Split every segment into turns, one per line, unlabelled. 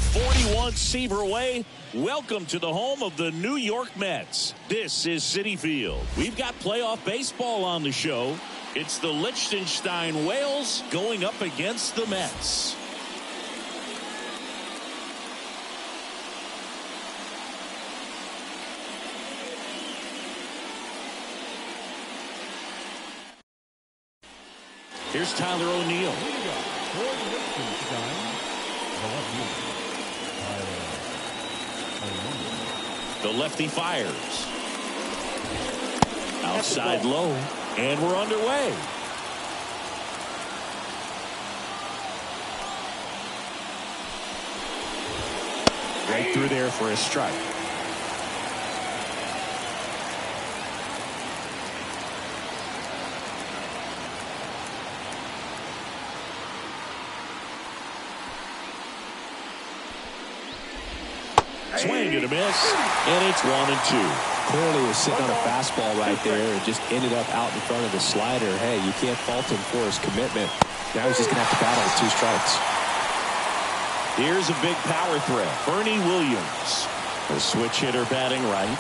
41 Seaver Way. Welcome to the home of the New York Mets. This is Citi Field. We've got playoff baseball on the show. It's the Liechtenstein Whales going up against the Mets. Here's Tyler O'Neill. The lefty fires. Outside low. And we're underway. Right through there for a strike. Swing and a miss, and it's 1-2.
Clearly was sitting on a fastball right there and just ended up out in front of the slider. Hey, you can't fault him for his commitment. Now he's just going to have to battle with 2 strikes.
Here's a big power threat. Bernie Williams, the switch hitter batting right.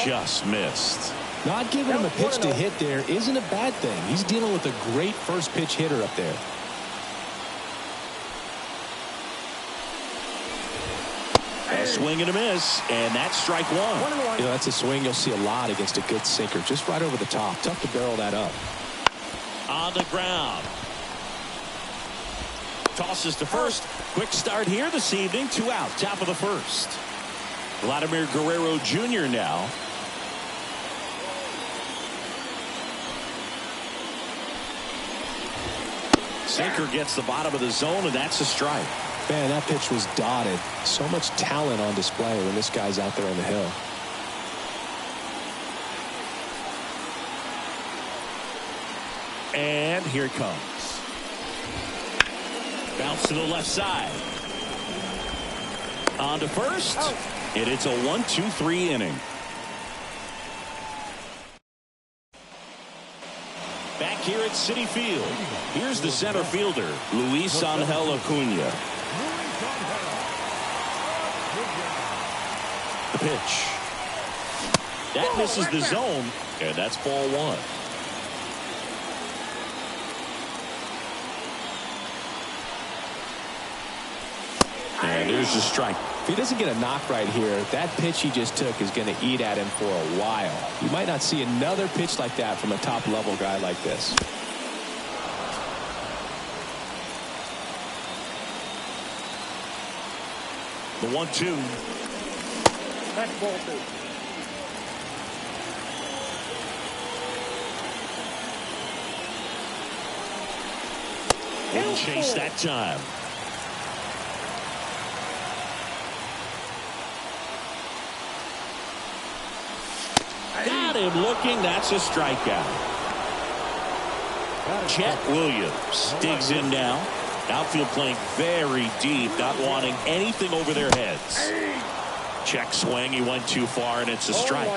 Just missed.
Not giving him a pitch to hit there isn't a bad thing. He's dealing with a great first pitch hitter up there.
A swing and a miss, and that's strike 1.
You know, that's a swing you'll see a lot against a good sinker. Just right over the top. Tough to barrel that up.
On the ground. Tosses to first. Quick start here this evening. 2 out. Top of the first. Vladimir Guerrero Jr. now. Sinker gets the bottom of the zone, and that's a strike.
Man, that pitch was dotted. So much talent on display when this guy's out there on the hill.
And here it comes. Bounce to the left side. On to first. And it's a 1-2-3 inning. Back here at Citi Field. Here's the center fielder, Luis Angel Acuna. The pitch. That misses the zone, and that's ball 1. And there's the strike.
If he doesn't get a knock right here, that pitch he just took is going to eat at him for a while. You might not see another pitch like that from a top-level guy like this.
The 1-2.
That's ball 2.
Wouldn't chase that time. Got him looking. That's a strikeout. Chet Williams digs in now. Outfield playing very deep, not wanting anything over their heads. Check swing. He went too far, and it's a strike.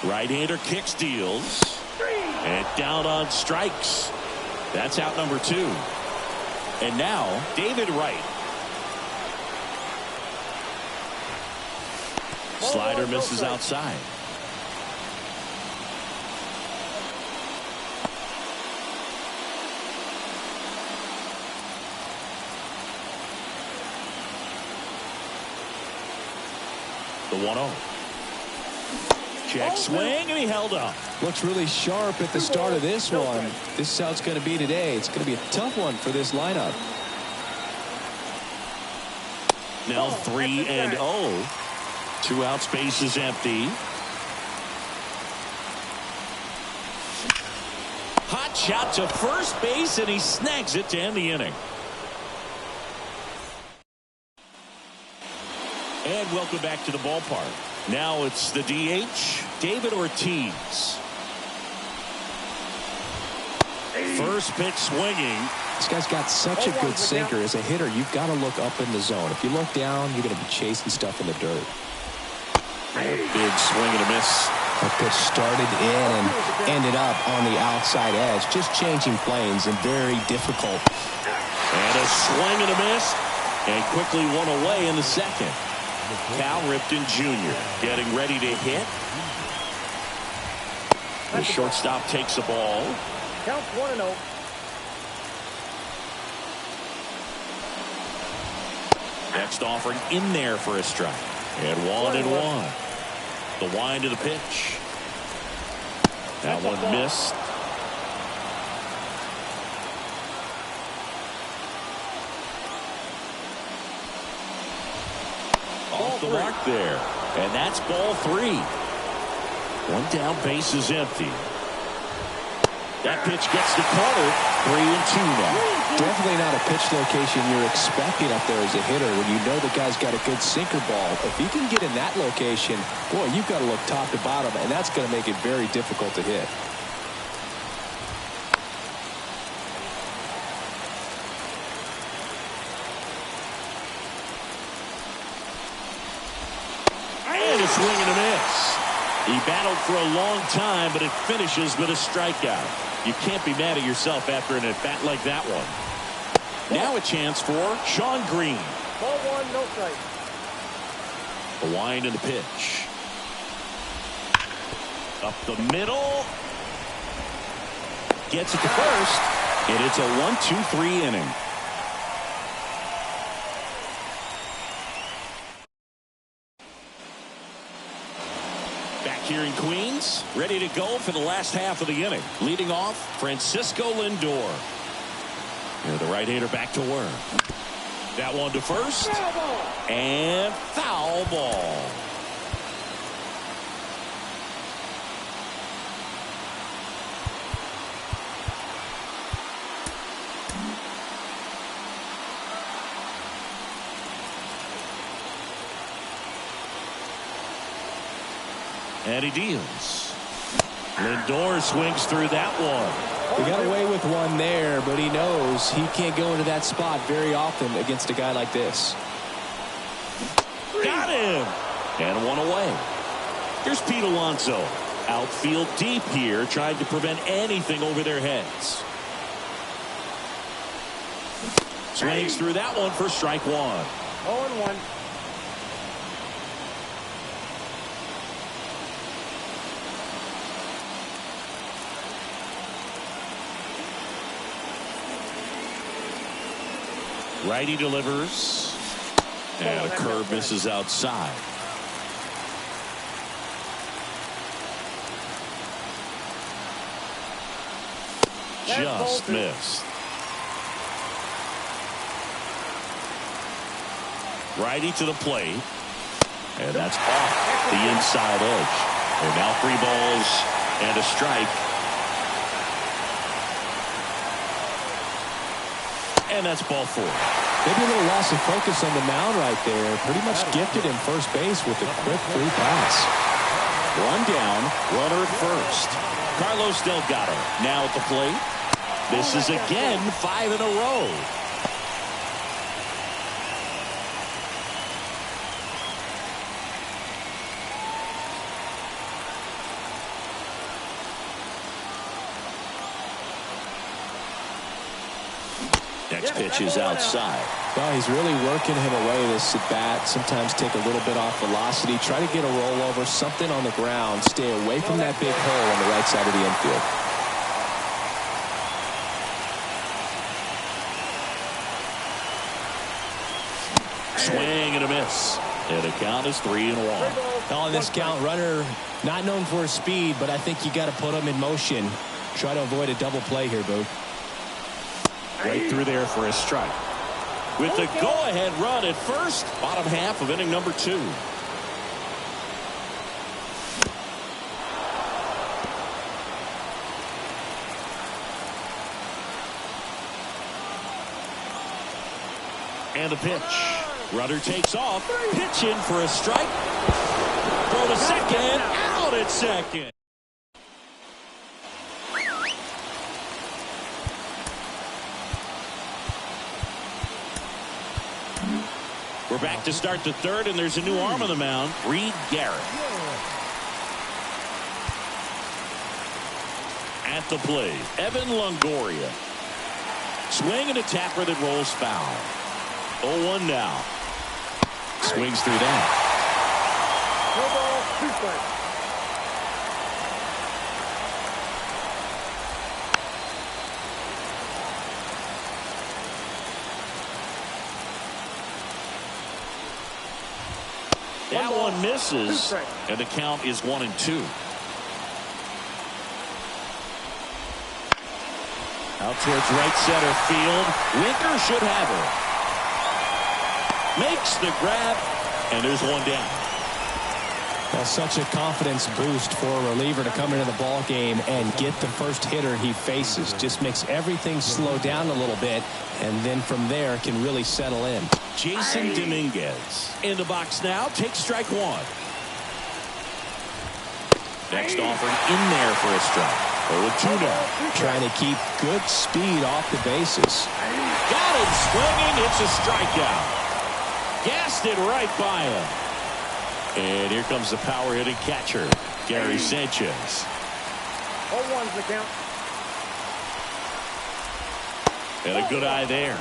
Right-hander kicks, deals. And down on strikes. That's out number 2. And now, David Wright. Slider misses outside. The 1-0. Check swing, and he held up.
Looks really sharp at the start of this one. This is how it's going to be today. It's going to be a tough one for this lineup.
Now 3-0. 2 out, space is empty. Hot shot to first base, and he snags it to end the inning. And welcome back to the ballpark. Now it's the DH, David Ortiz. First pitch swinging.
This guy's got such a good sinker. As a hitter, you've got to look up in the zone. If you look down, you're going to be chasing stuff in the dirt.
Big swing and a miss.
The pitch started in and ended up on the outside edge. Just changing planes and very difficult.
And a swing and a miss. And quickly one away in the second. Cal Ripken Jr. getting ready to hit. The shortstop takes the ball.
Count 1-0.
Next offering in there for a strike. And 1-1. The wind of the pitch. That one missed. Off the mark there. And that's ball 3. One down, base is empty. That pitch gets the corner. 3-2 now.
Definitely not a pitch location you're expecting up there as a hitter when you know the guy's got a good sinker ball. If he can get in that location, boy, you've got to look top to bottom, and that's going to make it very difficult to hit.
And a swing and a miss. He battled for a long time, but it finishes with a strikeout. You can't be mad at yourself after an at-bat like that one. Now a chance for Sean Green.
Ball 1, no strike.
The wind and the pitch. Up the middle. Gets it to first. And it's a 1-2-3 inning. Here in Queens, ready to go for the last half of the inning. Leading off, Francisco Lindor. And the right-hander back to work. That one to first. And foul ball. And he deals. Lindor swings through that one.
He got away with one there, but he knows he can't go into that spot very often against a guy like this.
Got him. And one away. Here's Pete Alonso. Outfield deep here, trying to prevent anything over their heads. Swings through that one for strike 1.
0-1.
Righty delivers. And a curve misses outside. Just missed. Righty to the plate. And that's off the inside edge. And now 3 balls and a strike. And that's ball 4.
Maybe a little loss of focus on the mound right there. Pretty much gifted him first base with a quick free pass.
1 down, runner at first. Carlos Delgado now at the plate. This is again 5 in a row. Next pitch is outside.
Well, he's really working him away this at bat. Sometimes take a little bit off velocity. Try to get a rollover, something on the ground. Stay away from that big hole on the right side of the infield.
Swing and a miss. And the count is 3-1.
On this count, runner not known for his speed, but I think you got to put him in motion. Try to avoid a double play here, Boo.
Right through there for a strike. With the go-ahead run at first, bottom half of inning number 2. And the pitch. Runner takes off. Pitch in for a strike. Throw to second. Out at second. We're back to start the third, and there's a new arm on the mound, Reed Garrett. At the plate, Evan Longoria. Swing and a tapper that rolls foul. 0-1 now. Swings through that.
No ball, 2 strikes.
That one misses, and the count is 1-2. Out towards right center field. Winker should have her. Makes the grab, and there's one down.
Well, such a confidence boost for a reliever to come into the ball game and get the first hitter he faces. Just makes everything slow down a little bit, and then from there can really settle in.
Jason Dominguez in the box now. Takes strike one. Next offering in there for a strike. 0-2 now.
Trying to keep good speed off the bases.
Got him swinging. It's a strikeout. Gassed it right by him. And here comes the power-hitting catcher, Gary Sanchez.
0-1's the count.
And a good eye there.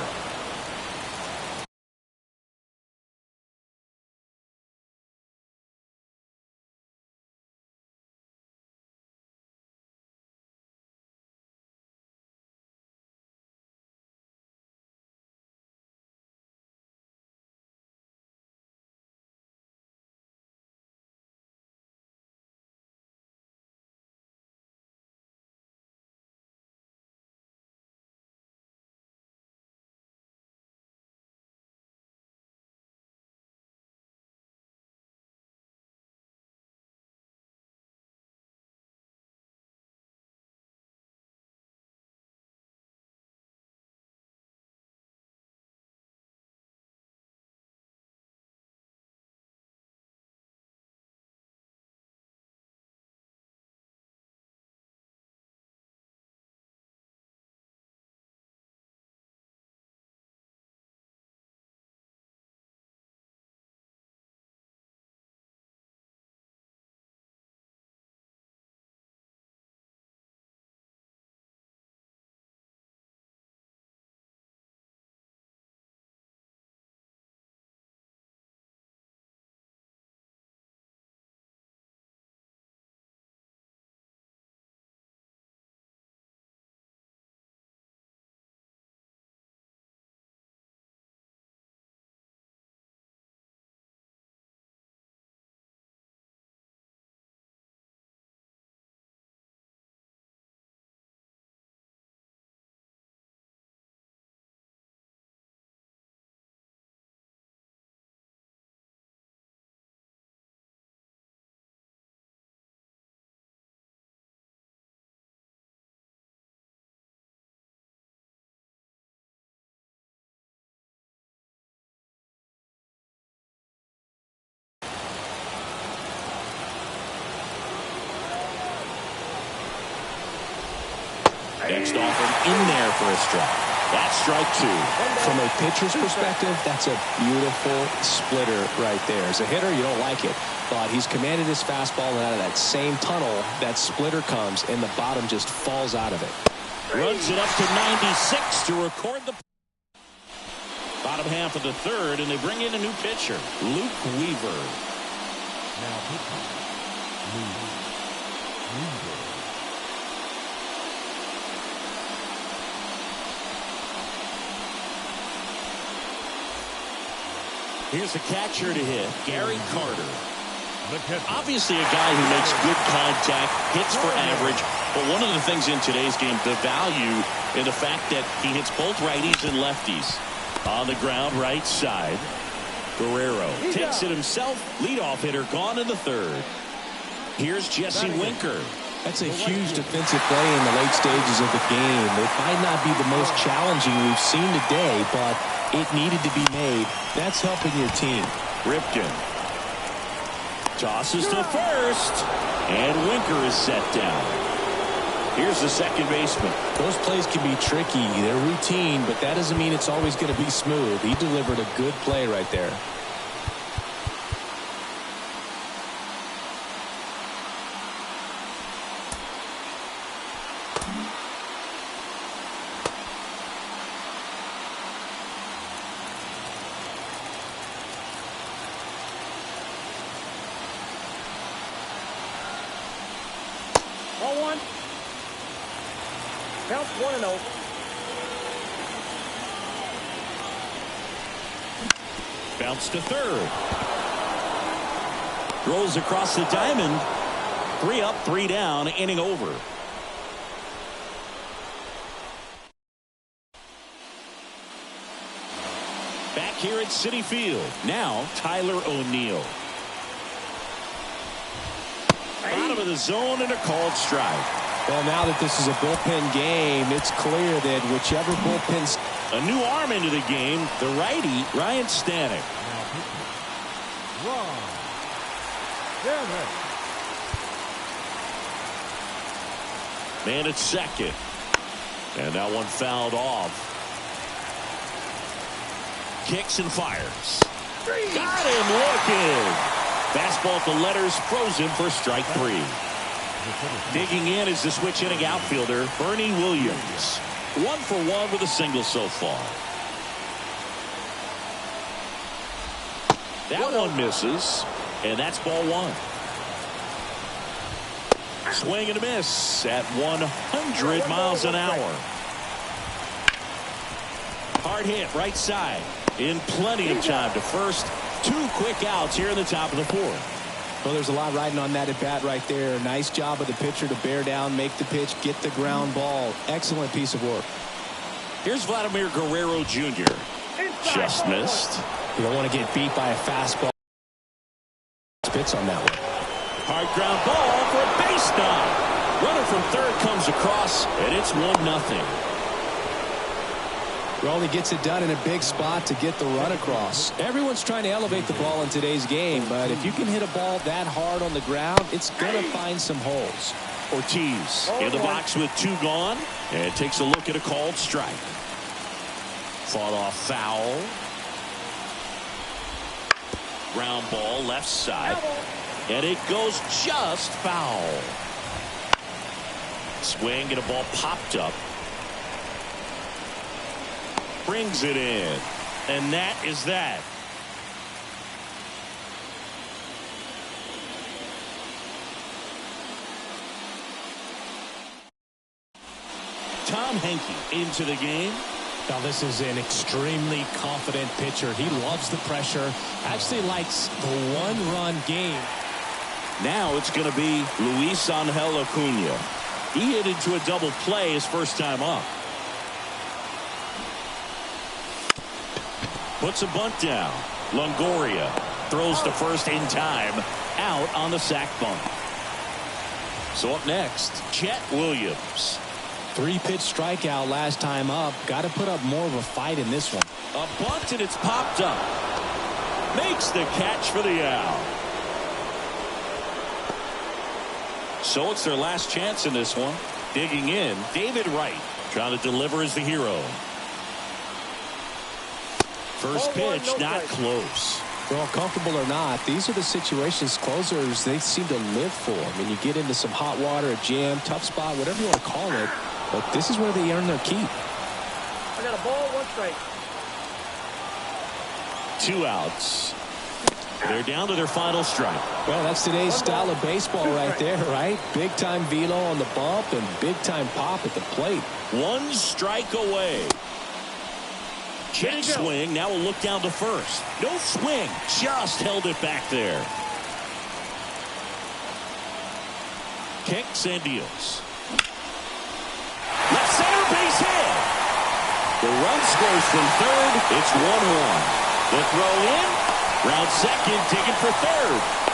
Next offering in there for a strike. That's strike two.
From a pitcher's perspective, that's a beautiful splitter right there. As a hitter, you don't like it, but he's commanded his fastball, and out of that same tunnel, that splitter comes, and the bottom just falls out of it.
Runs it up to 96 to record the bottom half of the third, and they bring in a new pitcher, Luke Weaver.
Now pitching, Luke Weaver.
Here's the catcher to hit, Gary Carter. Obviously a guy who makes good contact, hits for average, but one of the things in today's game, the value in the fact that he hits both righties and lefties. On the ground, right side. Guerrero takes it himself. Leadoff hitter gone in the third. Here's Jesse Winker.
That's a huge defensive play in the late stages of the game. It might not be the most challenging we've seen today, but it needed to be made. That's helping your team.
Ripken tosses to first, and Winker is set down. Here's the second baseman.
Those plays can be tricky. They're routine, but that doesn't mean it's always going to be smooth. He delivered a good play right there.
Count's 1-0.
Bounce to third. Rolls across the diamond. 3 up, 3 down, inning over. Back here at Citi Field. Now, Tyler O'Neill. Bottom of the zone and a called strike.
Well, now that this is a bullpen game, it's clear that whichever bullpen's...
A new arm into the game, the righty, Ryan Stanek. Man at second. And that one fouled off. Kicks and fires. Got him looking. Fastball at the letters, froze him for strike 3. Digging in is the switch hitting outfielder, Bernie Williams. 1 for 1 with a single so far. That one misses, and that's ball 1. Swing and a miss at 100 miles an hour. Hard hit right side. In plenty of time to first. 2 quick outs here in the top of the 4th.
Well, there's a lot riding on that at bat right there. Nice job of the pitcher to bear down, make the pitch, get the ground ball. Excellent piece of work.
Here's Vladimir Guerrero Jr. Just missed.
You don't want to get beat by a fastball. Spits on that one.
Hard ground ball for a base knock. Runner from third comes across, and it's 1-0.
Well, he gets it done in a big spot to get the run across. Everyone's trying to elevate the ball in today's game, but if you can hit a ball that hard on the ground, it's going to find some holes.
Ortiz in the box with 2 gone, and takes a look at a called strike. Fought off foul. Ground ball left side, and it goes just foul. Swing and a ball popped up. Brings it in, and that is that. Tom Henke into the game.
Now this is an extremely confident pitcher. He loves the pressure. Actually likes the 1-run game.
Now it's going to be Luis Angel Acuna. He hit into a double play his first time up. Puts a bunt down. Longoria throws to first in time. Out on the sac bunt. So up next, Chet Williams.
3-pitch strikeout last time up. Got to put up more of a fight in this one.
A bunt and it's popped up. Makes the catch for the out. So it's their last chance in this one. Digging in, David Wright. Trying to deliver as the hero. First pitch, not close.
Well, comfortable or not, these are the situations closers they seem to live for. I mean, you get into some hot water, a jam, tough spot, whatever you want to call it, but this is where they earn their keep.
I got a ball, 1 strike.
2 outs. They're down to their final strike.
Well, that's today's style of baseball right there, right? Big time velo on the bump and big time pop at the plate.
1 strike away. Check swing. Now we'll look down to first. No swing. Just held it back there. Kicks and deals. Left center base hit. The run scores from third. It's 1-1. The throw in. Round second. Taken for third.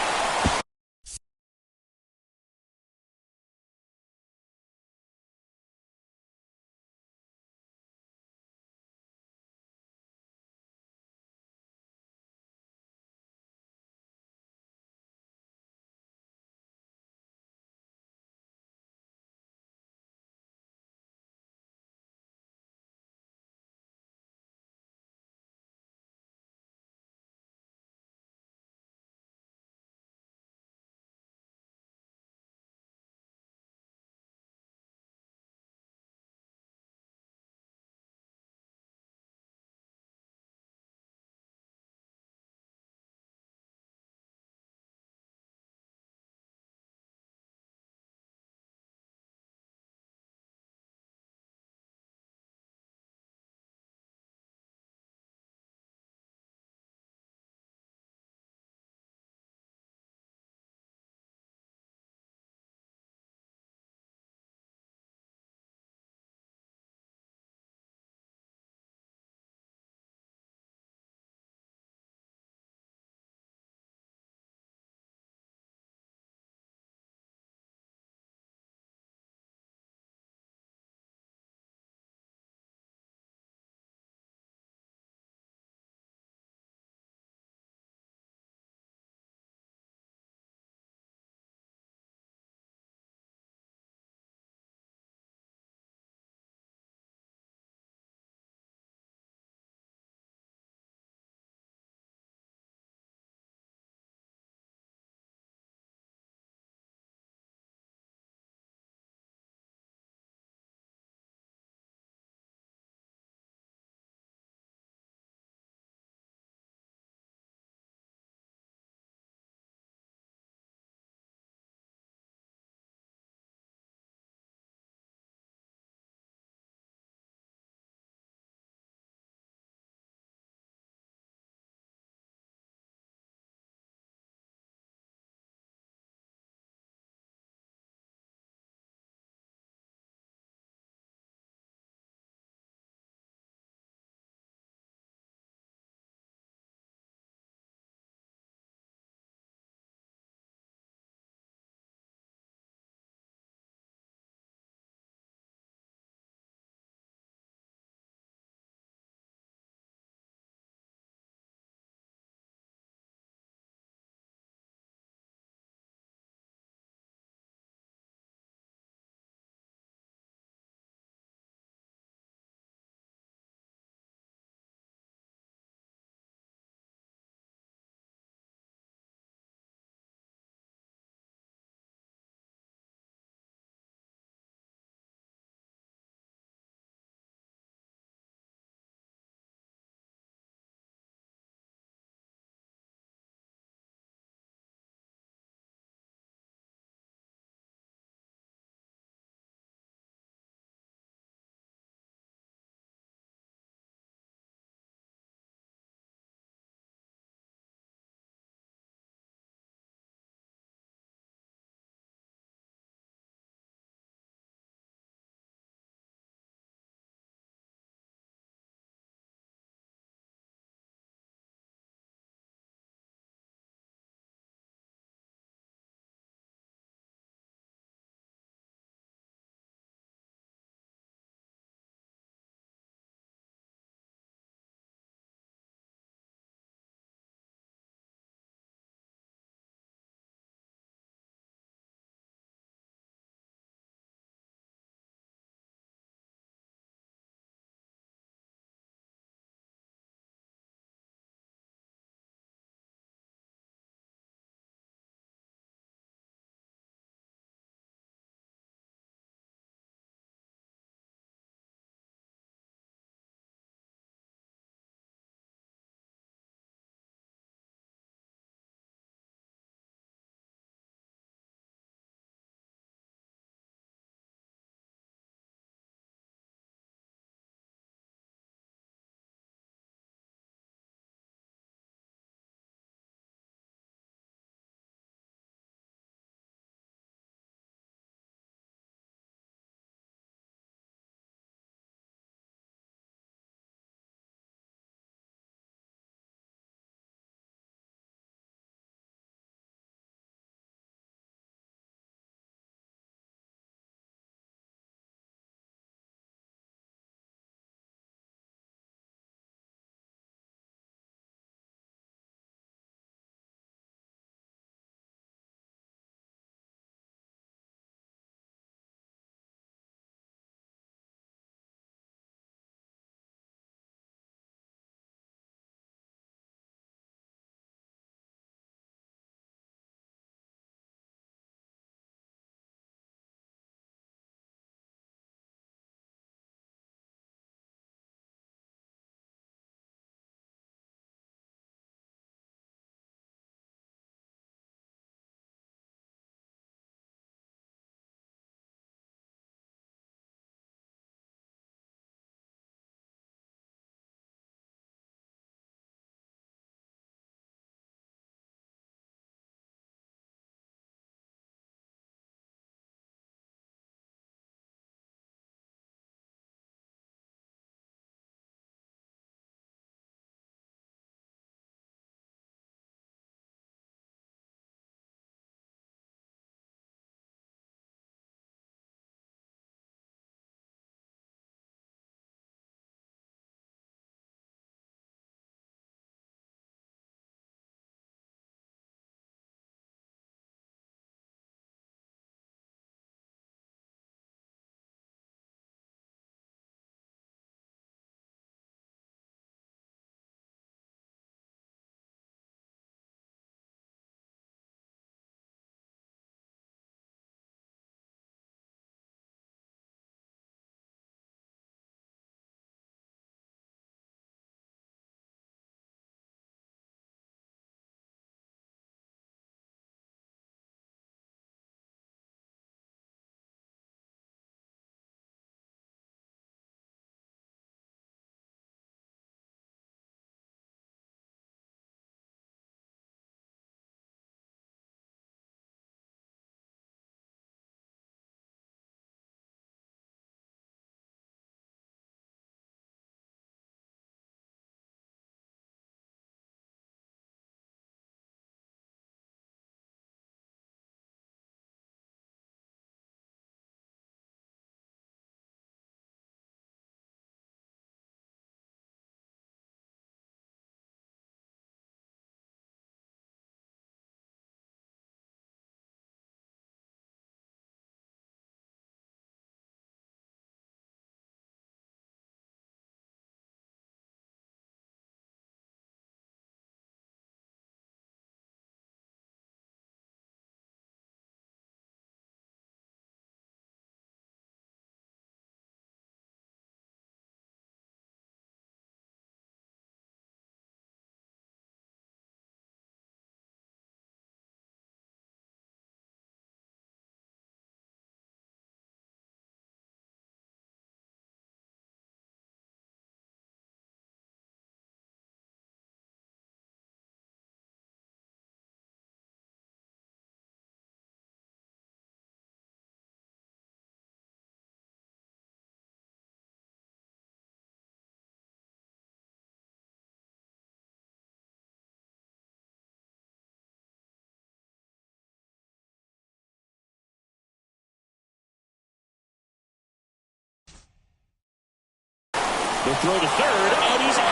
He'll throw to third, and he's out.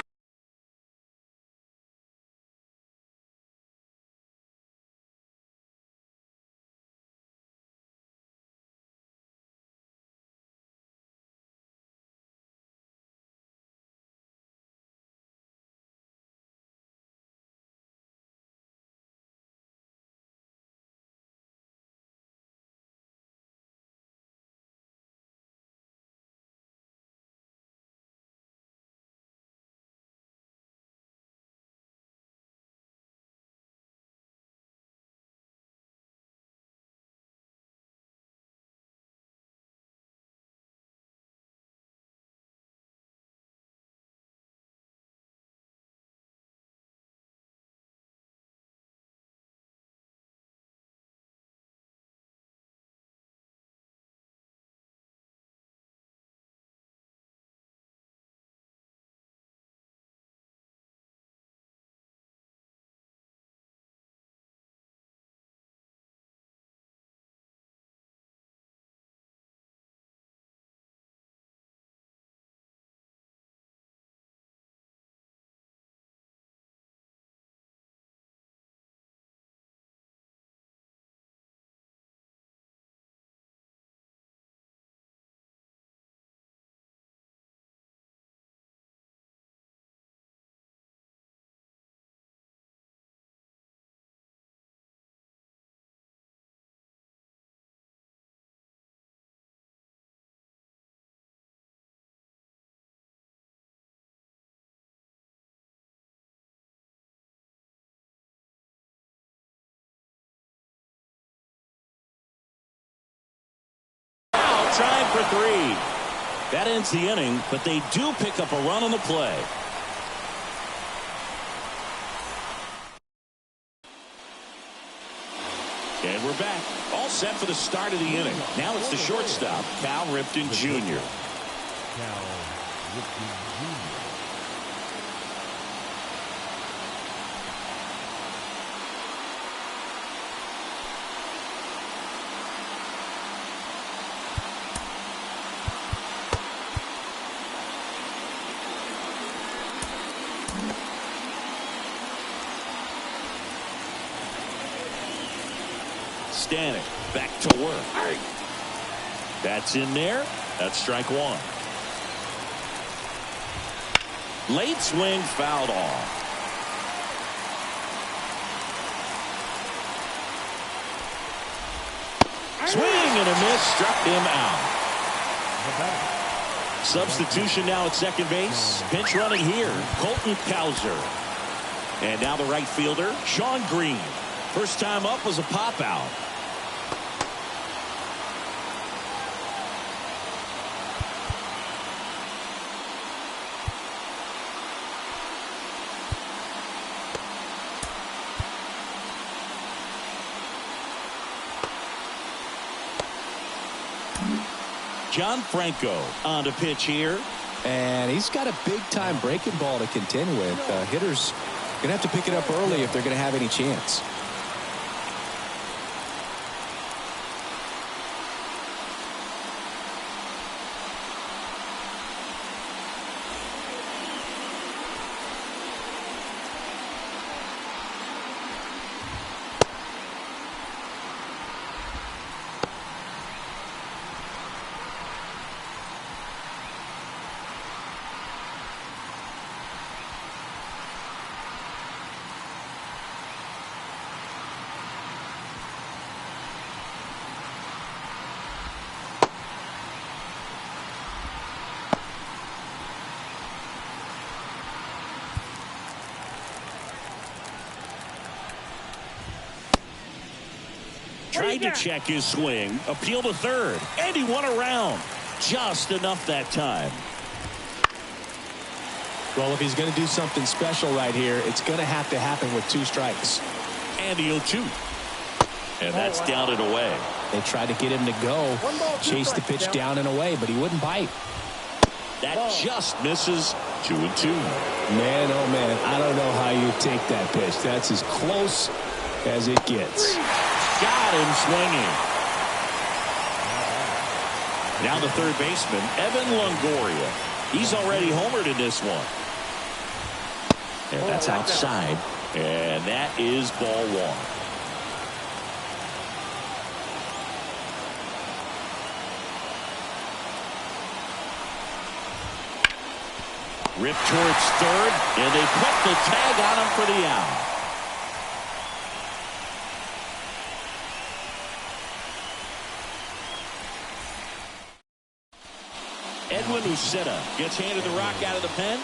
Trying for three. That ends the inning, but they do pick up a run on the play. And we're back. All set for the start of the inning. Now it's the shortstop, Cal Ripken Jr.
Cal Ripken Jr.
Stanek back to work. That's in there. That's strike one. Late swing fouled off. Swing and a miss, struck him out. Substitution now at second base. Pinch running here, Colton Cowser. And now the right fielder, Sean Green. First time up was a pop out. John Franco on to pitch here.
And he's got a big-time breaking ball to contend with. Hitters going to have to pick it up early if they're going to have any chance.
Tried to check his swing, appeal to third, and he won around. Just enough that time.
Well, if he's going to do something special right here, it's going to have to happen with two strikes.
And the 0-2. And that's down and away.
They tried to get him to go, chase the pitch down and away, but he wouldn't bite.
That just misses. 2-2.
Man, oh man, I don't know how you take that pitch. That's as close as it gets.
Got him swinging. Now the third baseman, Evan Longoria. He's already homered in this one. And that's outside. And that is ball one. Ripped towards third, and they put the tag on him for the out. Edwin Uceta gets handed the rock out of the pen.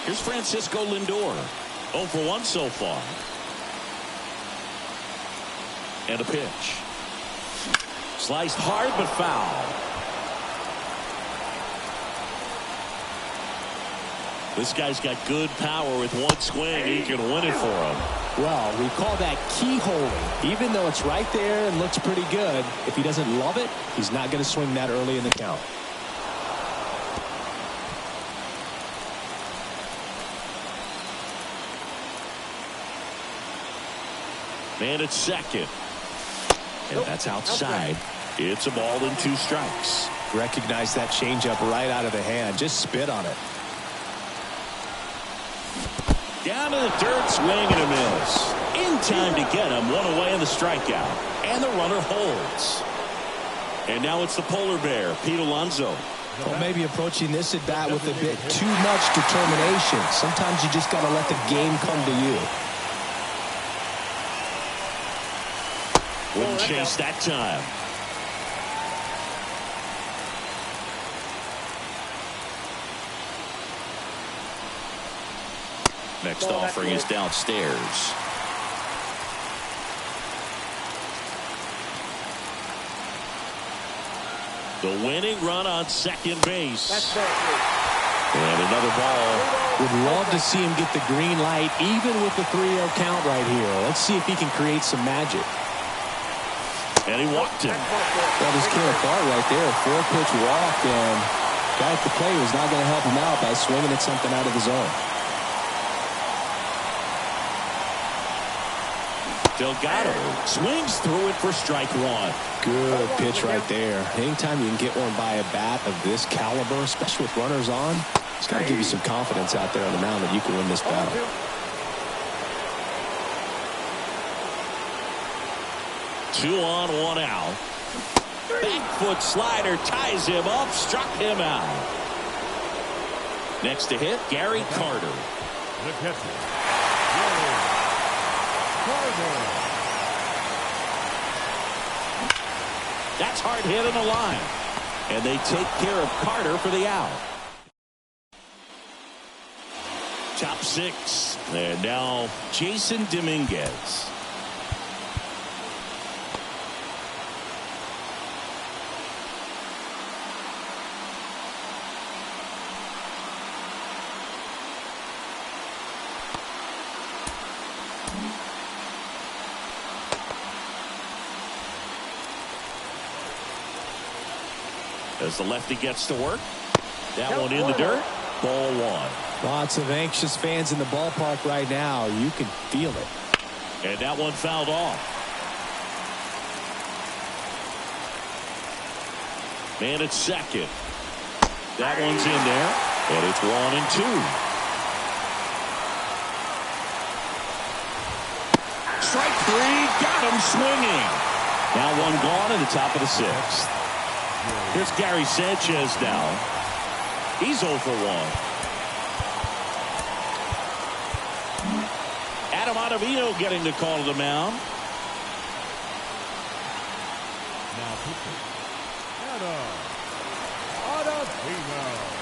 Here's Francisco Lindor. 0 for 1 so far. And a pitch. Sliced hard but foul. This guy's got good power. With one swing, he can win it for him.
Well, we call that keyholing. Even though it's right there and looks pretty good, if he doesn't love it, he's not going to swing that early in the count.
Man at second. And that's outside. It's a ball and 2 strikes.
Recognize that changeup right out of the hand. Just spit on it.
Down to the dirt, swing and a miss. In time to get him. One away in the strikeout. And the runner holds. And now it's the polar bear, Pete Alonso.
Well, maybe approaching this at bat with a bit too much determination. Sometimes you just got to let the game come to you.
Wouldn't chase that time. Next offering is downstairs. The winning run on second base. And another ball.
Would love to see him get the green light, even with the 3-0 count right here. Let's see if he can create some magic.
And he walked him.
That is Killer Clark right there. 4-pitch walk, and guy at the plate was not going to help him out by swinging at something out of the zone.
Delgado swings through it for strike 1.
Good pitch right there. Anytime you can get one by a bat of this caliber, especially with runners on, it's got to give you some confidence out there on the mound that you can win this battle.
Two on, 1 out. Back foot slider ties him up, struck him out. Next to hit, Gary Carter.
The catcher, Carter.
That's hard hit on the line. And they take care of Carter for the out. Top 6. And now Jason Dominguez. As the lefty gets to work. That one in the dirt. Ball 1.
Lots of anxious fans in the ballpark right now. You can feel it.
And that one fouled off. Man at second. That one's in there. And it's 1 and 2. Strike 3. Got him swinging. Now one gone in the top of the 6th. Here's Gary Sanchez now. He's 0 for 1. Adam Ottavino getting the call to the mound.
Now pitching, Adam Ottavino.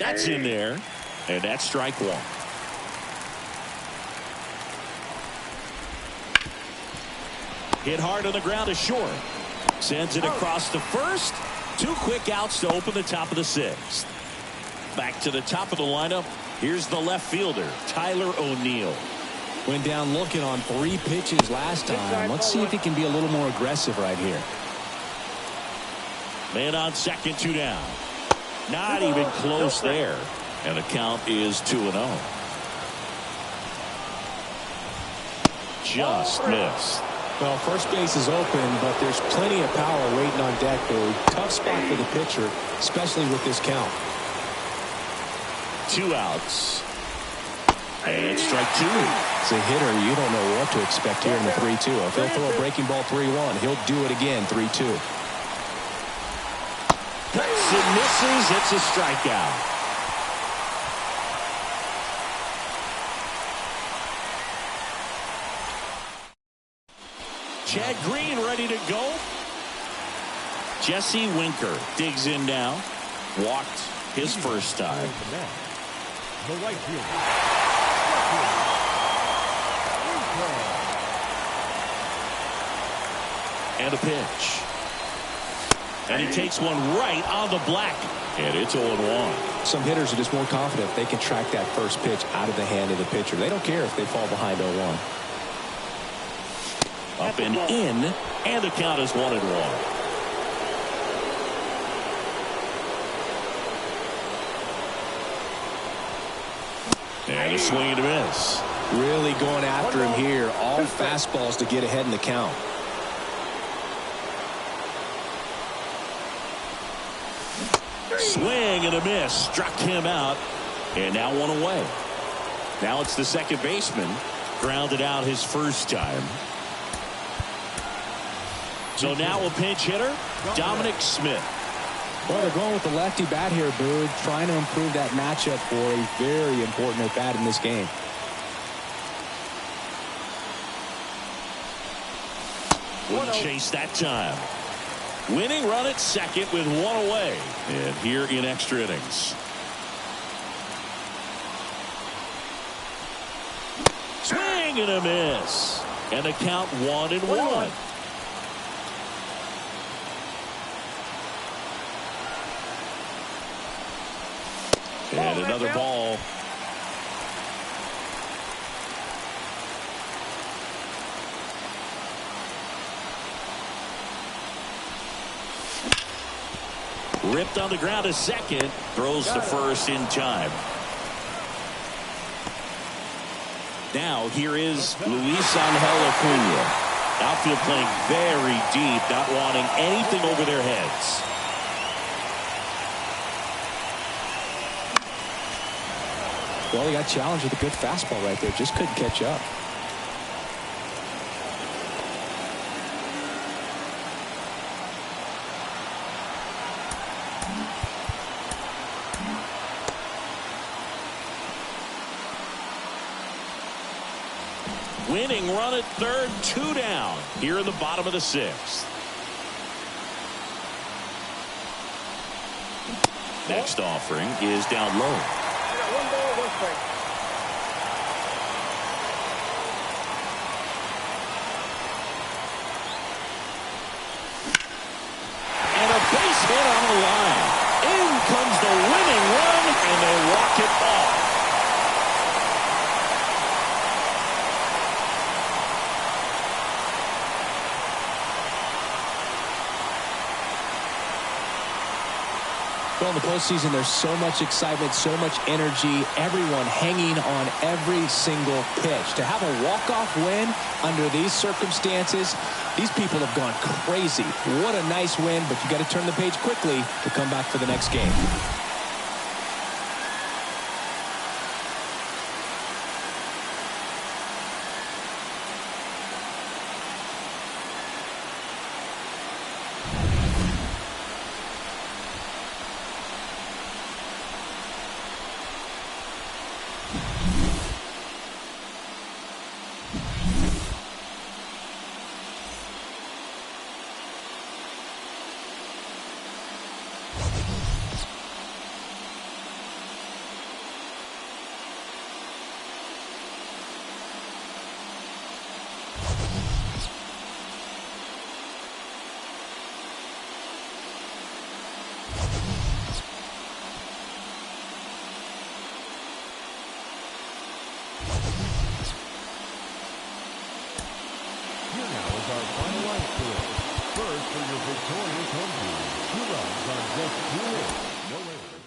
That's in there, and that's strike one. Hit hard on the ground is short. Sends it across the first. 2 quick outs to open the top of the 6th. Back to the top of the lineup. Here's the left fielder, Tyler O'Neill.
Went down looking on 3 pitches last time. Let's see if he can be a little more aggressive right here.
Man on second, 2 down. Not even close there. And the count is 2-0. Just missed.
Well, first base is open, but there's plenty of power waiting on deck, Boog. Tough spot for the pitcher, especially with this count.
2 outs. And strike 2.
As a hitter, you don't know what to expect here in the 3-2. If he'll throw a breaking ball 3-1, he'll do it again 3-2.
Cuts and misses. It's a strikeout. Chad Green ready to go. Jesse Winker digs in now. Walked his first time.
The right fielder.
And a pitch. And he takes one right on the black. And it's 0-1.
Some hitters are just more confident if they can track that first pitch out of the hand of the pitcher. They don't care if they fall behind 0-1.
Up and in, and the count is 1-1. And a swing and a miss.
Really going after him here. All fastballs to get ahead in the count.
Swing and a miss. Struck him out. And now 1 away. Now it's the second baseman. Grounded out his first time. So now a pinch hitter, Dominic Smith.
Well, they're going with the lefty bat here, Boog, trying to improve that matchup for a very important at bat in this game.
Wouldn't chase that time. Winning run at second with 1 away. And here in extra innings. Swing and a miss. And the count 1-1. And another ball. Ripped on the ground to second. Throws to first in time. Now here is Luis Angel Acuna. Outfield playing very deep, not wanting anything over their heads.
Well, he got challenged with a good fastball right there. Just couldn't catch up.
Winning run at third, 2 down here in the bottom of the 6th. Next offering is down low.
1 ball, 1 strike.
And a base hit on the line. In comes the winning run, and they walk it off.
Well, in the postseason, there's so much excitement, so much energy, everyone hanging on every single pitch. To have a walk-off win under these circumstances, these people have gone crazy. What a nice win, but you got to turn the page quickly to come back for the next game.
for your victorious home team. 2 runs on just 2 hits. No errors.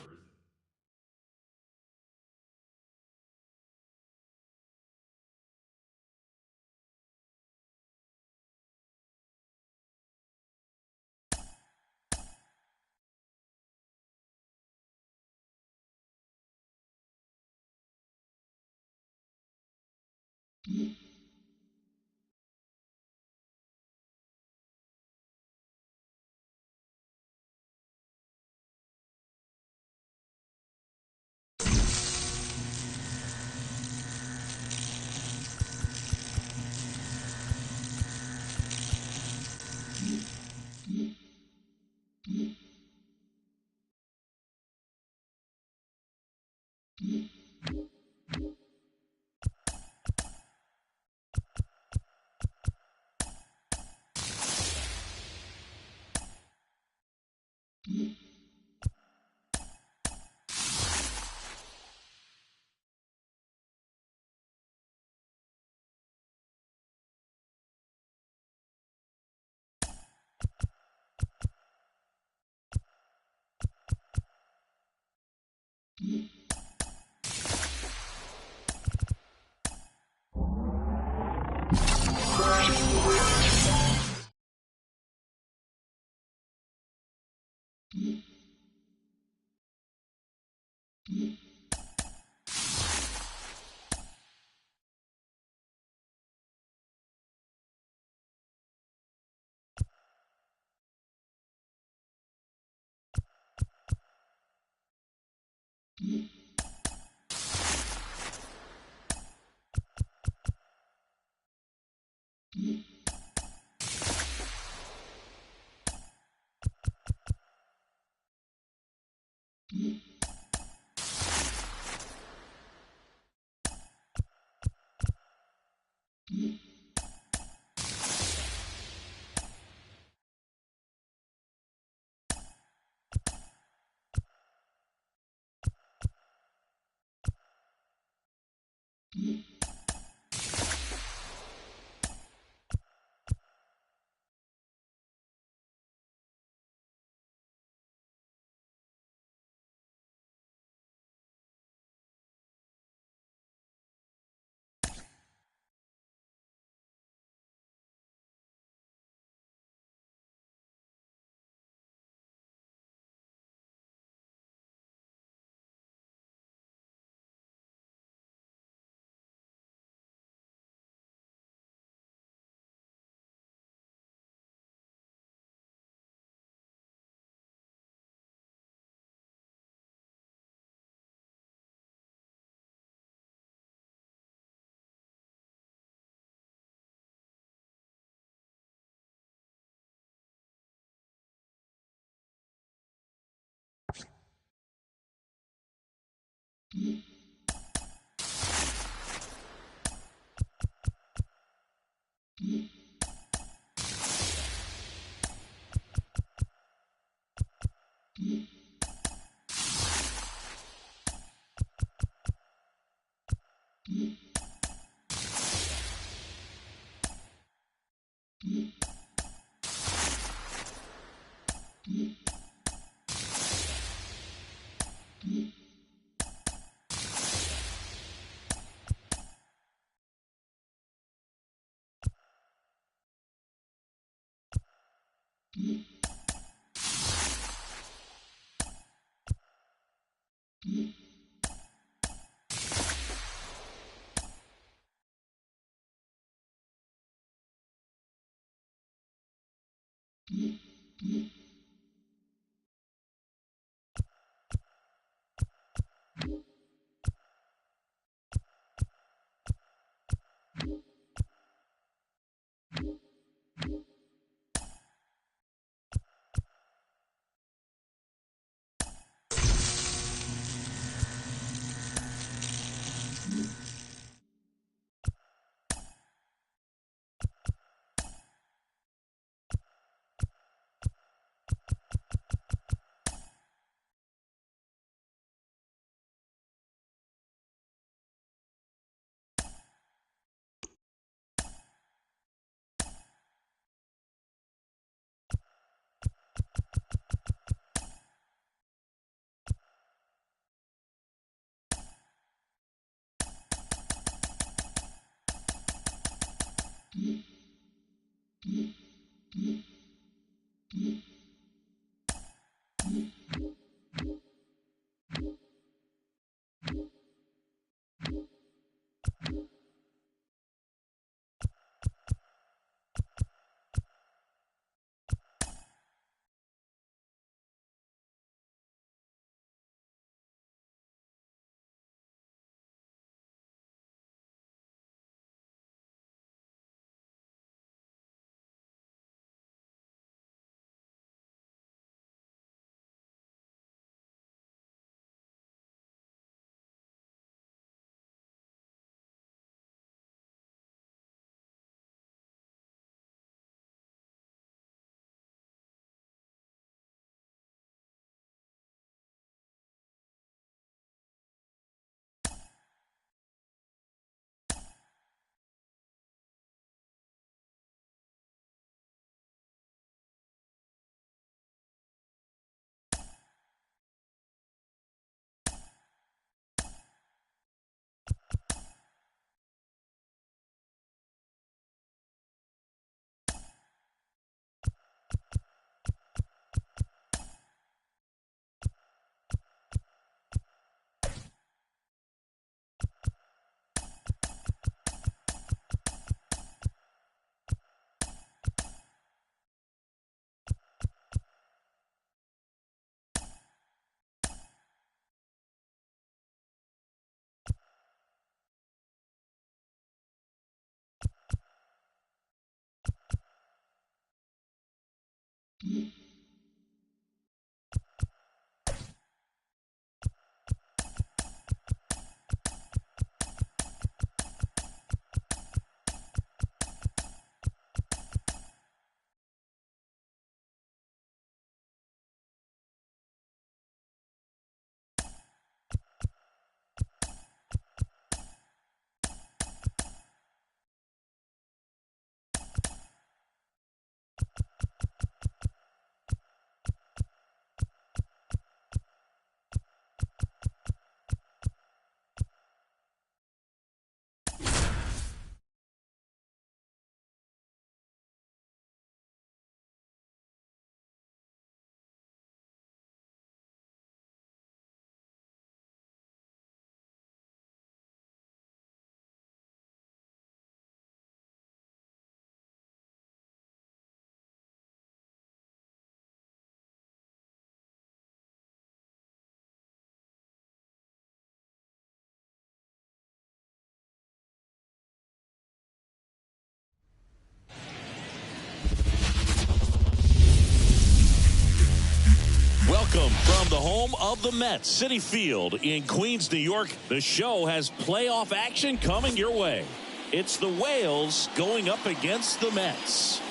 Welcome from the home of the Mets, Citi Field in Queens, New York. The show has playoff action coming your way. It's the Whales going up against the Mets.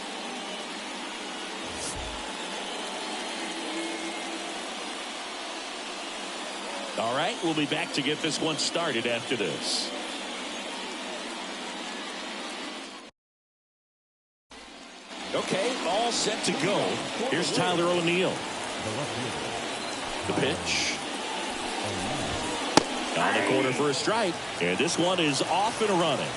All right, we'll be back to get this one started after this. Okay, all set to go. Here's Tyler O'Neill. The pitch. Down the corner for a strike. And this one is off and running.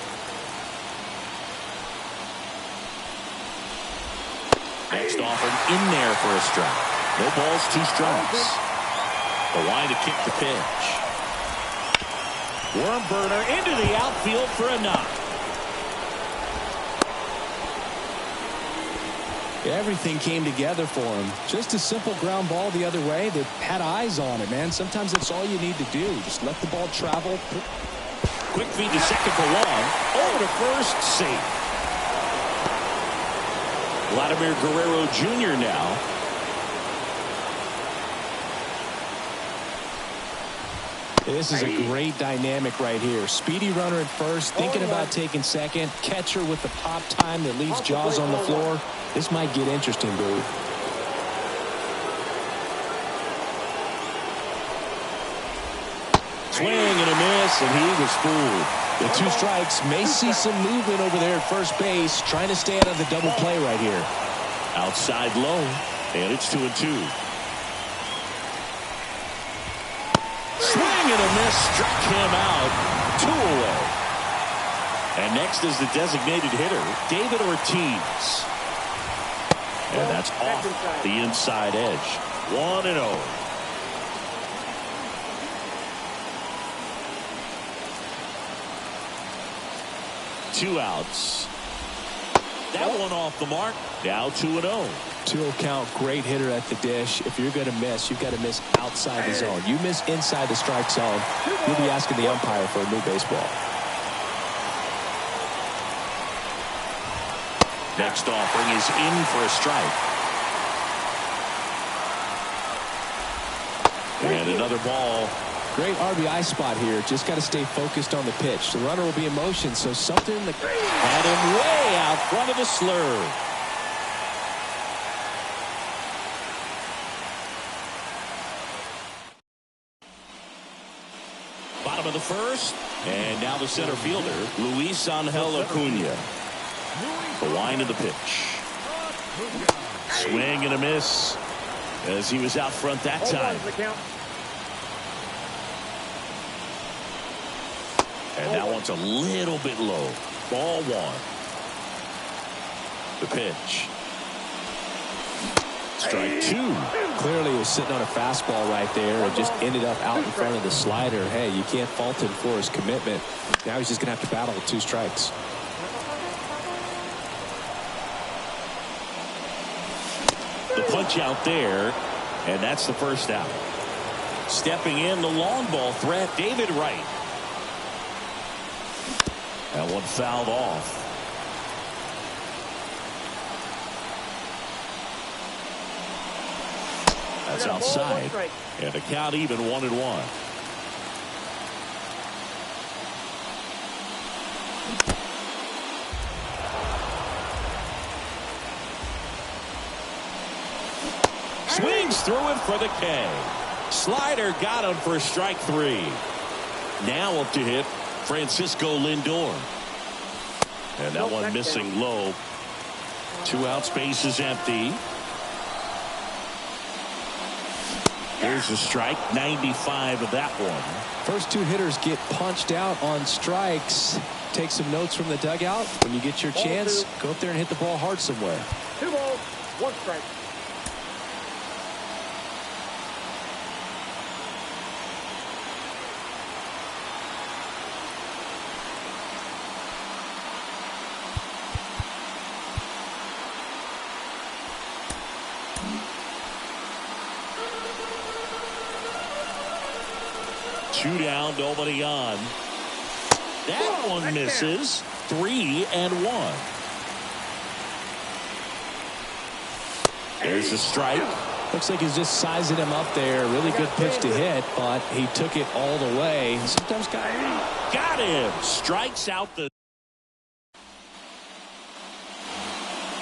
Next offering in there for a strike. No balls, 2 strikes. The line to kick the pitch. Worm burner into the outfield for a knock.
Everything came together for him. Just a simple ground ball the other way that had eyes on it, man. Sometimes that's all you need to do. Just let the ball travel.
Quick feed to second for one. Over to first, safe. Vladimir Guerrero Jr. now.
This is a great dynamic right here. Speedy runner at first, thinking about taking second. Catcher with the pop time that leaves Jaws on the floor. This might get interesting, Boo.
Swing and a miss, and he was fooled.
The 2 strikes may see some movement over there at first base, trying to stay out of the double play right here.
Outside low. And it's 2-2. Swing and a miss. Struck him out. 2 away. And next is the designated hitter, David Ortiz. And that's off the inside edge. 1-0. Two outs. That one off the mark. Now 2-0.
2-0 count. Great hitter at the dish. If you're going to miss, you've got to miss outside the zone. You miss inside the strike zone, you'll be asking the umpire for a new baseball.
Next offering is in for a strike. And another ball.
Great RBI spot here. Just got to stay focused on the pitch. The runner will be in motion, so something in the...
Had him way out front of the slur. Bottom of the first. And now the center fielder, Luis Angel Acuna. The line of the pitch. Swing and a miss as he was out front that time. And that one's a little bit low. Ball 1. The pitch. Strike 2.
Clearly he was sitting on a fastball right there and just ended up out in front of the slider. Hey, you can't fault him for his commitment. Now he's just going to have to battle with 2 strikes.
The punch out there, and that's the first out. Stepping in, the long ball threat, David Wright. That one fouled off. That's outside. And the count even 1-1. Swings through it for the K. Slider got him for strike 3. Now up to hit Francisco Lindor. And that one missing low. 2 out, space is empty. Here's the strike, 95 of that one.
First 2 hitters get punched out on strikes. Take some notes from the dugout. When you get your chance, go up there and hit the ball hard somewhere.
2 balls, 1 strike.
Two down, nobody on. That one misses. 3-1. There's a strike.
Looks like he's just sizing him up there. Really good pitch to hit, but he took it all the way. Sometimes
got him. Strikes out the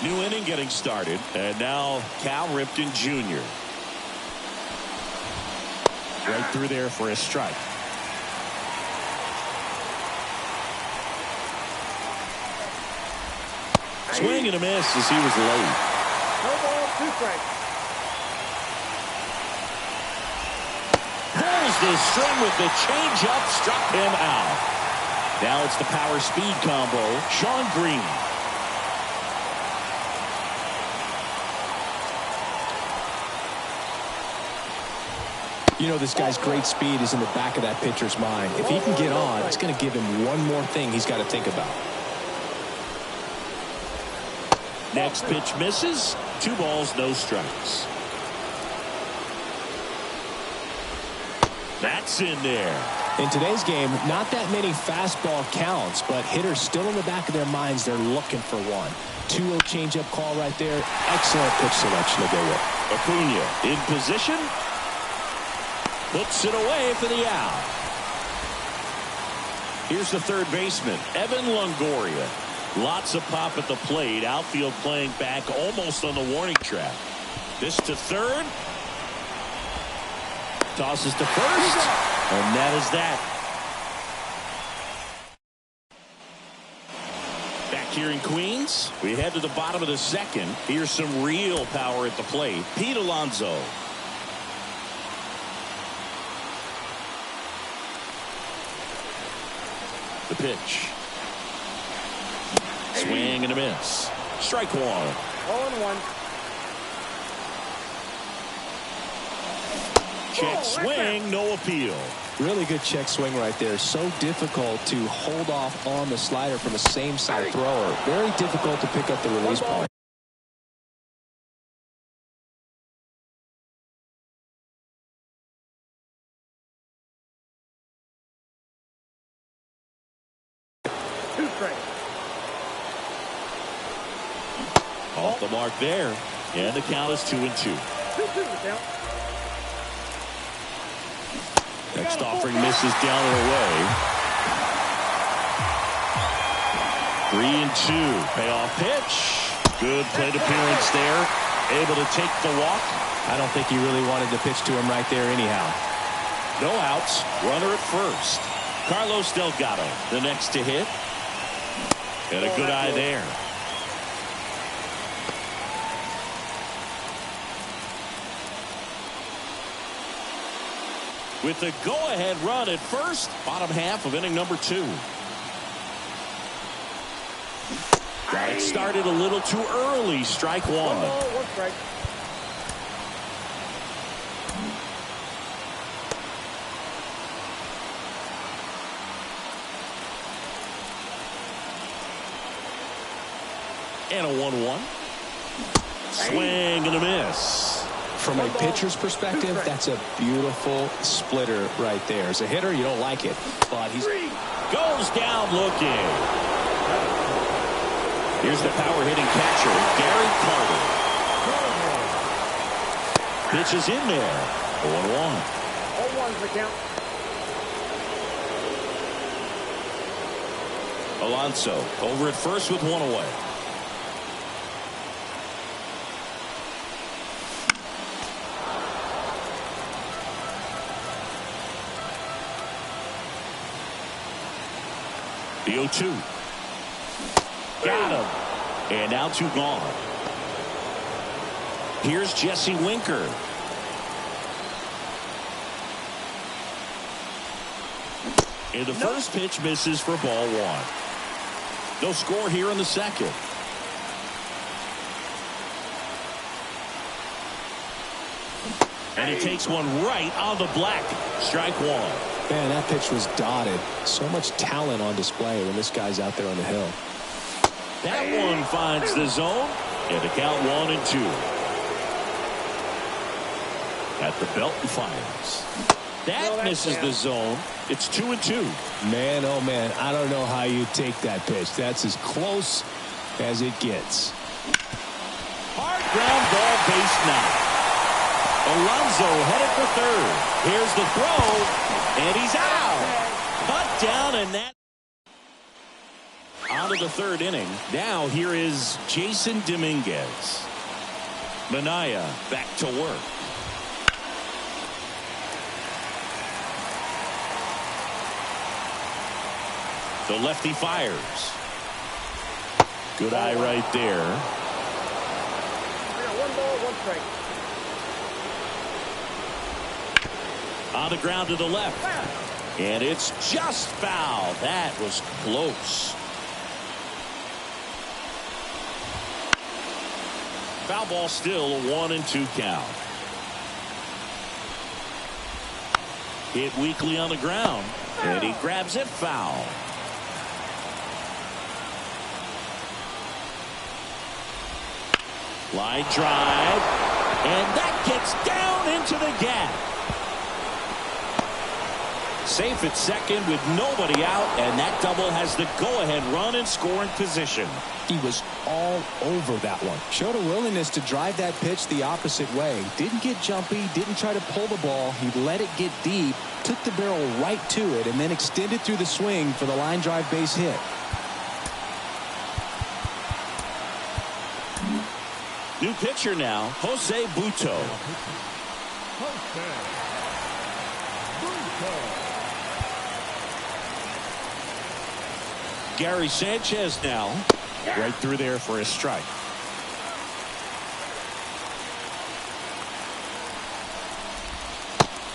new inning getting started. And now Cal Ripken Jr. Right through there for a strike. Swing and a miss as he was late.
No ball, 2 strikes.
Pulls the string with the changeup, struck him out. Now it's the power speed combo. Sean Green.
You know, this guy's great speed is in the back of that pitcher's mind. If he can get on, it's going to give him one more thing he's got to think about.
Next pitch misses. 2 balls, no strikes. That's in there.
In today's game, not that many fastball counts, but hitters still in the back of their minds, they're looking for one. 2-0 changeup call right there. Excellent pitch selection to go with.
Acuna in position. Puts it away for the out. Here's the third baseman, Evan Longoria. Lots of pop at the plate. Outfield playing back almost on the warning track. This to third. Tosses to first. And that is that. Back here in Queens. We head to the bottom of the second. Here's some real power at the plate. Pete Alonso. The pitch. Swing and a miss. Strike one.
0-1.
Check swing, no appeal.
Really good check swing right there. So difficult to hold off on the slider from a same side thrower. Very difficult to pick up the release point.
Two strikes.
Off the mark there. And the count is 2-2.
2-2 the count.
Next offering misses down and away. 3-2. Payoff pitch. Good plate appearance there. Able to take the walk.
I don't think he really wanted to pitch to him right there anyhow.
No outs. Runner at first. Carlos Delgado, the next to hit. And a good eye there. With the go-ahead run at first, bottom half of inning number 2. Got it started a little too early. Strike one.
1 strike.
And a 1-1. Swing and a miss.
From a pitcher's perspective, that's a beautiful splitter right there. As a hitter, you don't like it, but he's
Goes down looking. Here's the power hitting catcher, Gary Carter. Pitch is in there. 1-1.
0-1's the count.
Alonso over at first with one away. The 0-2. Got him. And now 2 gone. Here's Jesse Winker. And the first pitch misses for ball 1. No score here in the second. And he takes one right on the black. Strike 1.
Man, that pitch was dotted. So much talent on display when this guy's out there on the hill.
That one finds the zone. And the count 1-2. At the belt and fires. That misses the zone. It's 2-2.
Man, oh man, I don't know how you take that pitch. That's as close as it gets.
Hard ground ball, base knock. Alonso headed for third. Here's the throw, and he's out. Cut down, and that on to the third inning. Now here is Jason Dominguez. Minaya back to work. The lefty fires. Good eye right there.
We got 1 ball, 1 strike.
On the ground to the left. And it's just foul. That was close. Foul ball still, a 1-2 count. Hit weakly on the ground. And he grabs it foul. Line drive. And that gets down into the gap. Safe at second with nobody out, and that double has the go-ahead run in scoring position.
He was all over that one. Showed a willingness to drive that pitch the opposite way. Didn't get jumpy, didn't try to pull the ball. He let it get deep, took the barrel right to it, and then extended through the swing for the line drive base hit.
New pitcher now, Jose Butto. Gary Sanchez now. Right through there for a strike.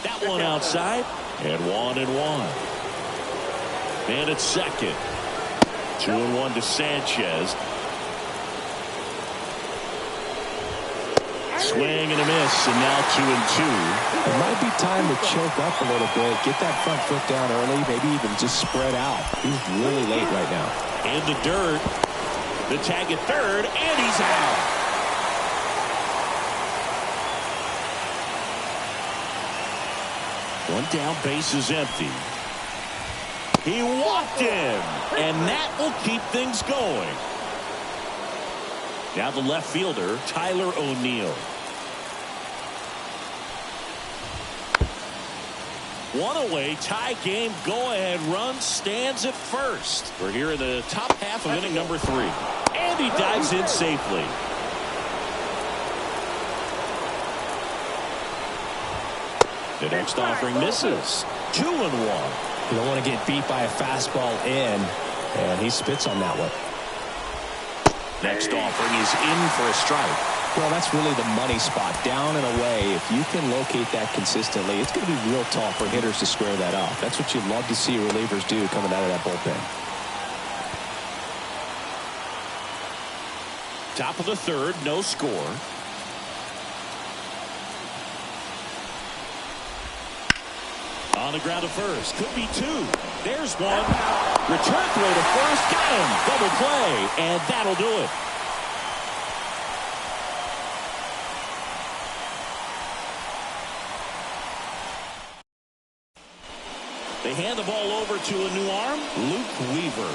That one outside. And 1-1. And at second. 2-1 to Sanchez. Swing and a miss, and now 2-2.
It might be time to choke up a little bit, get that front foot down early, maybe even just spread out. He's really late right now.
In the dirt. The tag at third, and he's out. One down, base is empty. He walked him, and that will keep things going. Now the left fielder, Tyler O'Neill. One away, tie game, go-ahead run stands at first. We're here in the top half of inning number 3. And he dives in safely. The next offering misses. 2-1.
You don't want to get beat by a fastball in, and he spits on that one.
Next offering is in for a strike.
Well, that's really the money spot, down and away. If you can locate that consistently, it's going to be real tough for hitters to square that up. That's what you'd love to see relievers do coming out of that bullpen.
Top of the third, no score. On the ground to first. Could be 2. There's one. Return throw to first. Got him. Double play. And that'll do it. They hand the ball over to a new arm, Luke Weaver.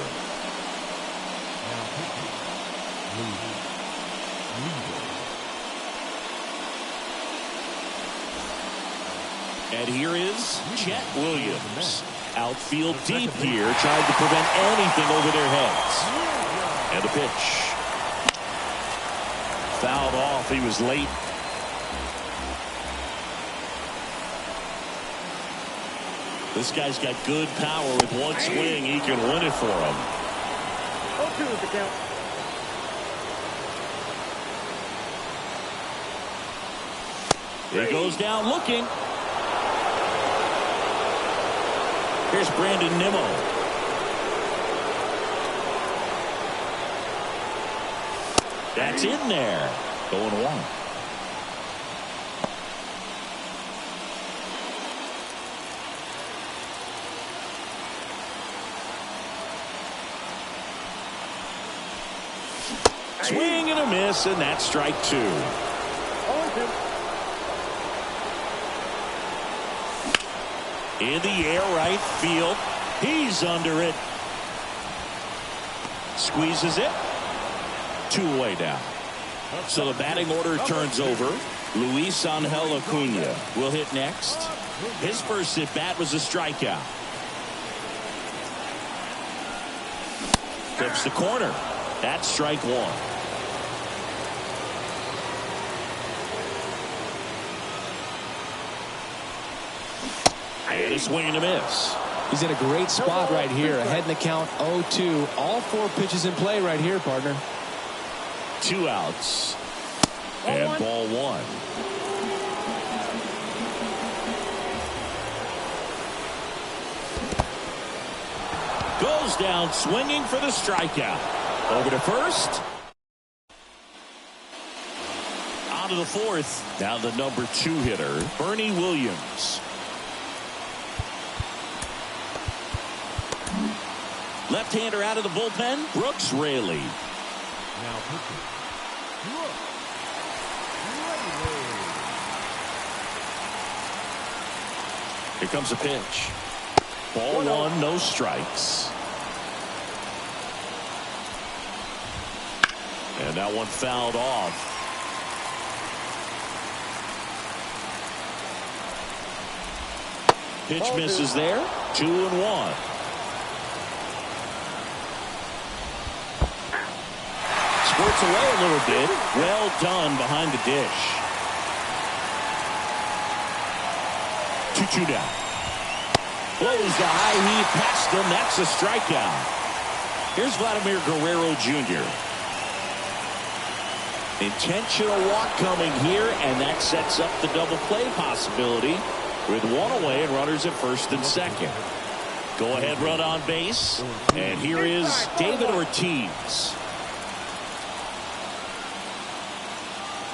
And here is Chet Williams. Outfield deep here, trying to prevent anything over their heads. And a pitch. Fouled off. He was late. This guy's got good power. With one swing, he can win it for him.
0-2 is the count.
He goes down looking. Here's Brandon Nimmo. That's in there. Going 1. Swing and a miss, and that's strike 2.
0-2.
In the air, right field. He's under it. Squeezes it. 2 away now. So the batting order turns over. Luis Angel Acuna will hit next. His first at bat was a strikeout. Clips the corner. That's strike 1. And a swing and a miss.
He's in a great spot right here. Ahead in the count, 0-2. All 4 pitches in play right here, partner.
2 outs. And ball 1. Goes down swinging for the strikeout. Over to first. On to the 4th. Now the number 2 hitter, Bernie Williams. Left-hander out of the bullpen, Brooks Raley.
Now pitching. Brooks Raley.
Here comes a pitch. Ball 1, no strikes. And that one fouled off. Pitch misses there. 2-1. Squirts away a little bit. Well done behind the dish. 2-2 down. Blows the high heat past him. That's a strikeout. Here's Vladimir Guerrero Jr. Intentional walk coming here, and that sets up the double play possibility with one away and runners at first and second. Go ahead run on base, and here is David Ortiz.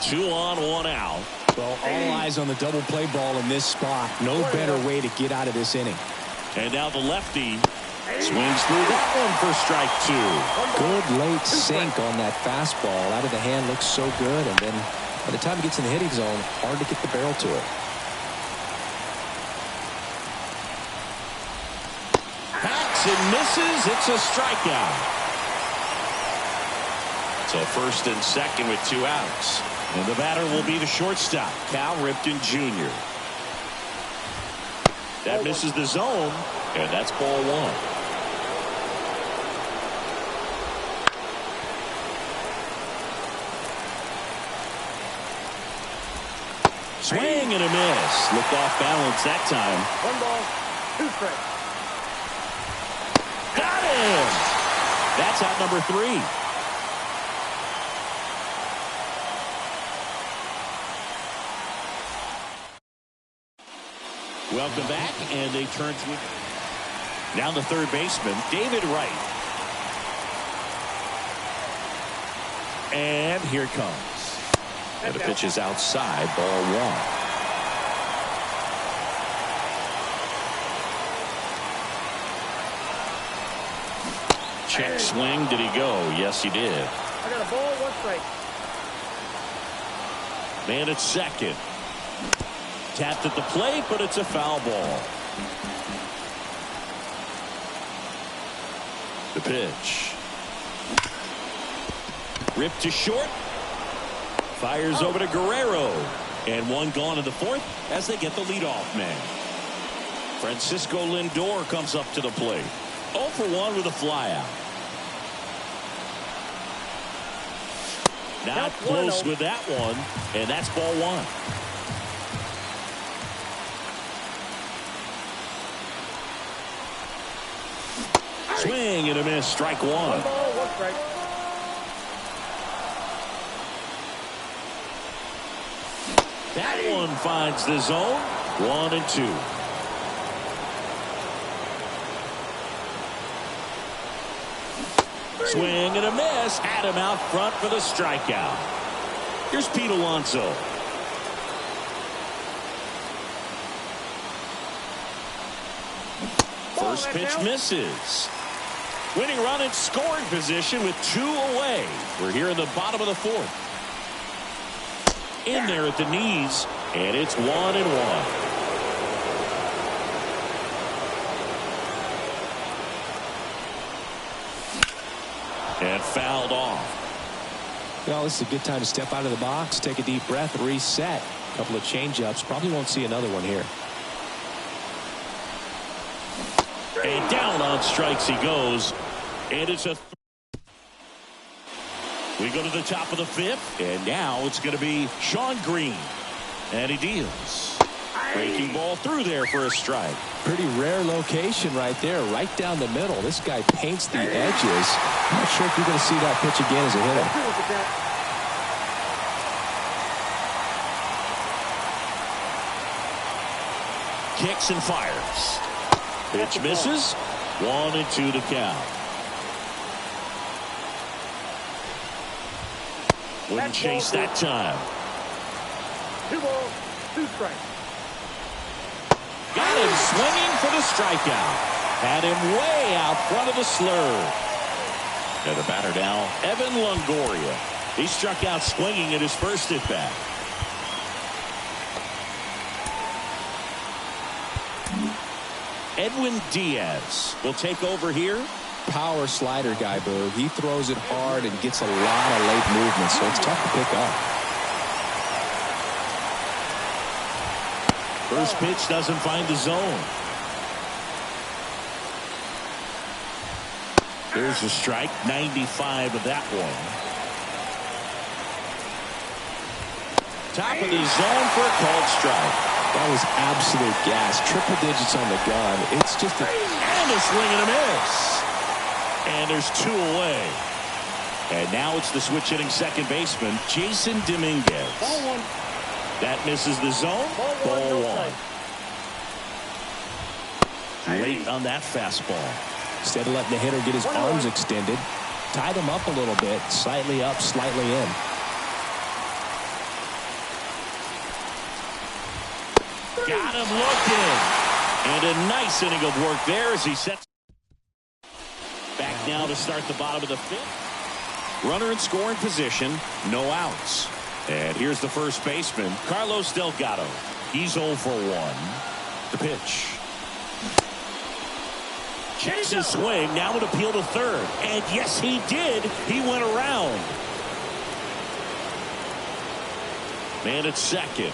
2 on, 1 out.
Well, all eyes on the double play ball in this spot. No better way to get out of this inning.
And now the lefty swings through that one for strike 2.
Good late sink on that fastball. Out of the hand looks so good, and then by the time it gets in the hitting zone, hard to get the barrel to it.
Hacks and misses. It's a strikeout. So first and second with 2 outs. And the batter will be the shortstop, Cal Ripken Jr. That misses the zone, and that's ball 1. Swing and a miss. Looked off balance that time.
1 ball, 2 strikes.
Got him! That's out number 3. Welcome back, and they turn to it. Now the third baseman, David Wright. And here it comes. And the pitch is outside, ball 1. Check swing. Did he go? Yes, he did.
I got a ball, 1 strike.
Man at second. Tapped at the plate, but it's a foul ball. The pitch. Ripped to short. Fires over to Guerrero. And 1 gone in the 4th as they get the leadoff man. Francisco Lindor comes up to the plate. 0 for 1 with a flyout. Not close with that one, and that's ball 1. Swing and a miss, strike 1.
1 ball, 1 strike.
That one finds the zone. 1 and 2. Swing and a miss. Had him out front for the strikeout. Here's Pete Alonso. First pitch misses. Winning run in scoring position with 2 away. We're here in the bottom of the 4th. In there at the knees, and it's 1 and 1. And fouled off.
Well, this is a good time to step out of the box, take a deep breath, reset. A couple of change-ups. Probably won't see another one here.
And down on strikes he goes. And it's a... We go to the top of the 5th, and now it's going to be Sean Green. And he deals. Breaking ball through there for a strike.
Pretty rare location right there, right down the middle. This guy paints the edges. I'm not sure if you're going to see that pitch again as a hitter.
Kicks and fires. Pitch misses. 1 and 2 to count. Wouldn't chase that time.
2 balls, 2 strikes.
Got him swinging for the strikeout. Had him way out front of the slur. And the batter now, Evan Longoria. He struck out swinging at his first at bat. Edwin Diaz will take over here.
Power slider guy, Berg. He throws it hard and gets a lot of late movement, so it's tough to pick up.
First pitch doesn't find the zone. There's a strike, 95 of that one. Top of the zone for a called strike.
That was absolute gas. Triple digits on the gun. It's just a...
And a swing and a miss. And there's 2 away. And now it's the switch hitting second baseman, Jason Dominguez.
Ball one.
That misses the zone.
Ball
Ball
no
one.
strike.
Late on that fastball.
Instead of letting the hitter get his arms extended, tied him up a little bit, slightly up, slightly in.
Got him looking. And a nice inning of work there as he sets. Back now to start the bottom of the fifth. Runner in scoring position, no outs. And here's the first baseman, Carlos Delgado. He's 0 for 1. The pitch. Checks his swing, now an appeal to third. And yes, he did. He went around. Man at second.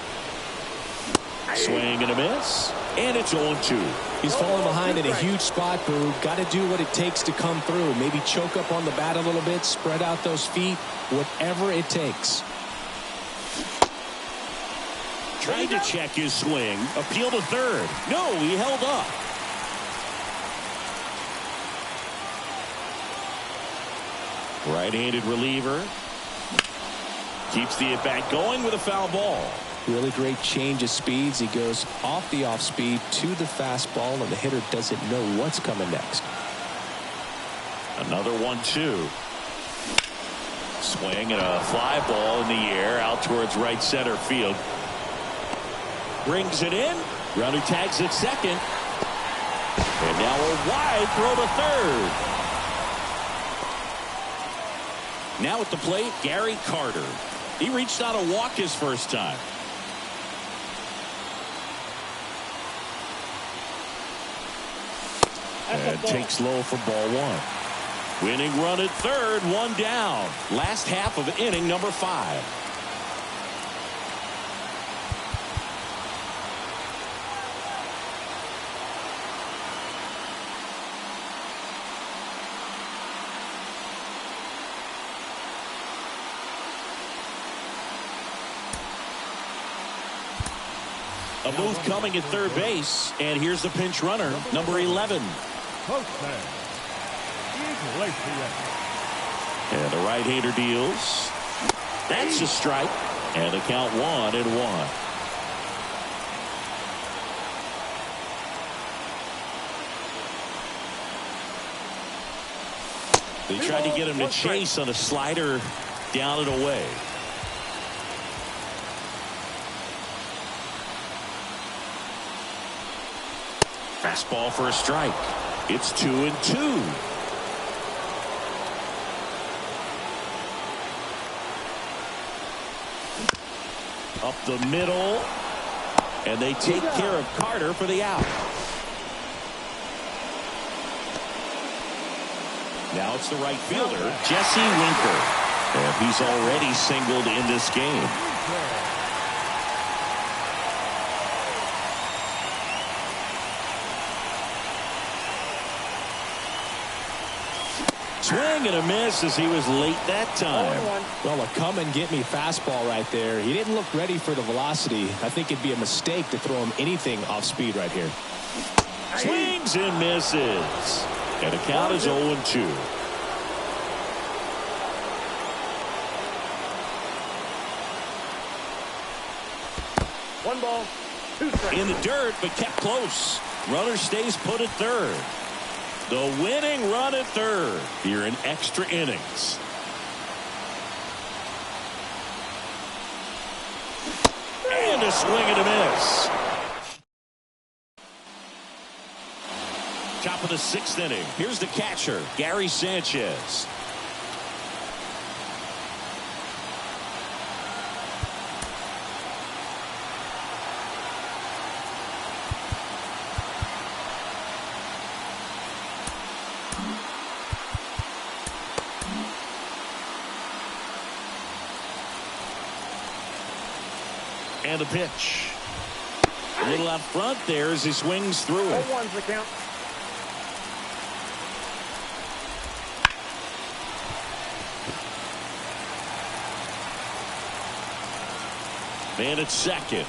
Swing and a miss. And it's 0-2.
He's falling behind in a huge spot, Boo. Got to do what it takes to come through. Maybe choke up on the bat a little bit, spread out those feet, whatever it takes.
Tried to check his swing. Appeal to third. No, he held up. Right-handed reliever. Keeps the at-bat going with a foul ball.
Really great change of speeds. He goes off the off-speed to the fastball, and the hitter doesn't know what's coming next.
Another 1-2. Swing and a fly ball in the air out towards right center field. Brings it in. Runner tags at second. And now a wide throw to third. Now at the plate, Gary Carter. He reached out a walk his first time. And takes low for ball one. Winning run at third, one down. Last half of inning number 5. A move coming at third base, and here's the pinch runner, number 11. And the right-hander deals. That's a strike, and the count 1-1. They tried to get him to chase on a slider down and away. Fastball for a strike. It's 2-2. Up the middle. And they take care of Carter for the out. Now it's the right fielder, Jesse Winker. And he's already singled in this game. Swing and a miss as he was late that time.
Well, a come-and-get-me fastball right there. He didn't look ready for the velocity. I think it'd be a mistake to throw him anything off speed right here.
Swings and misses. And the count is 0-2.
One ball, 2 strikes.
In the dirt, but kept close. Runner stays put at third. The winning run at third here in extra innings. And a swing and a miss. Top of the 6th inning. Here's the catcher, Gary Sanchez. And the pitch. A little out front there as he swings through it.
0-1's the count.
Man at second.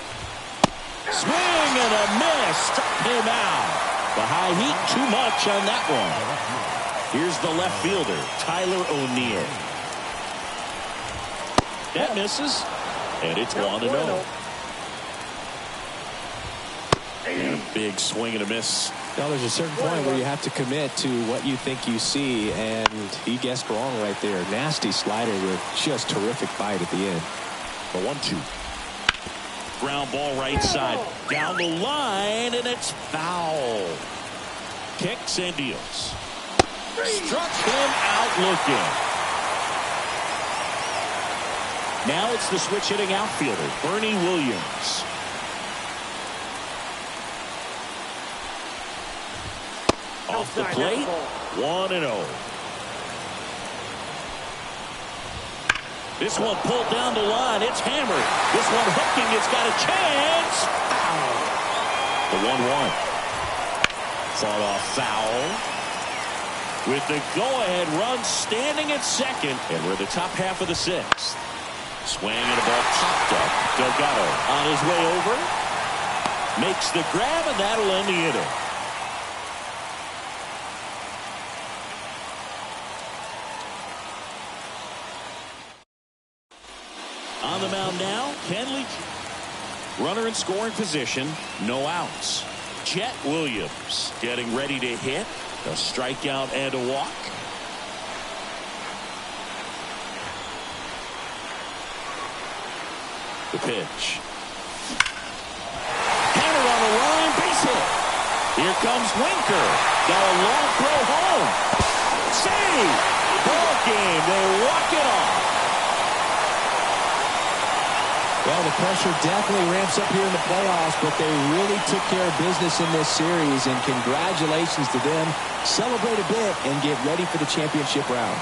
Swing and a miss. Struck him out. The high heat, too much on that one. Here's the left fielder, Tyler O'Neill. That misses, and it's 1-0. And a big swing and a miss.
Now, there's a certain point where you have to commit to what you think you see, and he guessed wrong right there. Nasty slider with just terrific bite at the end.
The 1-2. Ground ball right side. Down the line, and it's foul. Kicks and deals. Struck him out looking. Now it's the switch hitting outfielder, Bernie Williams. Off the plate, 1-0. This one pulled down the line. It's hammered. This one hooking. It's got a chance. Foul. The 1-1. Fought off foul. With the go-ahead run standing at second. And we're the top half of the sixth. Swing and a ball popped up. Delgado on his way over. Makes the grab, and that'll end the inning. On the mound now, Kenley. Runner in scoring position, no outs. Jet Williams getting ready to hit. A strikeout and a walk. The pitch. Hammered on the line, base hit. Here comes Winker. Got a long throw home. Save! Ball game. They walk it off.
Well, the pressure definitely ramps up here in the playoffs, but they really took care of business in this series, and congratulations to them. Celebrate a bit and get ready for the championship round.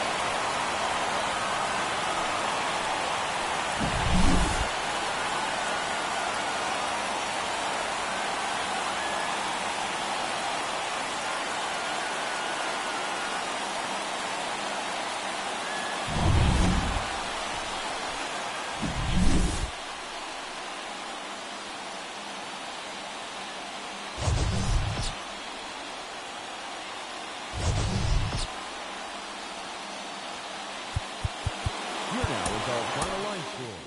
Here now is our final line score.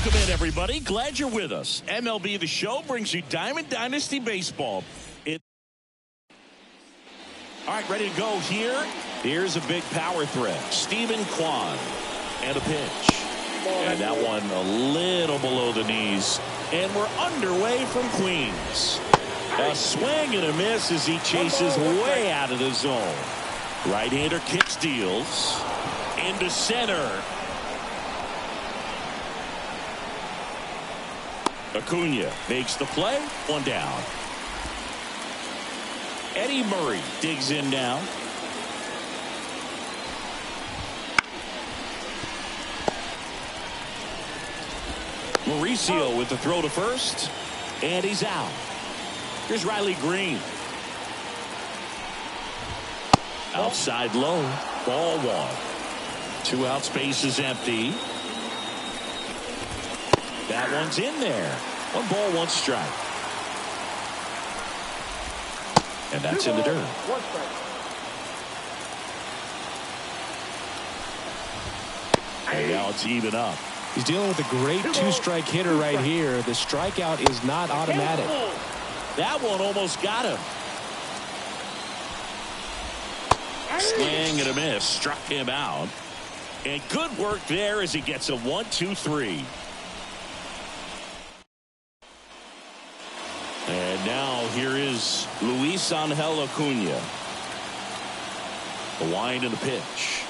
Welcome in, everybody. Glad you're with us. MLB The Show brings you Diamond Dynasty Baseball. All right, ready to go here. Here's a big power threat. Stephen Kwan. And a pitch. And that one a little below the knees. And we're underway from Queens. A swing and a miss as he chases way out of the zone. Right-hander kicks, deals. Into center. Acuna makes the play. One down. Eddie Murray digs in now. Mauricio with the throw to first. And he's out. Here's Riley Green. Outside low. Ball one. 2 out, space is empty. That one's in there. 1 ball, 1 strike. And that's in the dirt.
1 strike.
And now it's even up.
He's dealing with a great 2-strike hitter right here. The strikeout is not automatic.
That one almost got him. Swing and a miss. Struck him out. And good work there as he gets a 1-2-3. And now here is Luis Angel Acuna. The wind and the pitch.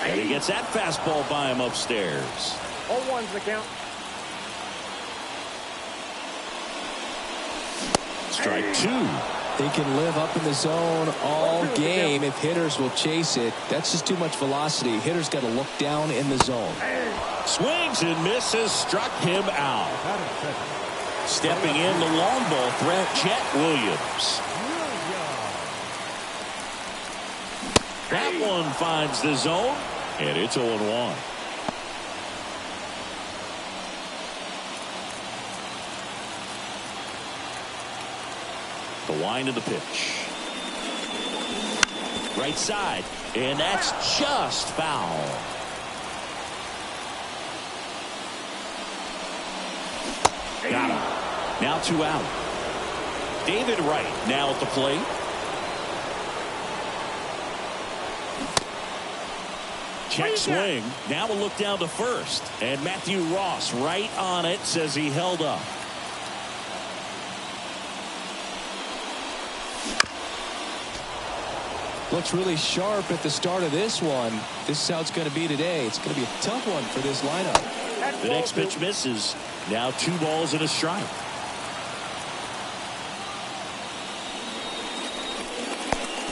And he gets that fastball by him upstairs.
0-1's the count.
Strike 2.
They can live up in the zone all game if hitters will chase it. That's just too much velocity. Hitters got to look down in the zone.
Swings and misses. Struck him out. Stepping in the long ball threat, Chet Williams. That one finds the zone, and it's 0-1. The wind of the pitch. Right side, and that's just foul. Got him. Now 2 out. David Wright now at the plate. Check swing. Now a look down to first. And Matthew Ross right on it, says he held up.
Looks really sharp at the start of this one. This is how it's going to be today. It's going to be a tough one for this lineup.
The next pitch misses. Now 2 balls and a strike.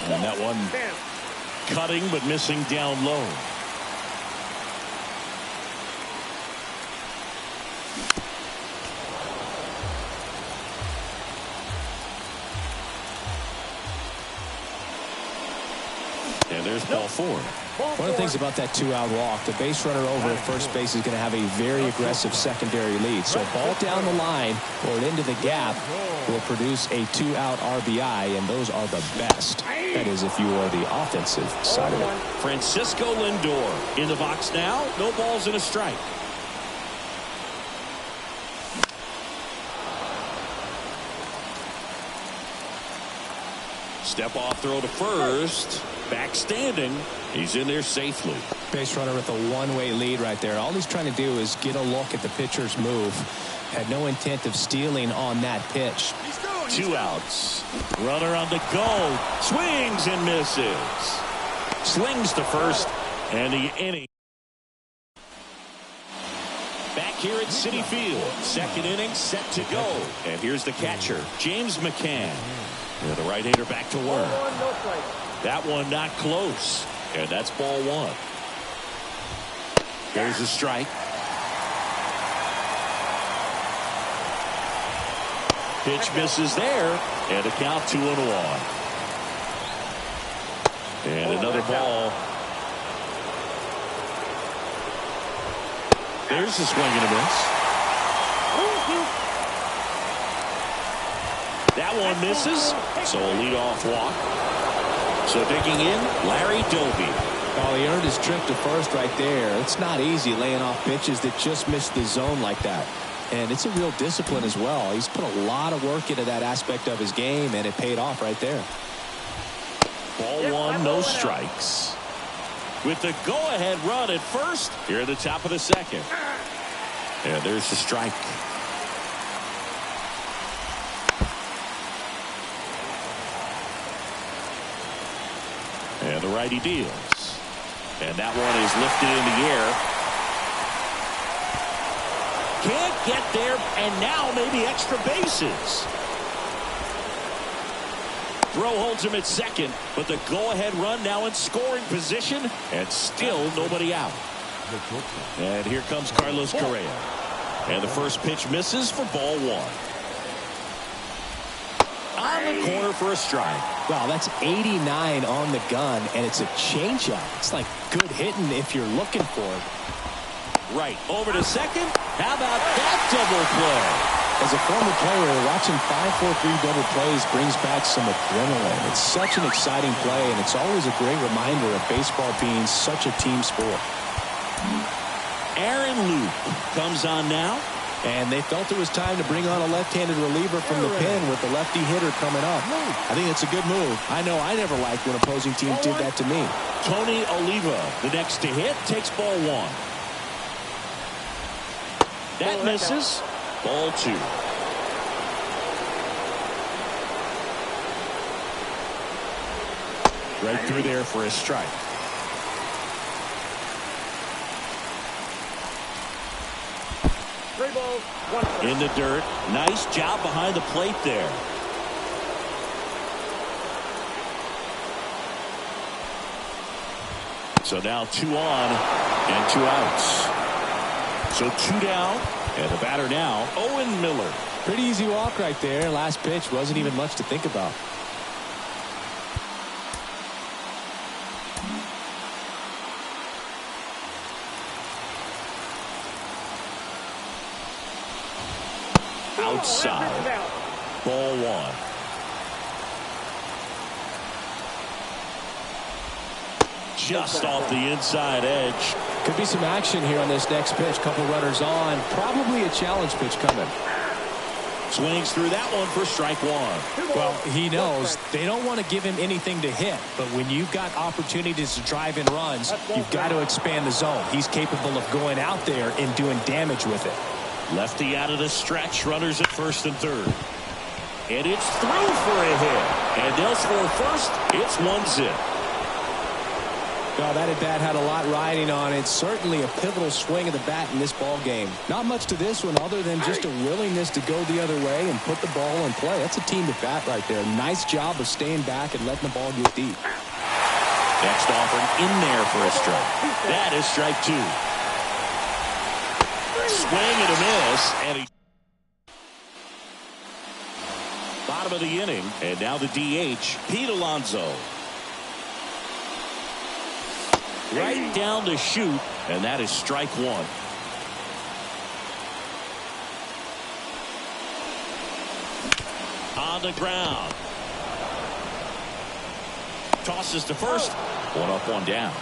And that one cutting but missing down low. And there's ball 4.
One of the things about that 2-out walk, the base runner over at first base is going to have a very aggressive secondary lead. So a ball down the line or into the gap will produce a 2-out RBI, and those are the best. That is, if you are the offensive side of it.
Francisco Lindor in the box now. No balls and a strike. Step off throw to first. Back standing. He's in there safely.
Base runner with a one-way lead right there. All he's trying to do is get a look at the pitcher's move. Had no intent of stealing on that pitch.
2 outs. Runner on the go. Swings and misses. Slings to first. And the inning. Back here at Citi Field. Second inning set to go. And here's the catcher, James McCann. And the right-hander back to work. That one not close. And that's ball 1. There's a strike. Pitch misses there. And a count 2-1. And another ball. There's a swing and a miss. That one misses. So a leadoff walk. So digging in, Larry Doby.
Oh, he earned his trip to first right there. It's not easy laying off pitches that just miss the zone like that. And it's a real discipline as well. He's put a lot of work into that aspect of his game, and it paid off right there.
Ball one, no strikes. With the go-ahead run at first, here at the top of the second. And there's the strike. And the righty deals. And that one is lifted in the air. Can't get there, and now maybe extra bases. Throw holds him at second, but the go-ahead run now in scoring position, and still nobody out. And here comes Carlos Correa. And the first pitch misses for ball one. On the corner for a strike.
Wow, that's 89 on the gun, and it's a changeup. It's like good hitting if you're looking for it.
Right, over to second. How about that double play?
As a former player, watching 5-4-3 double plays brings back some adrenaline. It's such an exciting play, and it's always a great reminder of baseball being such a team sport.
Aaron Luke comes on now.
And they felt it was time to bring on a left-handed reliever from the pen with the lefty hitter coming up. I think it's a good move. I know I never liked when opposing teams did that to me.
Tony Oliva, the next to hit, takes ball one. That misses. Ball two. Right through there for a strike. In the dirt. Nice job behind the plate there. So now 2 on and 2 outs. So 2 down, and the batter now, Owen Miller.
Pretty easy walk right there. Last pitch wasn't even much to think about.
Outside. Ball one. Just off the inside edge.
Could be some action here on this next pitch. Couple runners on. Probably a challenge pitch coming.
Swings through that one for strike one.
Well, he knows they don't want to give him anything to hit, but when you've got opportunities to drive in runs, you've got to expand the zone. He's capable of going out there and doing damage with it.
Lefty out of the stretch, runners at first and third. And it's through for a hit. And they'll score first. It's 1-0.
Well, that at-bat had a lot riding on it. Certainly a pivotal swing of the bat in this ball game. Not much to this one other than just a willingness to go the other way and put the ball in play. That's a team at bat right there. Nice job of staying back and letting the ball get deep.
Next offering in there for a strike. That is strike two. Swing and a miss, and he bottom of the inning, and now the DH, Pete Alonso. Right down the chute, and that is strike one. On the ground. Tosses to first. One up, one down.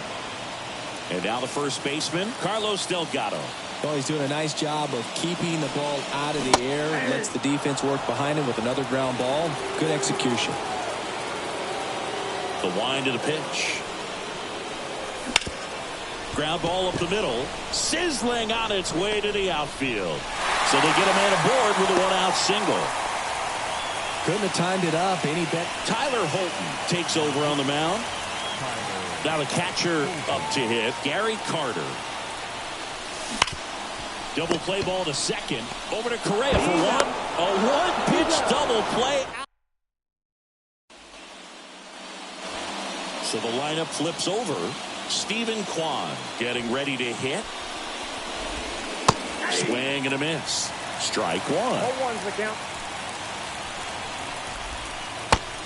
And now the first baseman, Carlos Delgado.
Well, he's doing a nice job of keeping the ball out of the air. Lets the defense work behind him with another ground ball. Good execution.
The wind of the pitch. Ground ball up the middle. Sizzling on its way to the outfield. So they get a man aboard with a one-out single.
Couldn't have timed it up any better.
Tyler Holton takes over on the mound. Now the catcher up to hit, Gary Carter. Double play ball to second. Over to Correa for one. A one-pitch double play. So the lineup flips over. Stephen Kwan getting ready to hit. Swing and a miss. Strike one.
0-1's the count.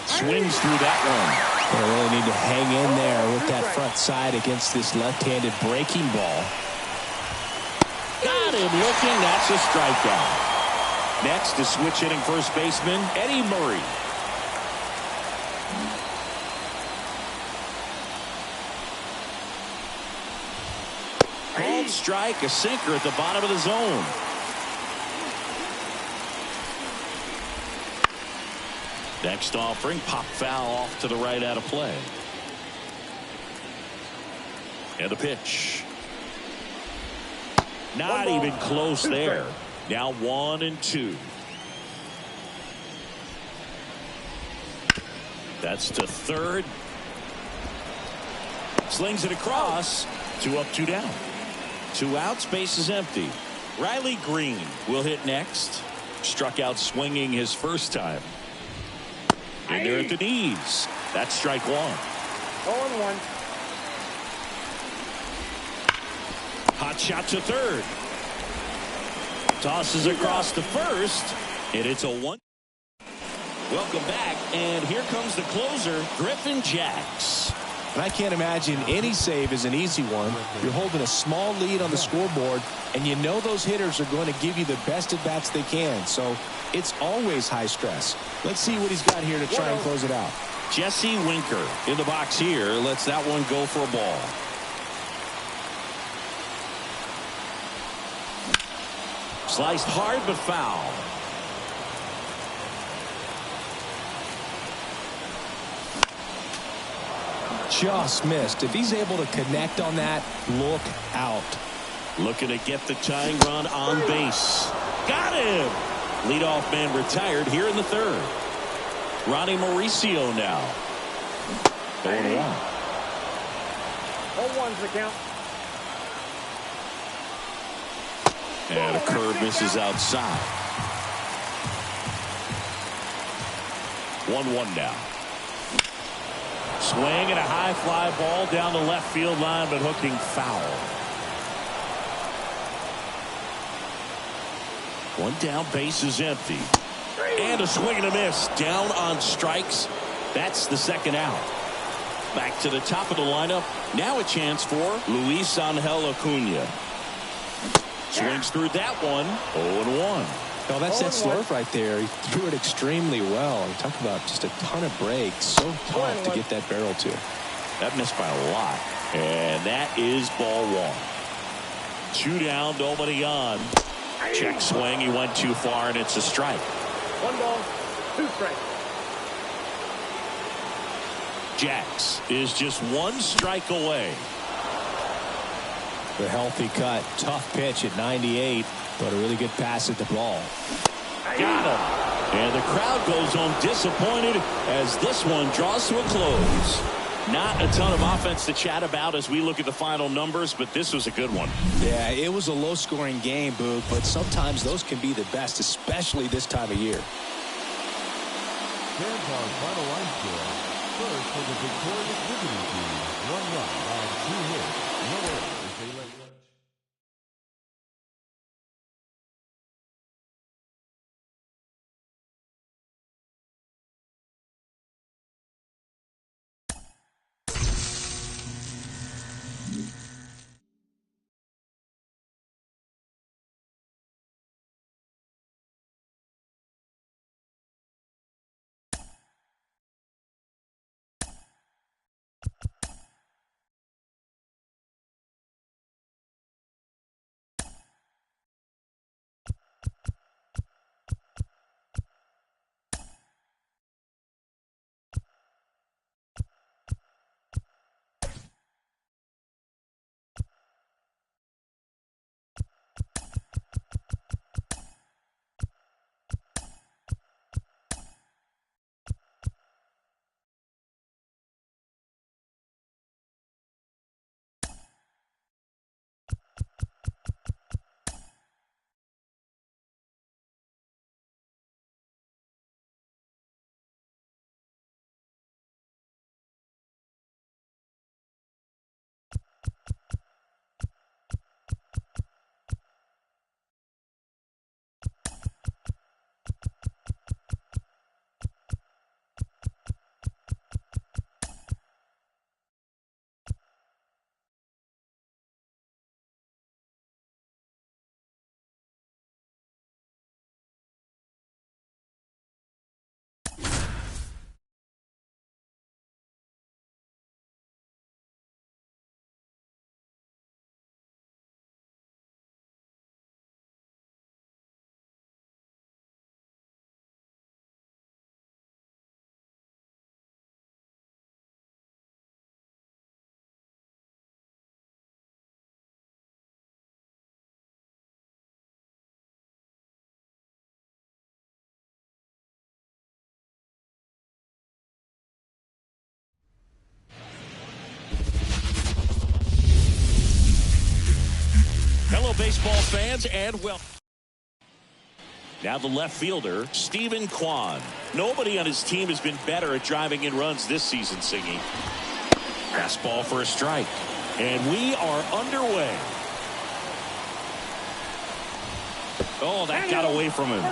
Swings through that one.
They really need to hang in there with that front side against this left-handed breaking ball.
Got him looking. That's a strikeout. Next is switch hitting first baseman Eddie Murray. strike, a sinker at the bottom of the zone. Next offering, pop foul off to the right out of play. And the pitch. Not even close there. Now 1-2. That's to third. Slings it across. 2 up, 2 down. 2 outs, base is empty. Riley Green will hit next. Struck out swinging his first time. In there at the knees. That's strike 1.
0-1.
Hot shot to third. Tosses across to first. And it's a 1. Welcome back. And here comes the closer, Griffin Jax.
And I can't imagine any save is an easy one. You're holding a small lead on the scoreboard, and you know those hitters are going to give you the best at-bats they can. So it's always high stress. Let's see what he's got here to try and close it out.
Jesse Winker in the box here. Lets that one go for a ball. Sliced hard but foul.
Just missed. If he's able to connect on that, look out.
Looking to get the tying run on base. Got him. Leadoff man retired here in the third. Ronnie Mauricio now. 0-1.
0-1's the count.
And a curve misses outside. 1-1 now. Swing and a high fly ball down the left field line, but hooking foul. 1 down, base is empty. And a swing and a miss. Down on strikes. That's the second out. Back to the top of the lineup. Now a chance for Luis Angel Acuna. Swings through that one. 0-1.
Oh, that's that slurve right there. He threw it extremely well. Talk about just a ton of breaks. So tough to get that barrel to.
That missed by a lot. And that is ball 1. 2 down, nobody on. Check swing. He went too far, and it's a strike.
1 ball, 2 strikes.
Jax is just 1 strike away.
The healthy cut. Tough pitch at 98, but a really good pass at the ball.
Got him. And the crowd goes home disappointed as this one draws to a close. Not a ton of offense to chat about as we look at the final numbers, but this was a good one.
Yeah, it was a low-scoring game, Boog, but sometimes those can be the best, especially this time of year.
Fans our final line score. First for the victorious Liberty team. 1 run on 2 hits. No errors. They let
baseball fans, and well. Now the left fielder, Stephen Kwan. Nobody on his team has been better at driving in runs this season, Siggy. Fastball for a strike. And we are underway. Oh, that got away from him.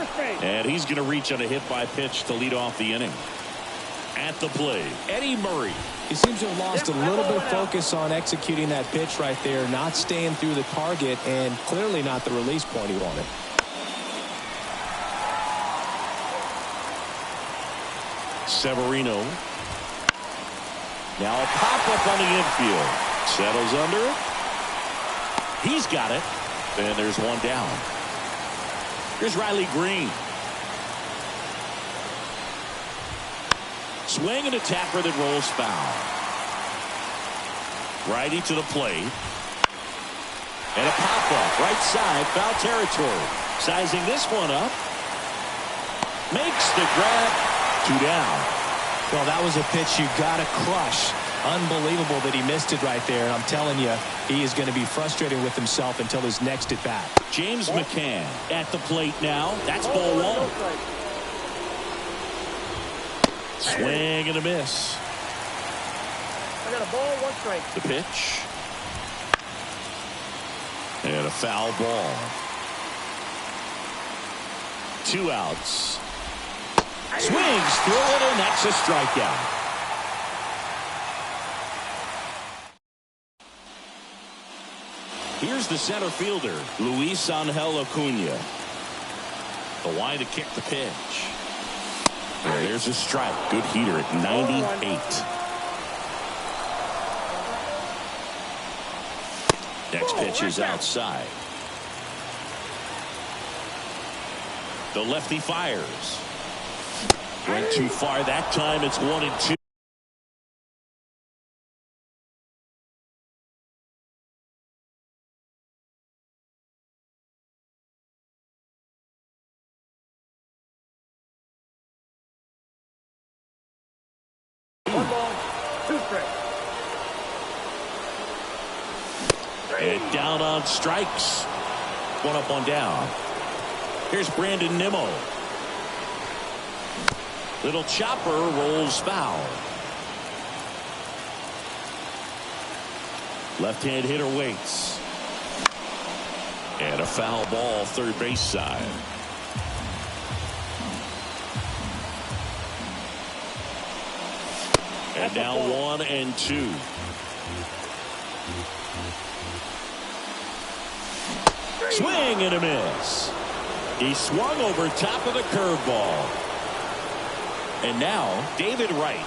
And he's going to reach on a hit-by pitch to lead off the inning. At the plate, Eddie Murray.
He seems to have lost a little bit of focus on executing that pitch right there, not staying through the target, and clearly not the release point he wanted.
Severino. Now a pop-up on the infield. Settles under it. He's got it. And there's one down. Here's Riley Green. Swing and a tapper that rolls foul. Righty to the plate. And a pop-up right side, foul territory. Sizing this one up. Makes the grab. 2 down.
Well, that was a pitch you got to crush. Unbelievable that he missed it right there. I'm telling you, he is going to be frustrated with himself until his next at bat.
James McCann at the plate now. That's ball 1. Swing and a miss.
I got a ball, 1 strike.
The pitch. And a foul ball. 2 outs. Swings through it, and that's a strikeout. Here's the center fielder, Luis Angel Acuna. The line to kick the pitch. And there's a strike. Good heater at 98. Next pitch is outside. The lefty fires. Went too far that time. It's 1-2.
One ball, 2 strikes.
And down on strikes. 1 up, 1 down. Here's Brandon Nimmo. Little chopper rolls foul. Left-hand hitter waits. And a foul ball, third base side. And now 1-2. Swing and a miss. He swung over top of the curveball. And now David Wright.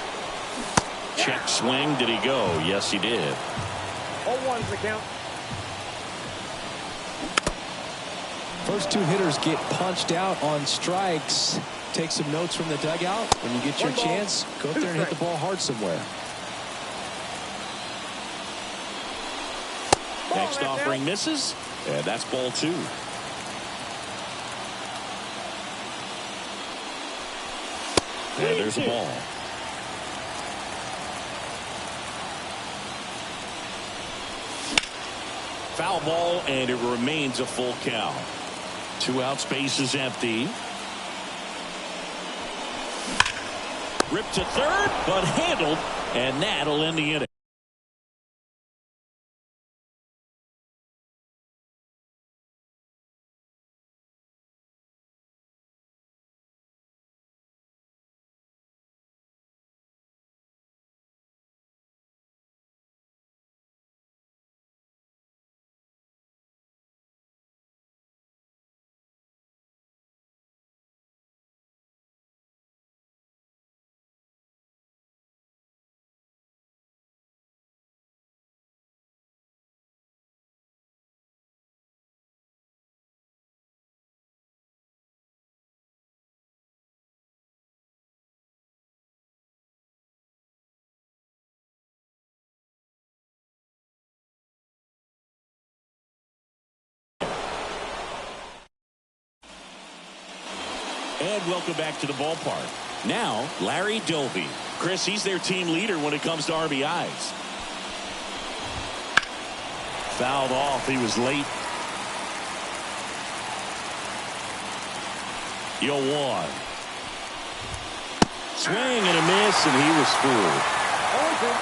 Check swing. Did he go? Yes, he did.
0-1's the count.
First 2 hitters get punched out on strikes. Take some notes from the dugout. When you get your chance, go up there and hit the ball hard somewhere.
Next offering misses. And that's ball 2. And there's a ball. Foul ball, and it remains a full count. 2 outs, base is empty. Ripped to third, but handled, and that'll end the inning. And welcome back to the ballpark. Now, Larry Doby. Chris, he's their team leader when it comes to RBIs. Fouled off. He was late. 0-1. Swing and a miss, and he was fooled.
0-2.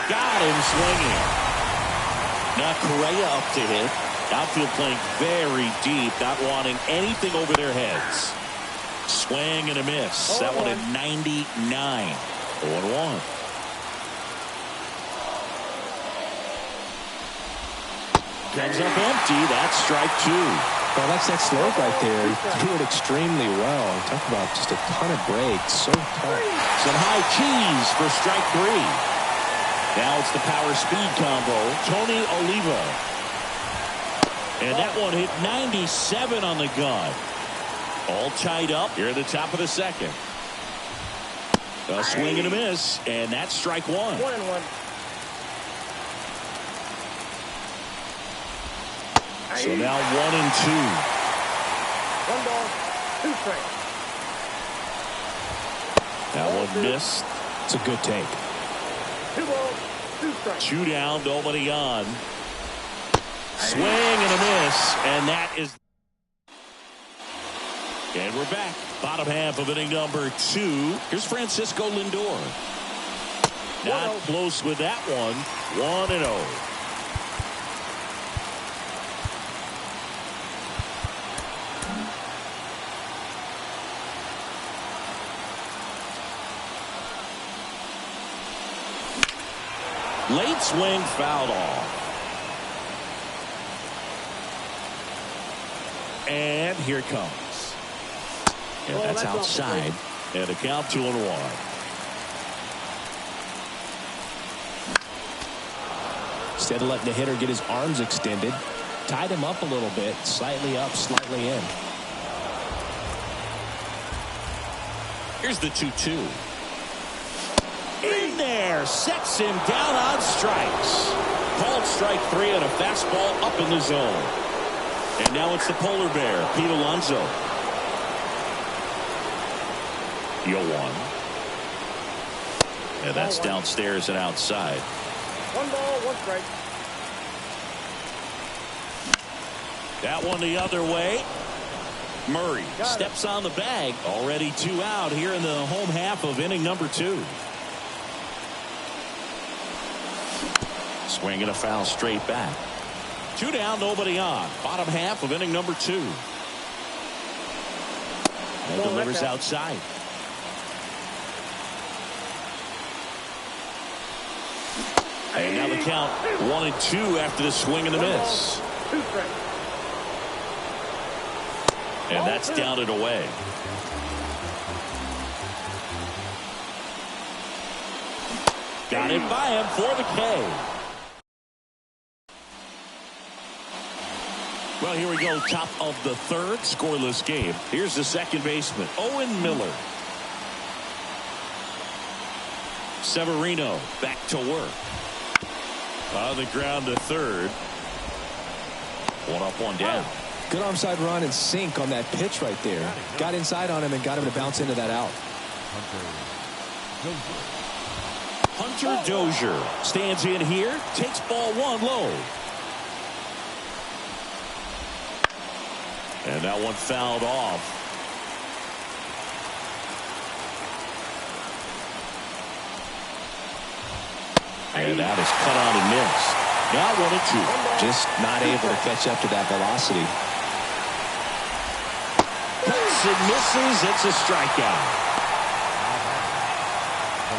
Got him swinging. Now Correa up to hit. Outfield playing very deep, not wanting anything over their heads. Swing and a miss. That one at 99. 0-1. Comes up empty. That's strike 2.
Well, that's that slope right there. He threw it extremely well. Talk about just a ton of breaks. So tough.
Some high cheese for strike 3. Now it's the power speed combo. Tony Oliva. And that one hit 97 on the gun. All tied up here at the top of the second. A swing and a miss, and that's strike 1.
1-1.
So now 1-2.
1 ball, 2 strikes.
That one missed.
It's a good take.
2 balls, 2 strikes.
2 down, nobody on. Swing and a miss, and that is. And we're back. Bottom half of inning number 2. Here's Francisco Lindor. Not close with that one. 1-0. Late swing, fouled off. And here it comes. And that's outside. And a count 2-1.
Instead of letting the hitter get his arms extended, tied him up a little bit, slightly up, slightly in.
Here's the 2-2. In there, sets him down on strikes. Called strike 3 on a fastball up in the zone. And now it's the polar bear, Pete Alonso. 0-1. And that's downstairs and outside.
1 ball, 1 strike.
That one the other way. Murray steps on the bag. Already 2 out here in the home half of inning number 2. Swing and a foul straight back. 2 down, nobody on. Bottom half of inning number 2. And delivers outside. And now the count 1-2 after the swing and the miss.
2 strikes.
And that's down and away. Got it by him for the K. Well, here we go. Top of the 3rd. Scoreless game. Here's the second baseman, Owen Miller. Severino back to work. On the ground to 3rd. 1 up, 1 down.
Good onside run and sink on that pitch right there. Got inside on him and got him to bounce into that out.
Hunter Dozier stands in here, takes ball 1 low. And that one fouled off. And that is cut out and missed. Now 1-2.
Just not able to catch up to that velocity.
Hits and misses. It's a strikeout.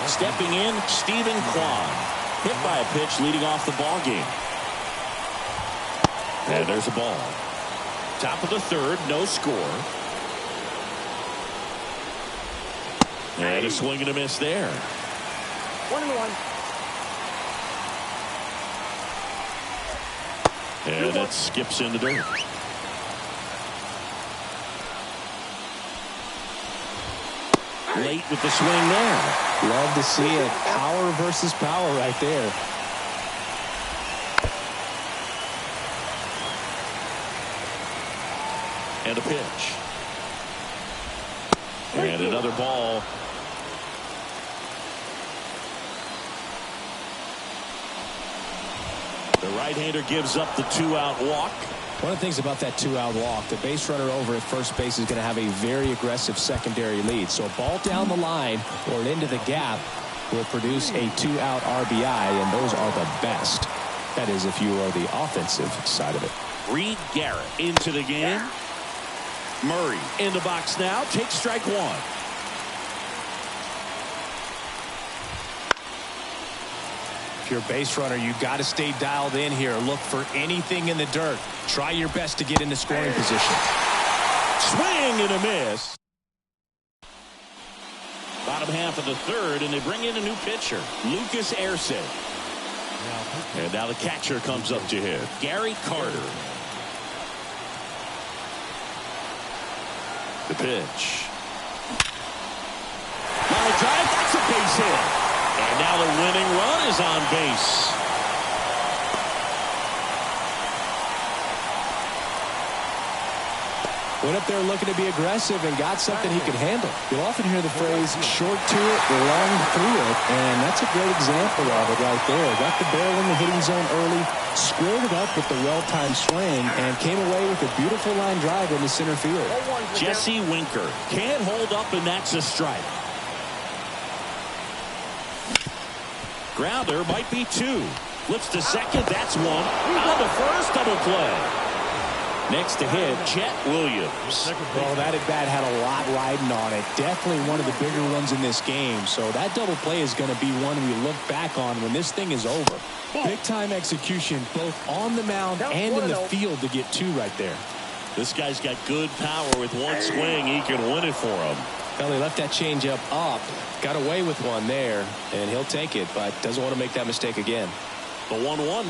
Stepping in, Stephen Kwan. Hit by a pitch leading off the ball game. And there's a ball. Top of the 3rd, no score. And a swing and a miss there.
1-1.
And it skips in the dirt. Late with the swing there.
Love to see it. Power versus power right there.
And a pitch. And another ball. The right-hander gives up the 2-out walk.
One of the things about that 2-out walk, the base runner over at first base is going to have a very aggressive secondary lead. So a ball down the line or into the gap will produce a 2-out RBI, and those are the best. That is if you are the offensive side of it.
Reed Garrett into the game. Murray in the box now. Takes strike one.
If you're a base runner, you've got to stay dialed in here. Look for anything in the dirt. Try your best to get into scoring position.
Swing and a miss. Bottom half of the third, and they bring in a new pitcher, Lucas Arce. And now the catcher comes up to hit, Gary Carter. The pitch. Line drive, that's a base hit. And now the winning run is on base.
Went up there looking to be aggressive and got something he could handle. You'll often hear the phrase short to it, long through it, and that's a great example of it right there. Got the barrel in the hitting zone early, squared it up with the well-timed swing, and came away with a beautiful line drive into center field.
Jesse Winker can't hold up, and that's a strike. Grounder might be two. Flips to second, that's one. On to first, double play. Next to hit, Chet Williams.
Well, that at-bat had a lot riding on it. Definitely one of the bigger ones in this game. So that double play is going to be one we look back on when this thing is over. Big-time execution, both on the mound and in the field to get two right there.
This guy's got good power. With one swing, he can win it for him.
Well, he left that changeup up, got away with one there, and he'll take it, but doesn't want to make that mistake again.
The 1-1.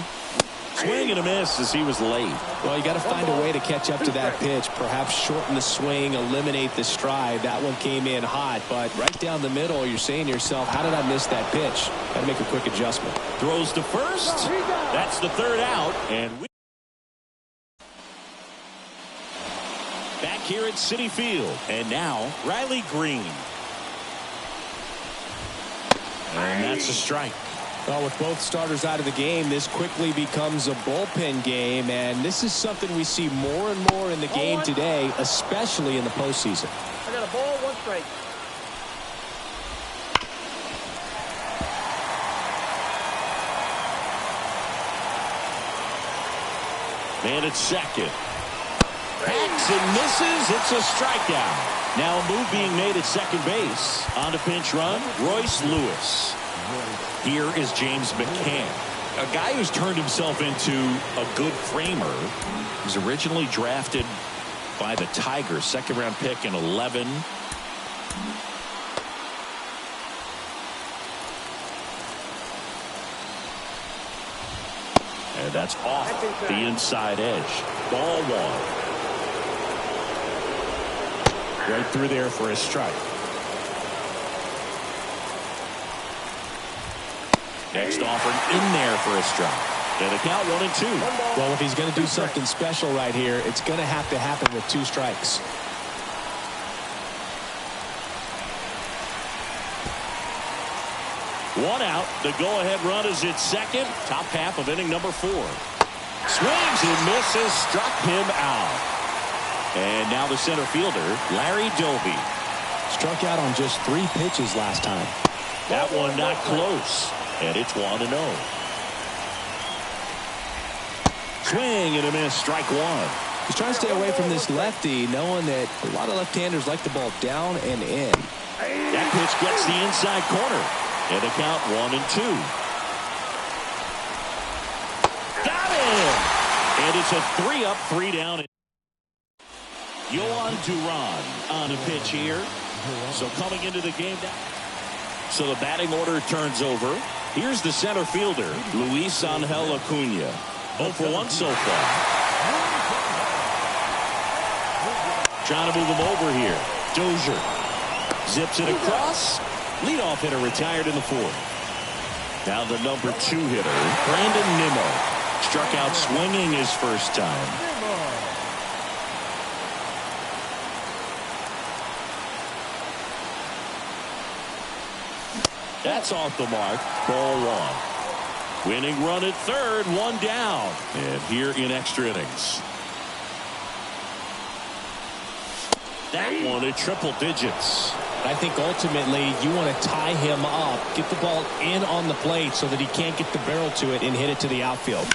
Swing and a miss as he was late.
Well, you got to find a way to catch up to that pitch. Perhaps shorten the swing, eliminate the stride. That one came in hot, but right down the middle, you're saying to yourself, how did I miss that pitch? Got to make a quick adjustment.
Throws to first. That's the third out. And back here at Citi Field. And now, Riley Green. And that's a strike.
Well, with both starters out of the game, this quickly becomes a bullpen game, and this is something we see more and more in the game today, especially in the postseason.
I got a ball, one strike.
Man at second. Hacks and misses. It's a strikeout. Now a move being made at second base. On to pinch run, Royce Lewis. Here is James McCann, a guy who's turned himself into a good framer. He was originally drafted by the Tigers, second-round pick in 11. And that's off the inside edge. Ball one. Right through there for a strike. Next offer in there for a strike. And the count 1-2.
Well, if he's going to do something special right here, it's going to have to happen with two strikes.
One out. The go-ahead run is at second. Top half of inning number 4. Swings and misses. Struck him out. And now the center fielder, Larry Doby.
Struck out on just 3 pitches last time.
That one not close. And it's 1-0. Swing and a miss. Strike one.
He's trying to stay away from this lefty, knowing that a lot of left-handers like the ball down and in.
That pitch gets the inside corner. And the count 1-2. Got him! And it's a 3-up, 3-down. Yohan Duran on a pitch here. So coming into the game now. So the batting order turns over. Here's the center fielder, Luis Angel Acuna. 0 for 1 so far. Trying to move him over here. Dozier zips it across. Leadoff hitter retired in the 4th. Now the number 2 hitter, Brandon Nimmo. Struck out swinging his first time. That's off the mark. Ball 1. Winning run at third, one down. And here in extra innings. That one at triple digits.
I think ultimately you want to tie him up, get the ball in on the plate so that he can't get the barrel to it and hit it to the outfield.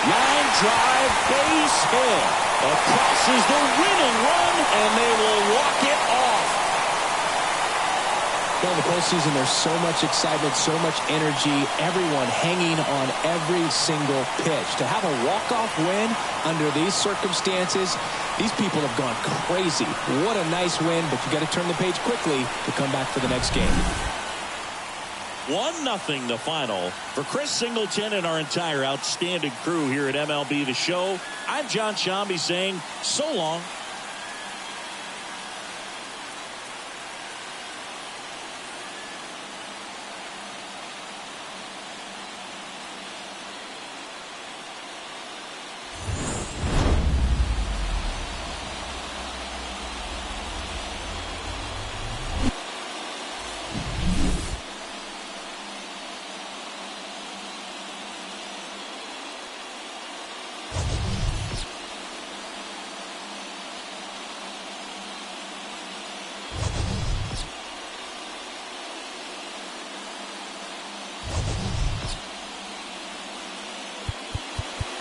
Line drive, base hit. Crosses the winning run, and they will walk it off.
Well, in the postseason, there's so much excitement, so much energy, everyone hanging on every single pitch. To have a walk-off win under these circumstances, these people have gone crazy. What a nice win, but you got to turn the page quickly to come back for the next game.
1-0 the final. For Chris Singleton and our entire outstanding crew here at MLB The Show, I'm John Shambi saying so long.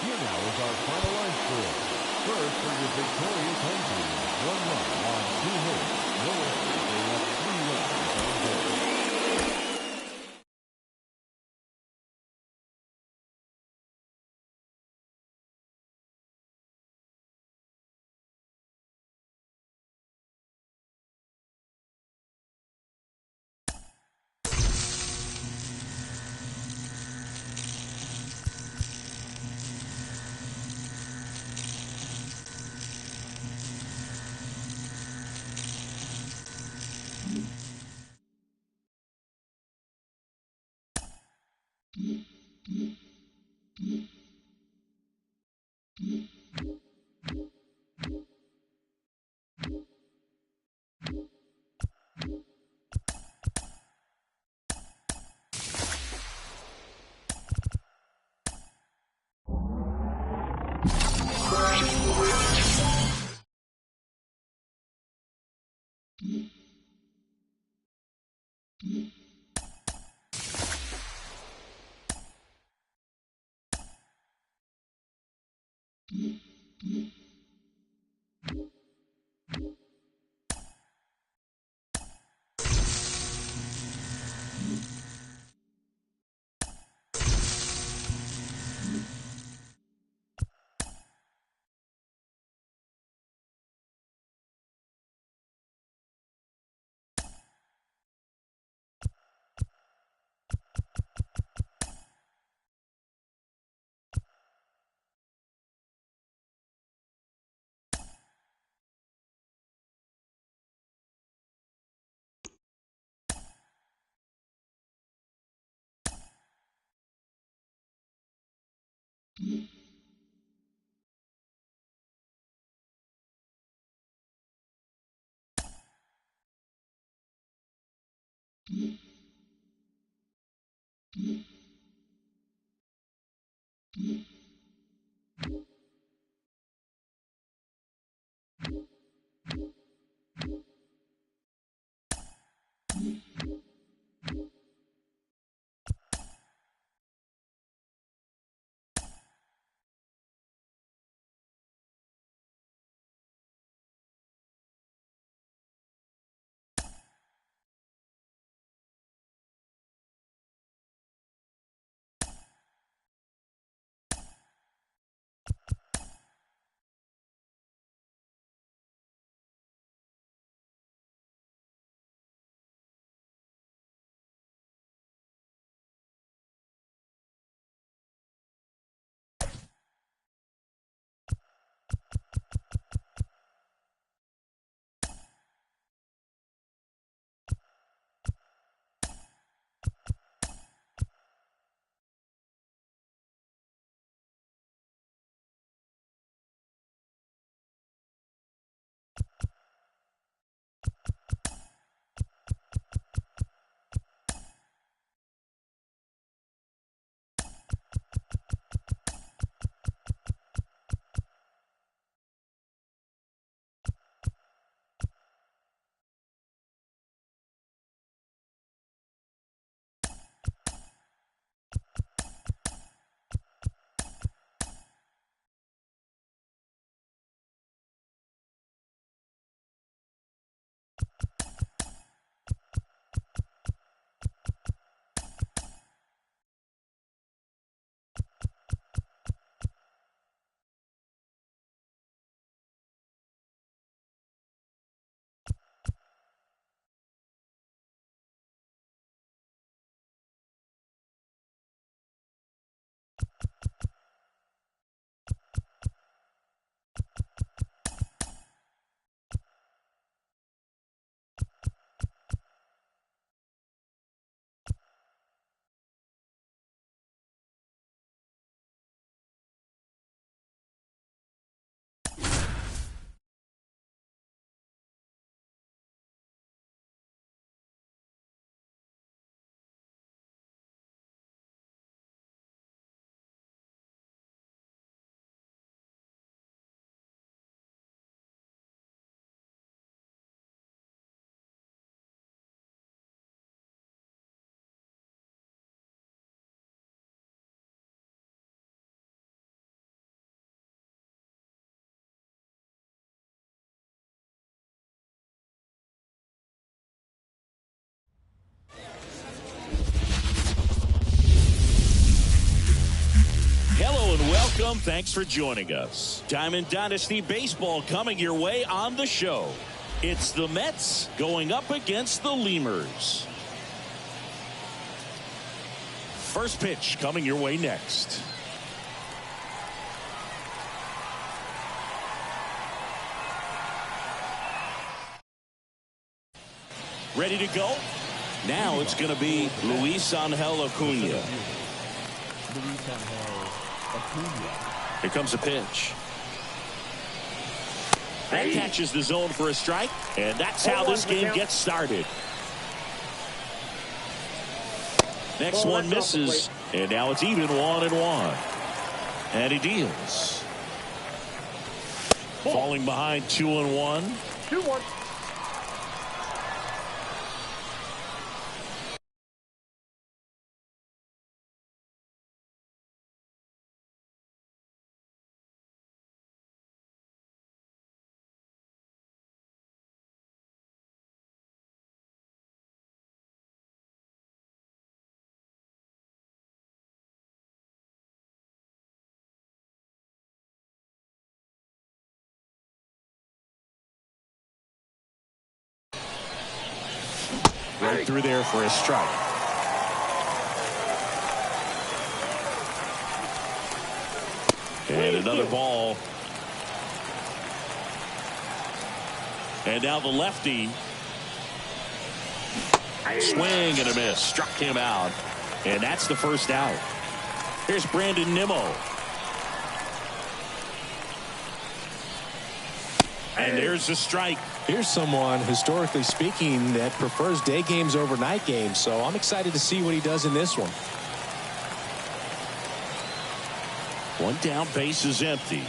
Here now is our final line score. First for your victorious home team, 1 run on 2 hits. No errors. They left 3 runners on base.
Welcome. Thanks for joining us. Diamond Dynasty Baseball coming your way on the show. It's the Mets going up against the Lemurs. First pitch coming your way next. Ready to go? Now it's going to be Luis Angel Acuna. Here comes the pitch. That catches the zone for a strike, and that's how this game gets started. Next one misses, and now it's even 1-1. And he deals. Falling behind 2-1.
2-1.
Right through there for a strike. And another ball. And now the lefty. Swing and a miss. Struck him out. And that's the first out. Here's Brandon Nimmo. And there's the strike.
Here's someone, historically speaking, that prefers day games over night games. So I'm excited to see what he does in this one.
One down, base is empty.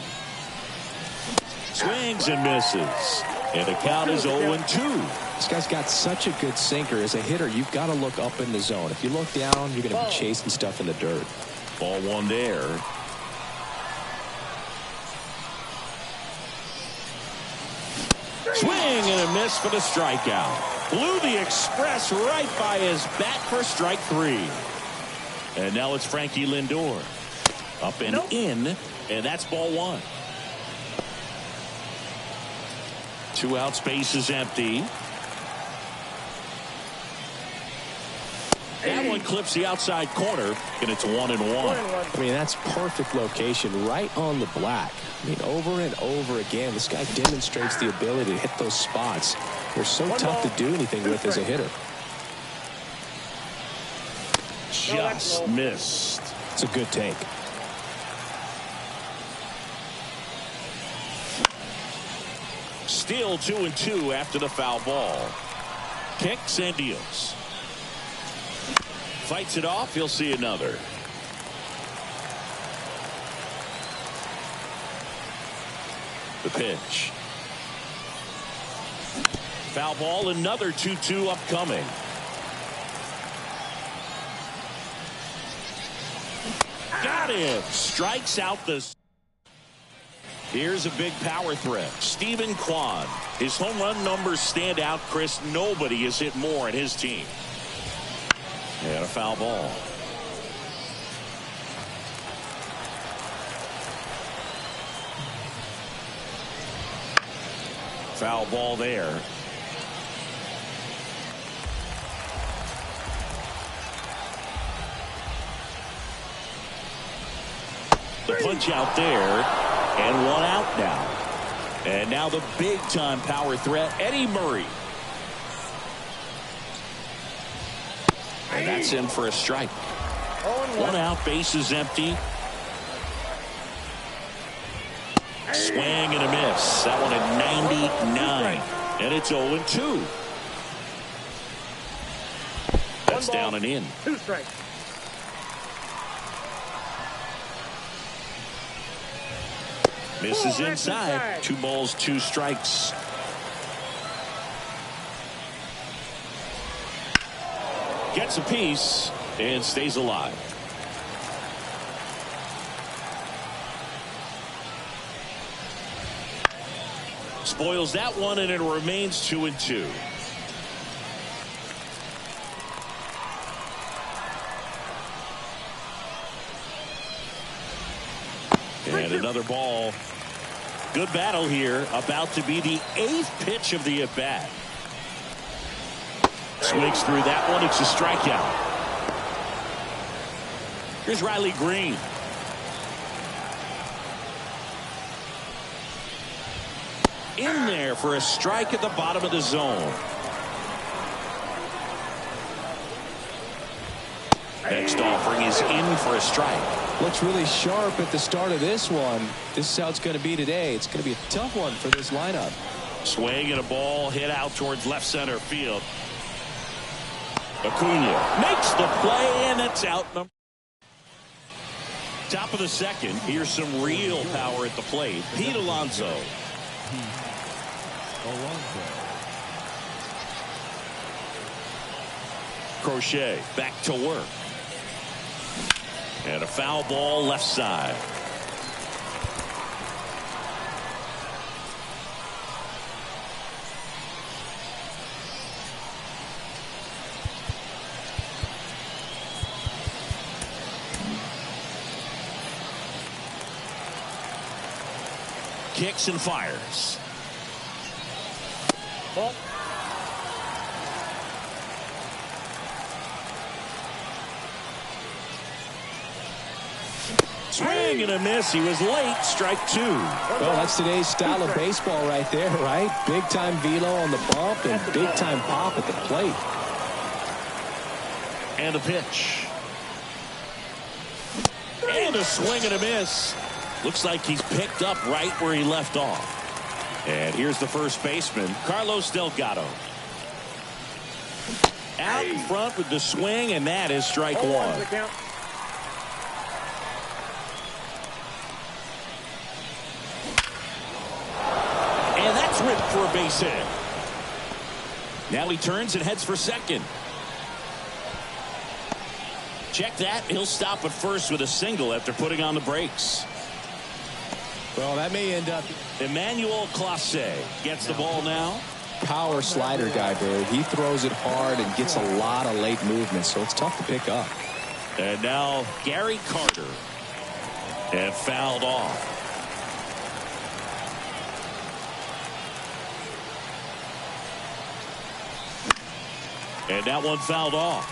Swings and misses. And the count is 0-2.
This guy's got such a good sinker. As a hitter, you've got to look up in the zone. If you look down, you're going to be chasing stuff in the dirt.
Ball one there. Swing and a miss for the strikeout. Blew the express right by his bat for strike three. And now it's Frankie Lindor. Up and in, and that's ball one. 2 outs, base is empty. That one clips the outside corner, and it's 1-1.
I mean, that's perfect location, right on the black. I mean, over and over again, this guy demonstrates the ability to hit those spots. They're so tough to do anything with as a hitter.
Just missed.
It's a good take.
Still 2-2 after the foul ball. Kicks and deals. Fights it off. He'll see another. The pitch. Foul ball. Another 2-2 upcoming. Got him. Strikes out the. Here's a big power threat. Steven Kwan. His home run numbers stand out, Chris. Nobody has hit more in his team. And a foul ball. Foul ball there. The punch out there. And 1 out now. And now the big-time power threat, Eddie Murray. And that's in for a strike. 1 out, base is empty. Swing and a miss. That one at 99. And it's 0-2. That's down and in.
2 strikes.
Misses inside. 2 balls, 2 strikes. Gets a piece and stays alive. Spoils that one, and it remains 2-2. And another ball. Good battle here. About to be the 8th pitch of the at-bat. Swings through that one. It's a strikeout. Here's Riley Green. In there for a strike at the bottom of the zone. Next offering is in for a strike.
Looks really sharp at the start of this one. This is how it's going to be today. It's going to be a tough one for this lineup.
Swing and a ball hit out towards left center field. Acuna makes the play, and it's out. Top of the second. Here's some real power at the plate. Pete Alonso. Crochet back to work. And a foul ball left side. Kicks and fires.
Ball.
Swing and a miss. He was late. Strike 2.
Well, that's today's style of baseball right there, right? Big time velo on the bump and big time pop at the plate.
And a pitch. And a swing and a miss. Looks like he's picked up right where he left off. And here's the first baseman, Carlos Delgado. Out in front with the swing, and that is strike 1. And that's ripped for a base hit. Now he turns and heads for second. Check that. He'll stop at first with a single after putting on the brakes.
Well, that may end up.
Emmanuel Clase gets the ball now.
Power slider guy, Barry. He throws it hard and gets a lot of late movement, so it's tough to pick up.
And now Gary Carter. And fouled off. And that one fouled off.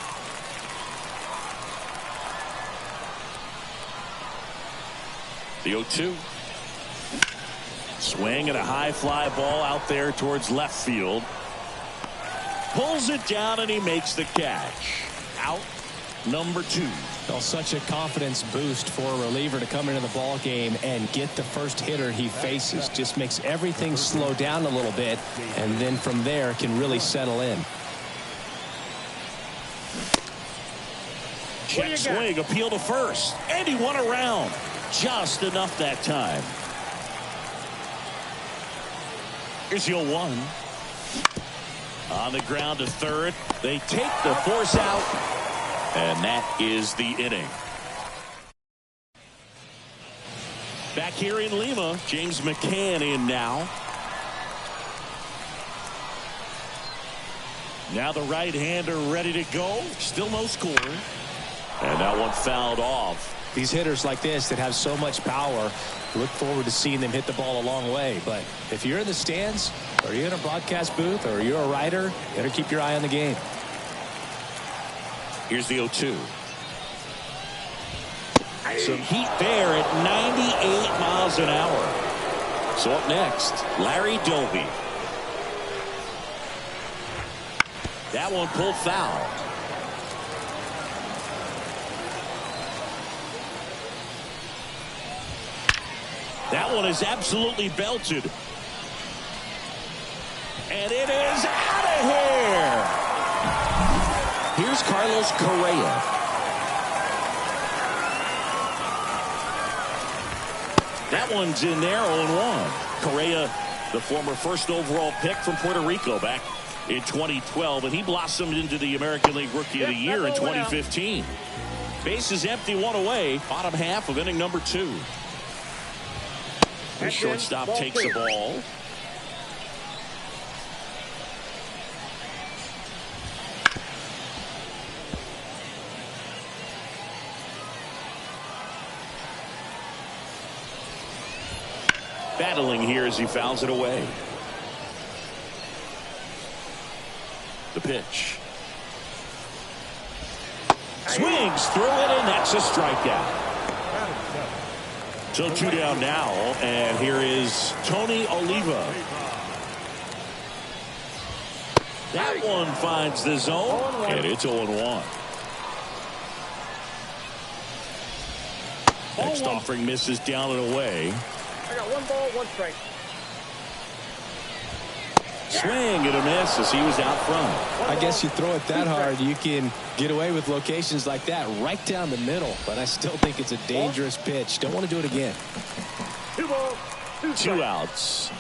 The 0-2. Swing and a high fly ball out there towards left field. Pulls it down and he makes the catch. Out number 2.
Well, such a confidence boost for a reliever to come into the ball game and get the first hitter he faces. Just makes everything slow down a little bit, and then from there can really settle in.
Check swing, appeal to first, and he won a round. Just enough that time. Here's the 0-1. On the ground to third. They take the force out. And that is the inning. Back here in Lima, James McCann in now. Now the right-hander ready to go. Still no score. And that one fouled off.
These hitters like this that have so much power, look forward to seeing them hit the ball a long way. But if you're in the stands, or you're in a broadcast booth, or you're a writer, better keep your eye on the game.
Here's the 0-2. Some heat there at 98 miles an hour. So up next, Larry Doby. That one pulled foul. That one is absolutely belted. And it is out of here. Here's Carlos Correa. That one's in there, 0-1. Correa, the former first overall pick from Puerto Rico back in 2012, and he blossomed into the American League Rookie of the Year in 2015. Bases empty, one away, bottom half of inning number 2. The shortstop takes the ball. Battling here as he fouls it away. The pitch. Swings through it, and that's a strikeout. So 2 down now, and here is Tony Oliva. That one finds the zone, and it's 0-1. Next offering misses down and away.
I got 1 ball, 1 strike.
Swing and a miss as he was out front.
I guess you throw it that hard, you can get away with locations like that right down the middle. But I still think it's a dangerous pitch. Don't want to do it again.
2 balls, 2 strikes.
2 outs.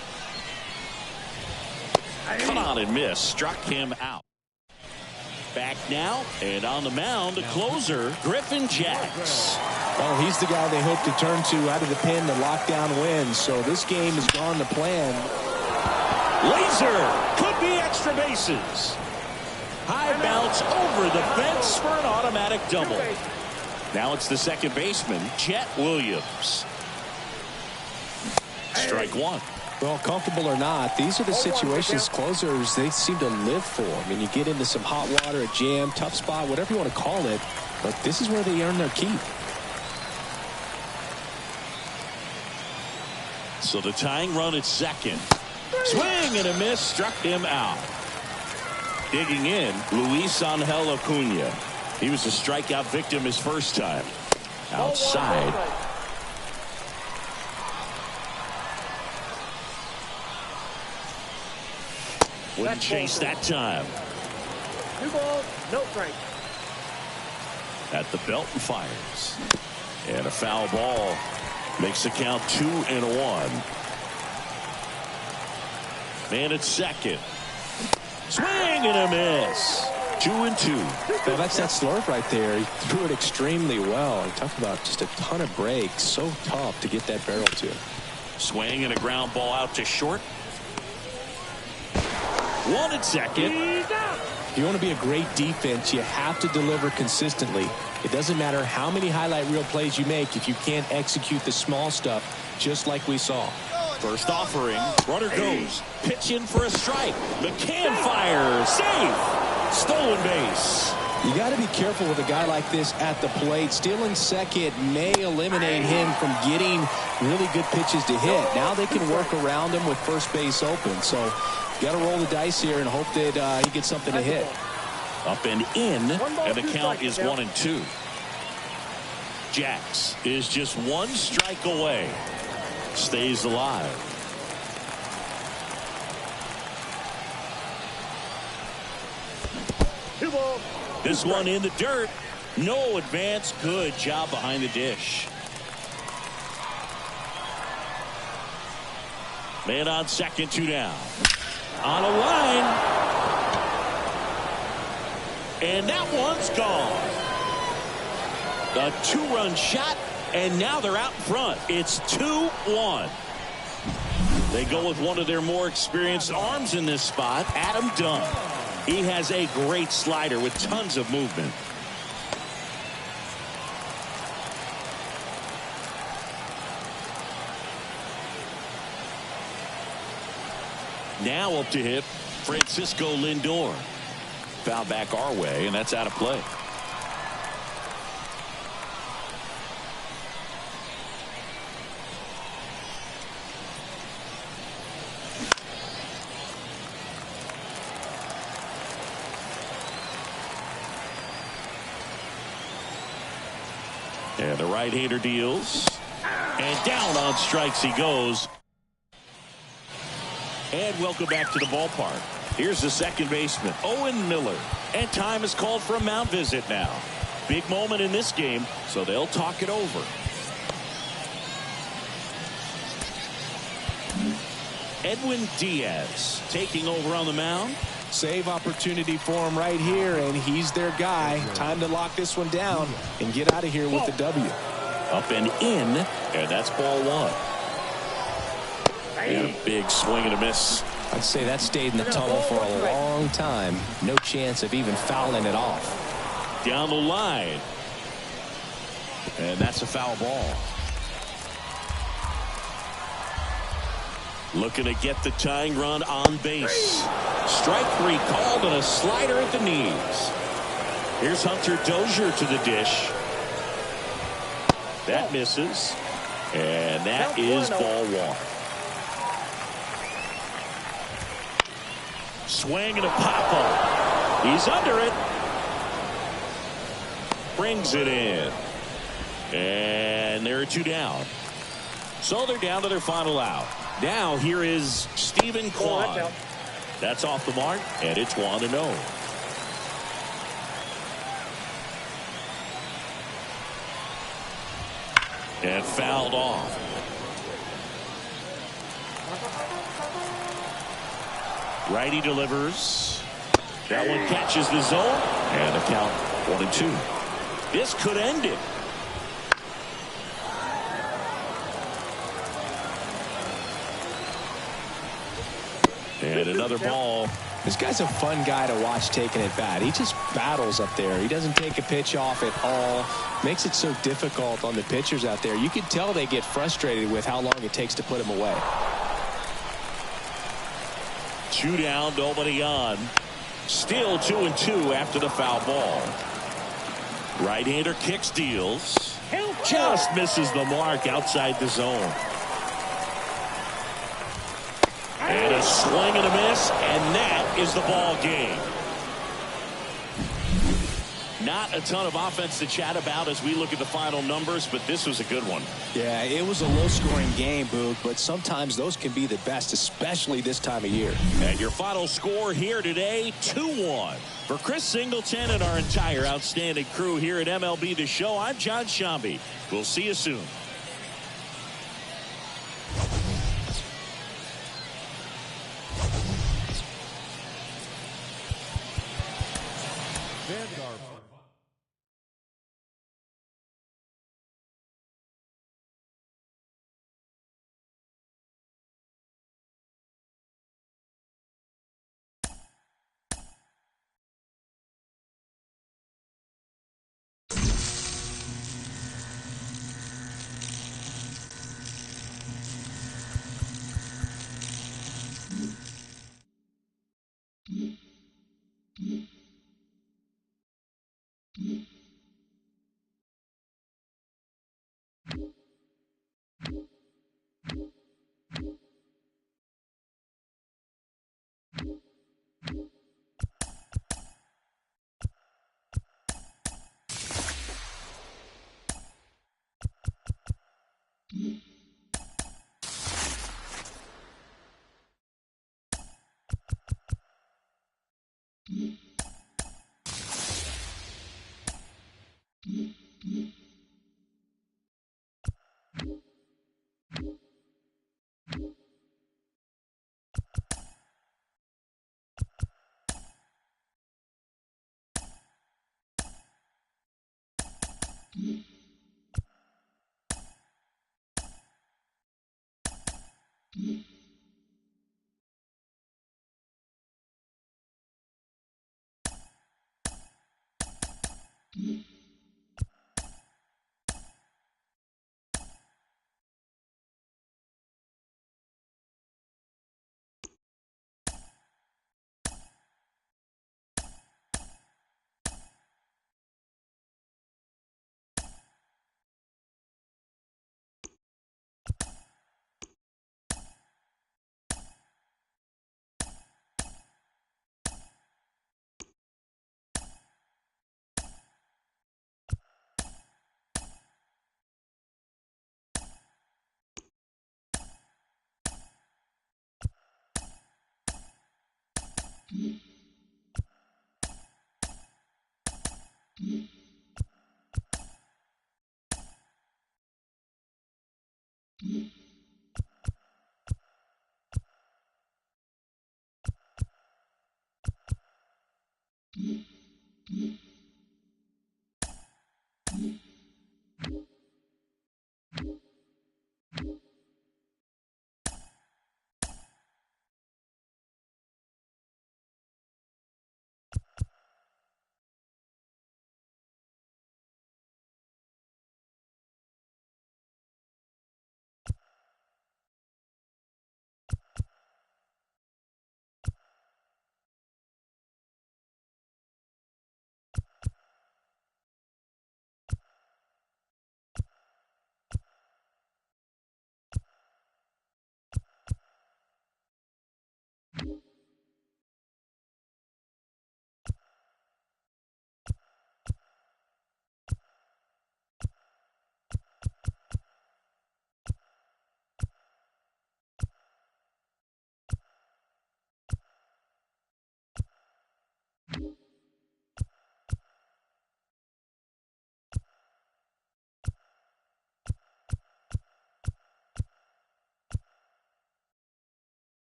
Come on and miss. Struck him out. Back now, and on the mound, the closer, Griffin Jacks.
Well, he's the guy they hope to turn to out of the pen to lock down wins. So this game has gone to plan.
Laser could be extra bases. High bounce over the fence for an automatic double. Now it's the second baseman, Chet Williams. Strike 1.
Well, comfortable or not, these are the situations closers they seem to live for. I mean, you get into some hot water, a jam, tough spot, whatever you want to call it, but this is where they earn their keep.
So the tying run at second. Swing and a miss, struck him out. Digging in, Luis Angel Acuna. He was a strikeout victim his first time. Outside. Wouldn't chase that time.
2 balls, no strike.
At the belt and fires. And a foul ball makes the count 2-1. Man at second. Swing and a miss. 2-2.
Well, that's that slurve right there. He threw it extremely well. He talked about just a ton of breaks. So tough to get that barrel to.
Swing and a ground ball out to short. 1 at second.
If you want to be a great defense, you have to deliver consistently. It doesn't matter how many highlight reel plays you make if you can't execute the small stuff, just like we saw.
First offering. Runner goes. Pitch in for a strike. McCann fires. Safe. Stolen base.
You got to be careful with a guy like this at the plate. Stealing second may eliminate him from getting really good pitches to hit. Now they can work around him with first base open. So you got to roll the dice here and hope that he gets something to hit.
Up and in, and the count is 1-2. Jacks is just 1 strike away. Stays alive. This one in the dirt. No advance. Good job behind the dish. Man on second, 2 down. On a line. And that one's gone. A 2-run shot, and now they're out front. It's 2-1. They go with one of their more experienced arms in this spot, Adam Dunn. He has a great slider with tons of movement. Now up to hit Francisco Lindor. Foul back our way, and that's out of play. And the right-hander deals. And down on strikes he goes. And welcome back to the ballpark. Here's the second baseman, Owen Miller. And time is called for a mound visit now. Big moment in this game, so they'll talk it over. Edwin Diaz taking over on the mound.
Save opportunity for him right here, and he's their guy. Time to lock this one down and get out of here with the W.
Up and in, and that's ball 1. And a big swing and a miss.
I'd say that stayed in the tunnel for a long time. No chance of even fouling it off.
Down the line. And that's a foul ball. Looking to get the tying run on base. Strike 3 called and a slider at the knees. Here's Hunter Dozier to the dish. That misses. And that is ball 1. Swing and a pop-up. He's under it. Brings it in. And there are 2 down. So they're down to their final out. Now here is Stephen Kwan. That's off the mark, and it's 1-0. And fouled off. Righty delivers. That one catches the zone, and a count 1-2. This could end it. And another ball.
This guy's a fun guy to watch taking at bat. He just battles up there. He doesn't take a pitch off at all. Makes it so difficult on the pitchers out there. You can tell they get frustrated with how long it takes to put him away.
2 down, nobody on. Still 2-2 after the foul ball. Right-hander kicks, deals. Just misses the mark outside the zone. And a swing and a miss, and that is the ball game. Not a ton of offense to chat about as we look at the final numbers, but this was a good one.
Yeah, it was a low-scoring game, Boog, but sometimes those can be the best, especially this time of year.
And your final score here today, 2-1. For Chris Singleton and our entire outstanding crew here at MLB The Show, I'm John Shambi. We'll see you soon.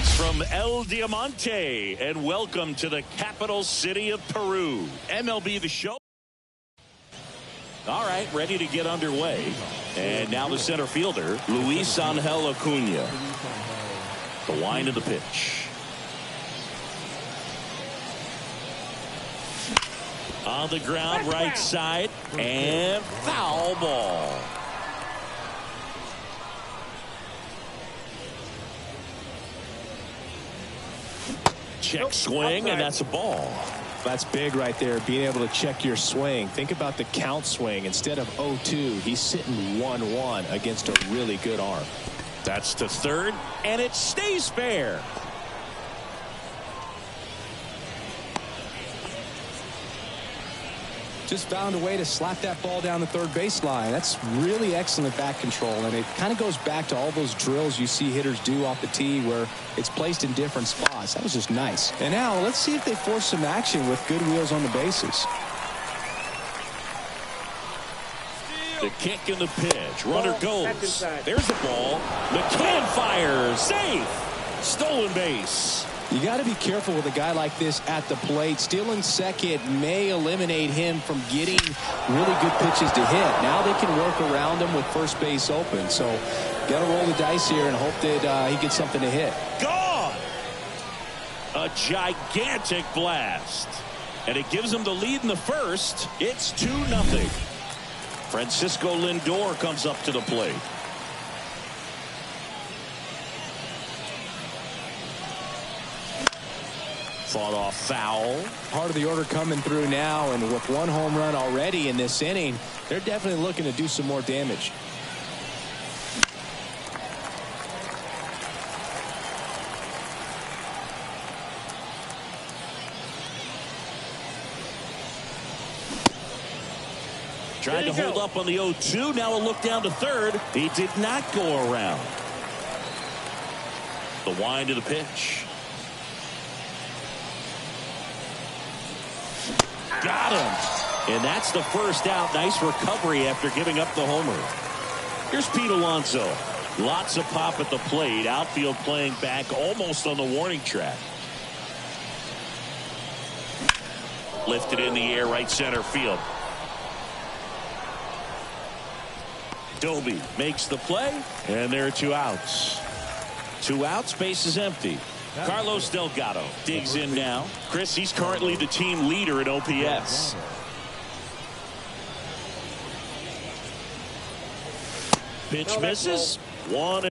Greetings from El Diamante, and welcome to the capital city of Peru. MLB The Show. All right, ready to get underway. And now the center fielder, Luis Angel Acuna. The wind of the pitch. On the ground, right side, and foul ball. Check swing, and that's a ball.
That's big right there, being able to check your swing. Think about the count swing. Instead of 0-2, he's sitting 1-1 against a really good arm.
That's to third, and it stays fair.
Just found a way to slap that ball down the third baseline. That's really excellent back control, and it kind of goes back to all those drills you see hitters do off the tee where it's placed in different spots. That was just nice. And now let's see if they force some action with good wheels on the bases.
The kick and the pitch. Runner goes. There's the ball. McCann fires. Safe. Stolen base.
You got to be careful with a guy like this at the plate. Stealing second may eliminate him from getting really good pitches to hit. Now they can work around him with first base open. So got to roll the dice here and hope that he gets something to hit.
Gone. A gigantic blast. And it gives him the lead in the first. It's 2-0. Francisco Lindor comes up to the plate. Fought off foul.
Part of the order coming through now, and with one home run already in this inning, they're definitely looking to do some more damage.
Tried to hold up on the 0-2. Now a look down to third. He did not go around. The wind of the pitch. Got him. And that's the first out. Nice recovery after giving up the homer. Here's Pete Alonso. Lots of pop at the plate. Outfield playing back almost on the warning track. Lifted in the air, right center field. Doby makes the play, and there are 2 outs. 2 outs, base is empty. Carlos Delgado digs in now. Chris, he's currently the team leader in OPS. Pitch misses. 1.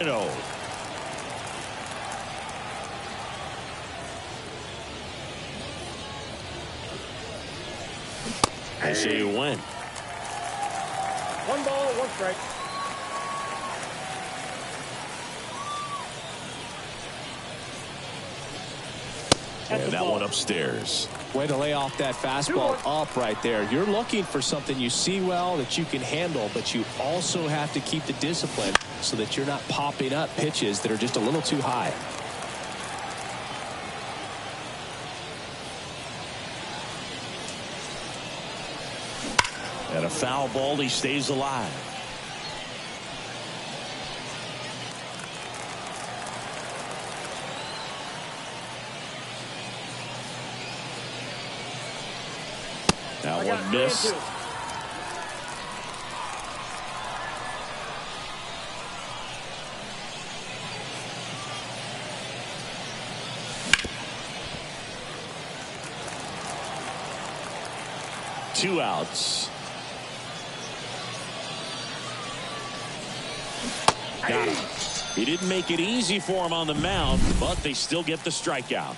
No. I say you win.
1 ball, 1 strike.
And that one upstairs.
Way to lay off that fastball up right there. You're looking for something you see well that you can handle, but you also have to keep the discipline so that you're not popping up pitches that are just a little too high.
And a foul ball, he stays alive. That one missed. 2 outs. Got him. He didn't make it easy for him on the mound, but they still get the strikeout.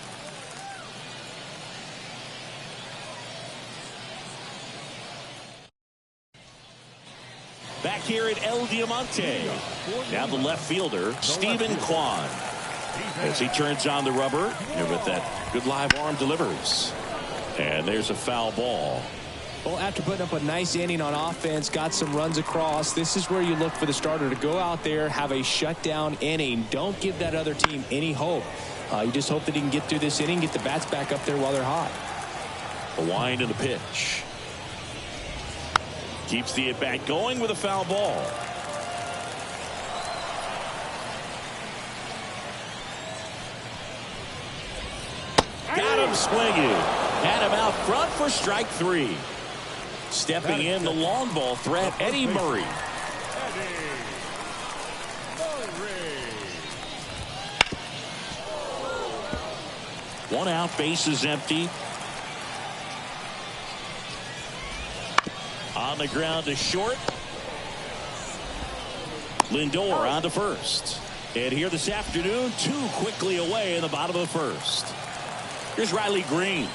Back here at El Diamante. Now the left fielder, Stephen Kwan. As he turns on the rubber, and with that good live arm delivers. And there's a foul ball.
Well, after putting up a nice inning on offense, got some runs across, this is where you look for the starter to go out there, have a shutdown inning. Don't give that other team any hope. You just hope that he can get through this inning, get the bats back up there while they're hot.
A wind of the pitch. Keeps the at-bat going with a foul ball. Got him swinging. Had him out front for strike 3. Stepping in the long ball threat, Eddie Murray. One out, bases empty. On the ground to short. Lindor on to first. And here this afternoon, 2 quickly away in the bottom of the first. Here's Riley Green.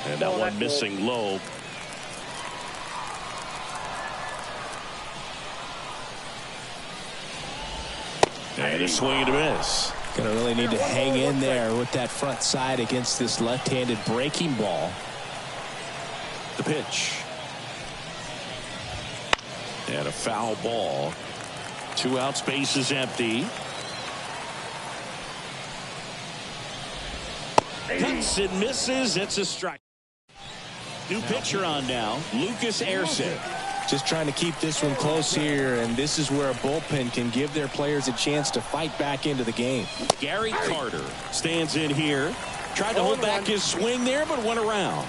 And that one missing low. And a swing and a miss.
Gonna really need to hang in there with that front side against this left-handed breaking ball.
The pitch. And a foul ball. 2 outs, base is empty. Cuts and misses. It's a strike. New pitcher on now, Lucas Erceg.
Just trying to keep this one close here, and this is where a bullpen can give their players a chance to fight back into the game.
Gary Carter stands in here. Tried to hold back his swing there, but went around.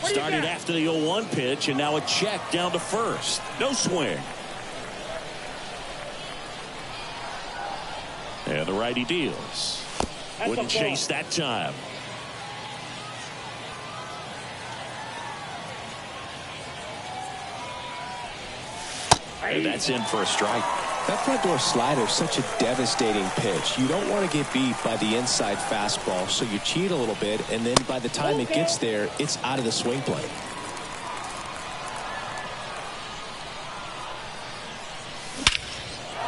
Started after the 0-1 pitch, and now a check down to first. No swing. And the righty deals. Wouldn't chase that time. And that's in for a strike.
That front door slider is such a devastating pitch. You don't want to get beat by the inside fastball, so you cheat a little bit, and then by the time it gets there, it's out of the swing plane.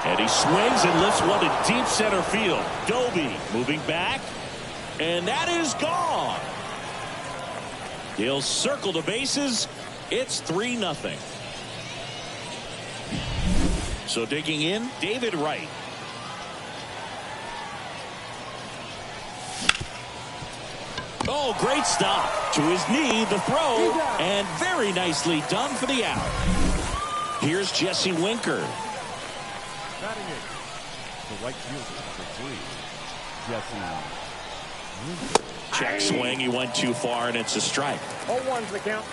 And he swings and lifts one to deep center field. Doby moving back, and that is gone. He'll circle the bases. It's 3-0. So digging in, David Wright. Oh, great stop. To his knee, the throw, and very nicely done for the out. Here's Jesse Winker.
Batting it, the right fielder, number 3, Jesse Winker.
Check swing. He went too far, and it's a strike.
0-1's the count.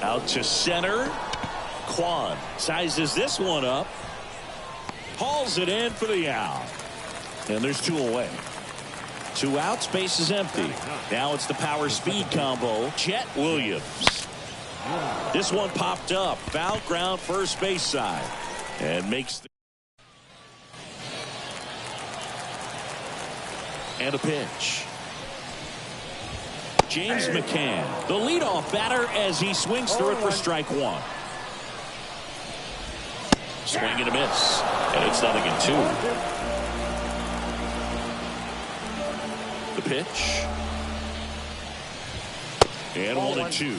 Out to center. Kwan sizes this one up. Hauls it in for the out. And there's 2 away. 2 outs, base is empty. Now it's the power speed combo. Chet Williams. This one popped up. Foul ground first base side. And makes the and a pitch. James McCann, the leadoff batter, as he swings through it for strike 1. Swing and a miss. And it's 0-2. The pitch. And 1-2.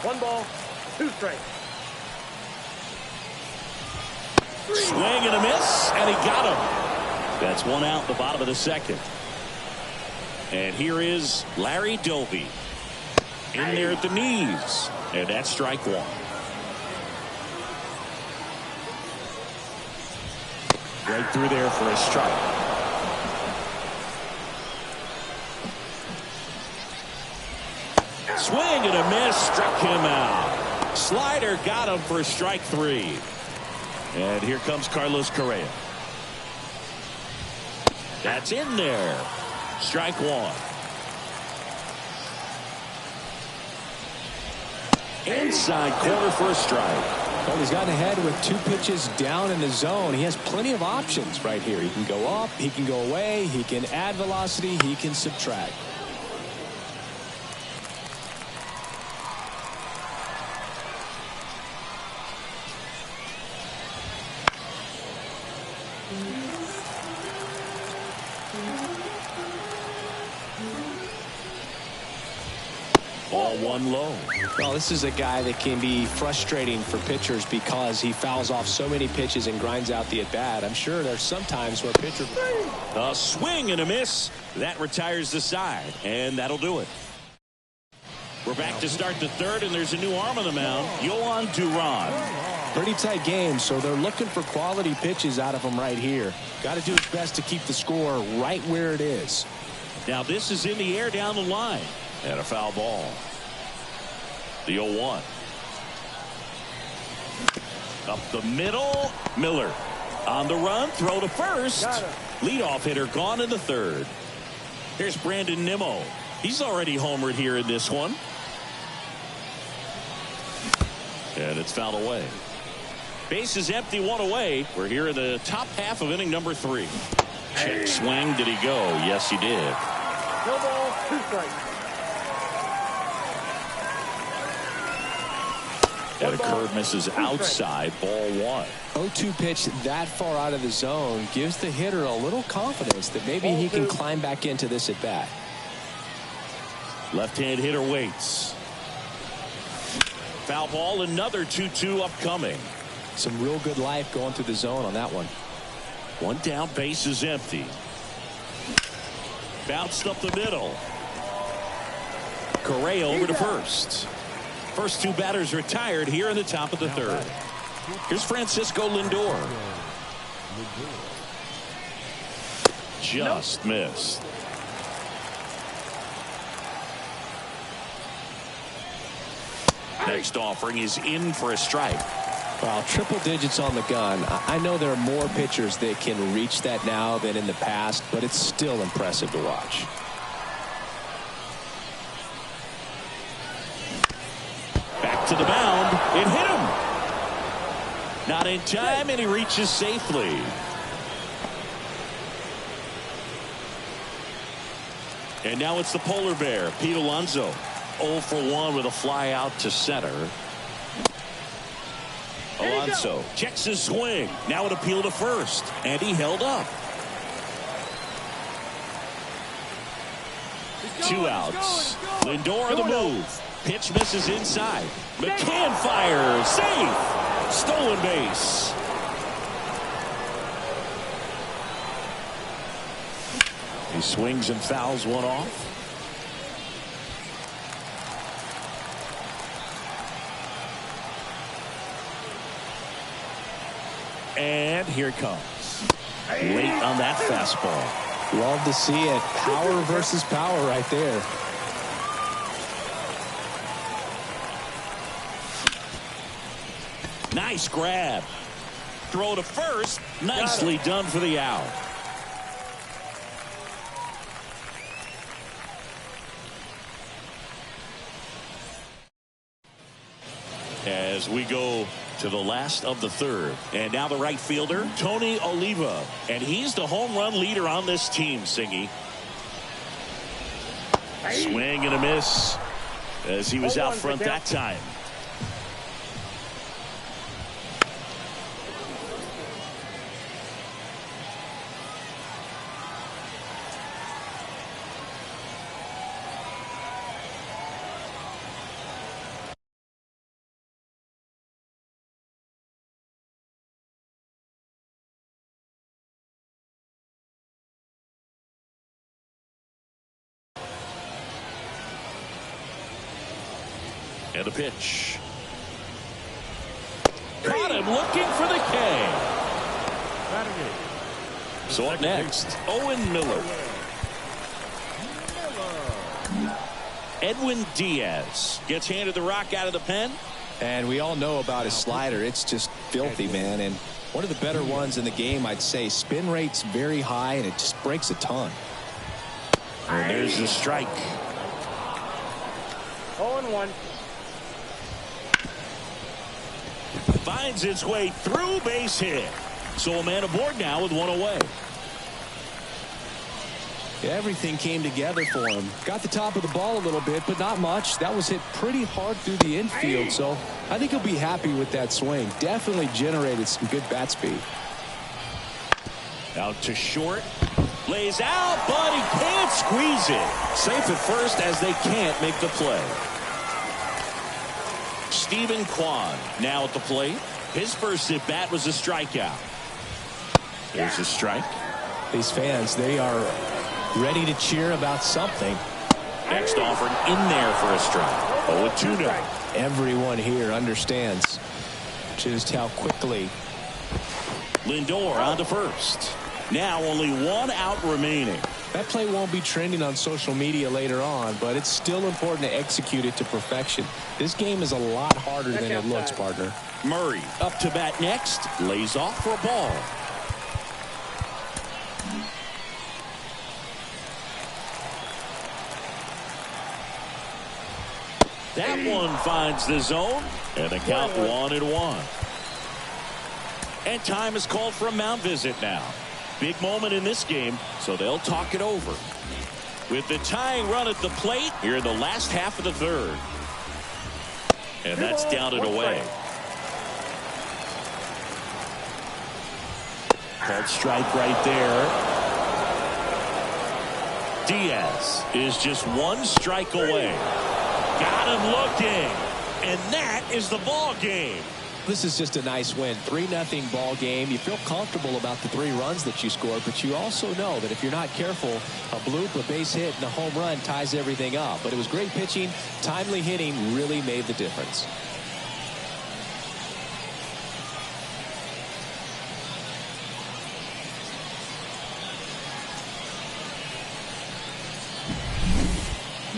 1 ball, 2 strikes.
Swing and a miss, and he got him. That's 1 out in the bottom of the second. And here is Larry Doby. In there at the knees. And that's strike 1. Right through there for a strike. Swing and a miss, struck him out. Slider got him for strike 3. And here comes Carlos Correa. That's in there. Strike 1. Inside corner for a strike.
Well, he's gotten ahead with 2 pitches down in the zone. He has plenty of options right here. He can go up, he can go away, he can add velocity, he can subtract.
Ball 1 low.
Well, this is a guy that can be frustrating for pitchers because he fouls off so many pitches and grinds out the at-bat. I'm sure there's some times where pitcher...
A swing and a miss. That retires the side, and that'll do it. We're back to start the 3rd, and there's a new arm on the mound, Yohan Duran.
Pretty tight game, so they're looking for quality pitches out of him right here. Got to do his best to keep the score right where it is.
Now this is in the air down the line. And a foul ball. The 0-1. Up the middle. Miller on the run. Throw to first. Leadoff hitter gone in the 3rd. Here's Brandon Nimmo. He's already homered here in this one. And it's fouled away. Base is empty, 1 away. We're here in the top half of inning number 3. Check swing. Did he go? Yes, he did.
No ball, 2 strikes.
And a curve misses outside. Ball 1.
0-2 pitch that far out of the zone gives the hitter a little confidence that maybe he can climb back into this at bat.
Left-hand hitter waits. Foul ball. Another 2-2 upcoming.
Some real good life going through the zone on that one.
1 down, base is empty. Bounced up the middle. Correa over to first. First 2 batters retired here in the top of the 3rd. Here's Francisco Lindor. Just missed. Next offering is in for a strike.
Well, triple digits on the gun. I know there are more pitchers that can reach that now than in the past, but it's still impressive to watch.
Back to the mound. It hit him. Not in time, and he reaches safely. And now it's the polar bear, Pete Alonso. 0 for 1 with a fly out to center. Alonso checks his swing. Now an appeal to first, and he held up. 2 outs. Lindor on the move. Pitch misses inside. McCann fires. Safe. Stolen base. He swings and fouls one off. And here it comes. Late on that fastball.
Love to see it. Power versus power right there.
Nice grab. Throw to first. Nicely done for the out. as we go to the last of the third. And now the right fielder, Tony Oliva. And he's the home run leader on this team, Singy. Swing and a miss as he was out front that time. And the pitch. Caught him looking for the K. So up next, Owen Miller. Edwin Diaz gets handed the rock out of the pen.
And we all know about his slider. It's just filthy, man. And one of the better ones in the game, I'd say. Spin rate's very high, and it just breaks a ton.
And there's the strike.
0-1.
Finds its way through, base hit. So a man aboard now with one away.
Everything came together for him. Got the top of the ball a little bit, but not much. That was hit pretty hard through the infield, so I think he'll be happy with that swing. Definitely generated some good bat speed.
Out to short. Lays out, but he can't squeeze it. Safe at first as they can't make the play. Stephen Kwan now at the plate. His first at bat was a strikeout. There's a strike.
These fans, they are ready to cheer about something.
Next offered in there for a strike. 0-2 now.
Everyone here understands just how quickly.
Lindor on to first. Now only one out remaining.
That play won't be trending on social media later on, but it's still important to execute it to perfection. This game is a lot harder than it looks, partner.
Murray up to bat next. Lays off for a ball. That one finds the zone, and the count 1-1. And time is called for a mound visit now. Big moment in this game, so they'll talk it over. With the tying run at the plate here in the last half of the third. And that's down and away. Called strike right there. Diaz is just one strike away. Got him looking. And that is the ball game.
This is just a nice win. 3-0 ball game. You feel comfortable about the 3 runs that you scored, but you also know that if you're not careful, a bloop, a base hit, and a home run ties everything up. But it was great pitching. Timely hitting really made the difference.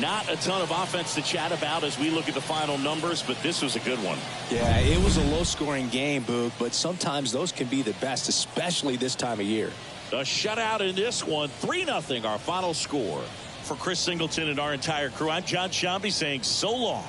Not a ton of offense to chat about as we look at the final numbers, but this was a good one.
Yeah, it was a low-scoring game, Boog, but sometimes those can be the best, especially this time of year.
A shutout in this one, 3-0 our final score. For Chris Singleton and our entire crew, I'm John Shambi saying so long.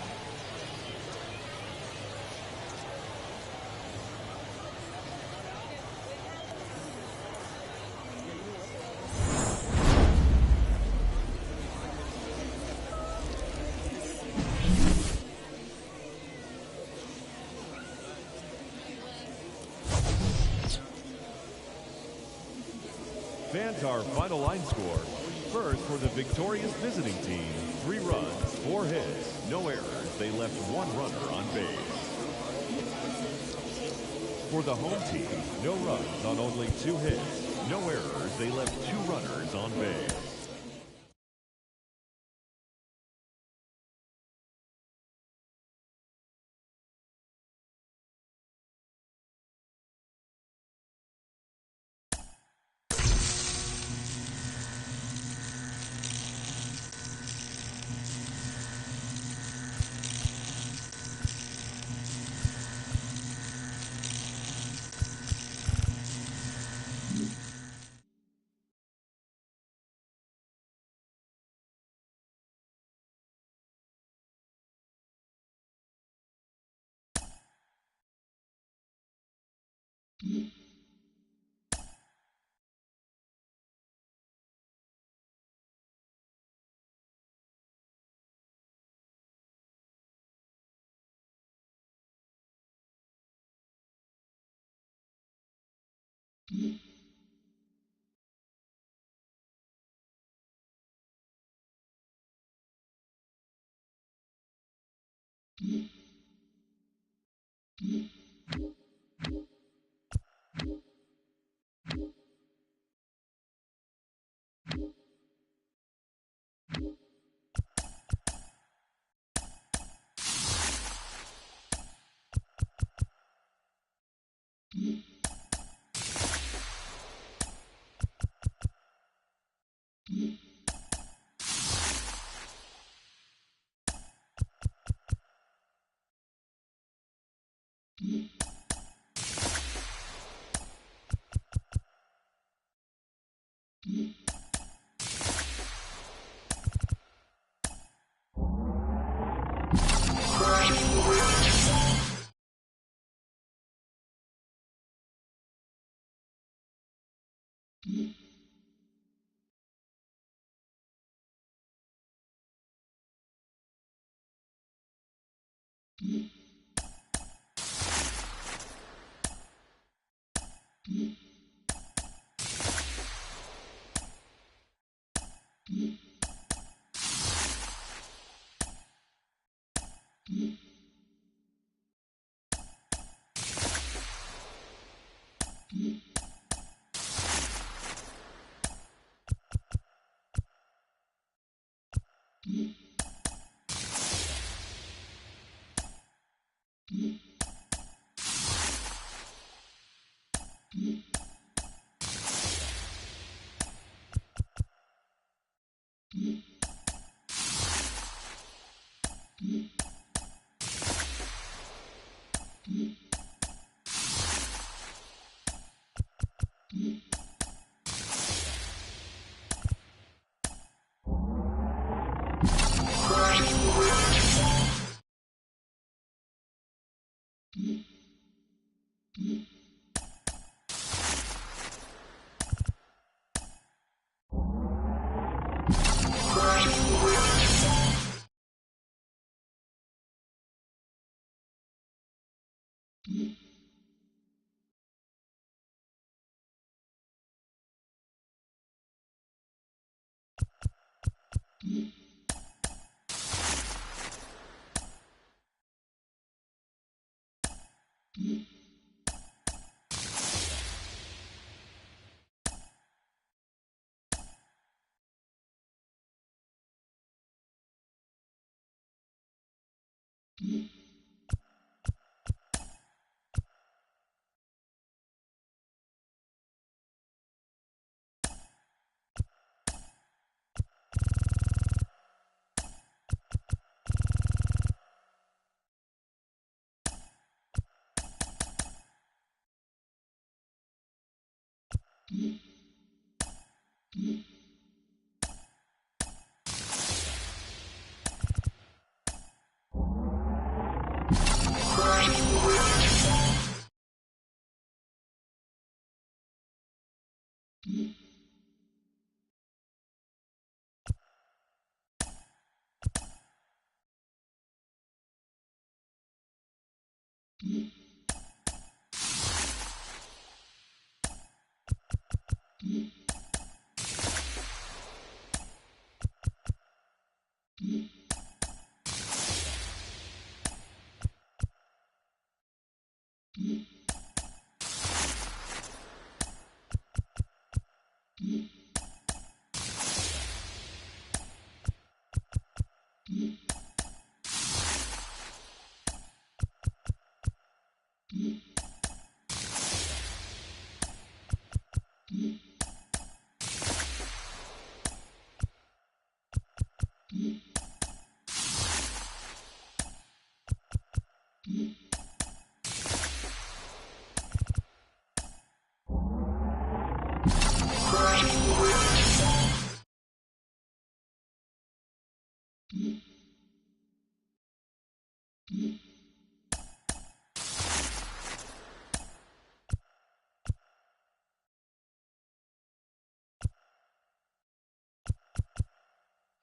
Fans, our final line score. First, for the victorious visiting team, 3 runs, 4 hits, no errors. They left 1 runner on base. For the home team, no runs on only 2 hits, no errors. They left 2 runners on base.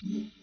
Mm-hmm.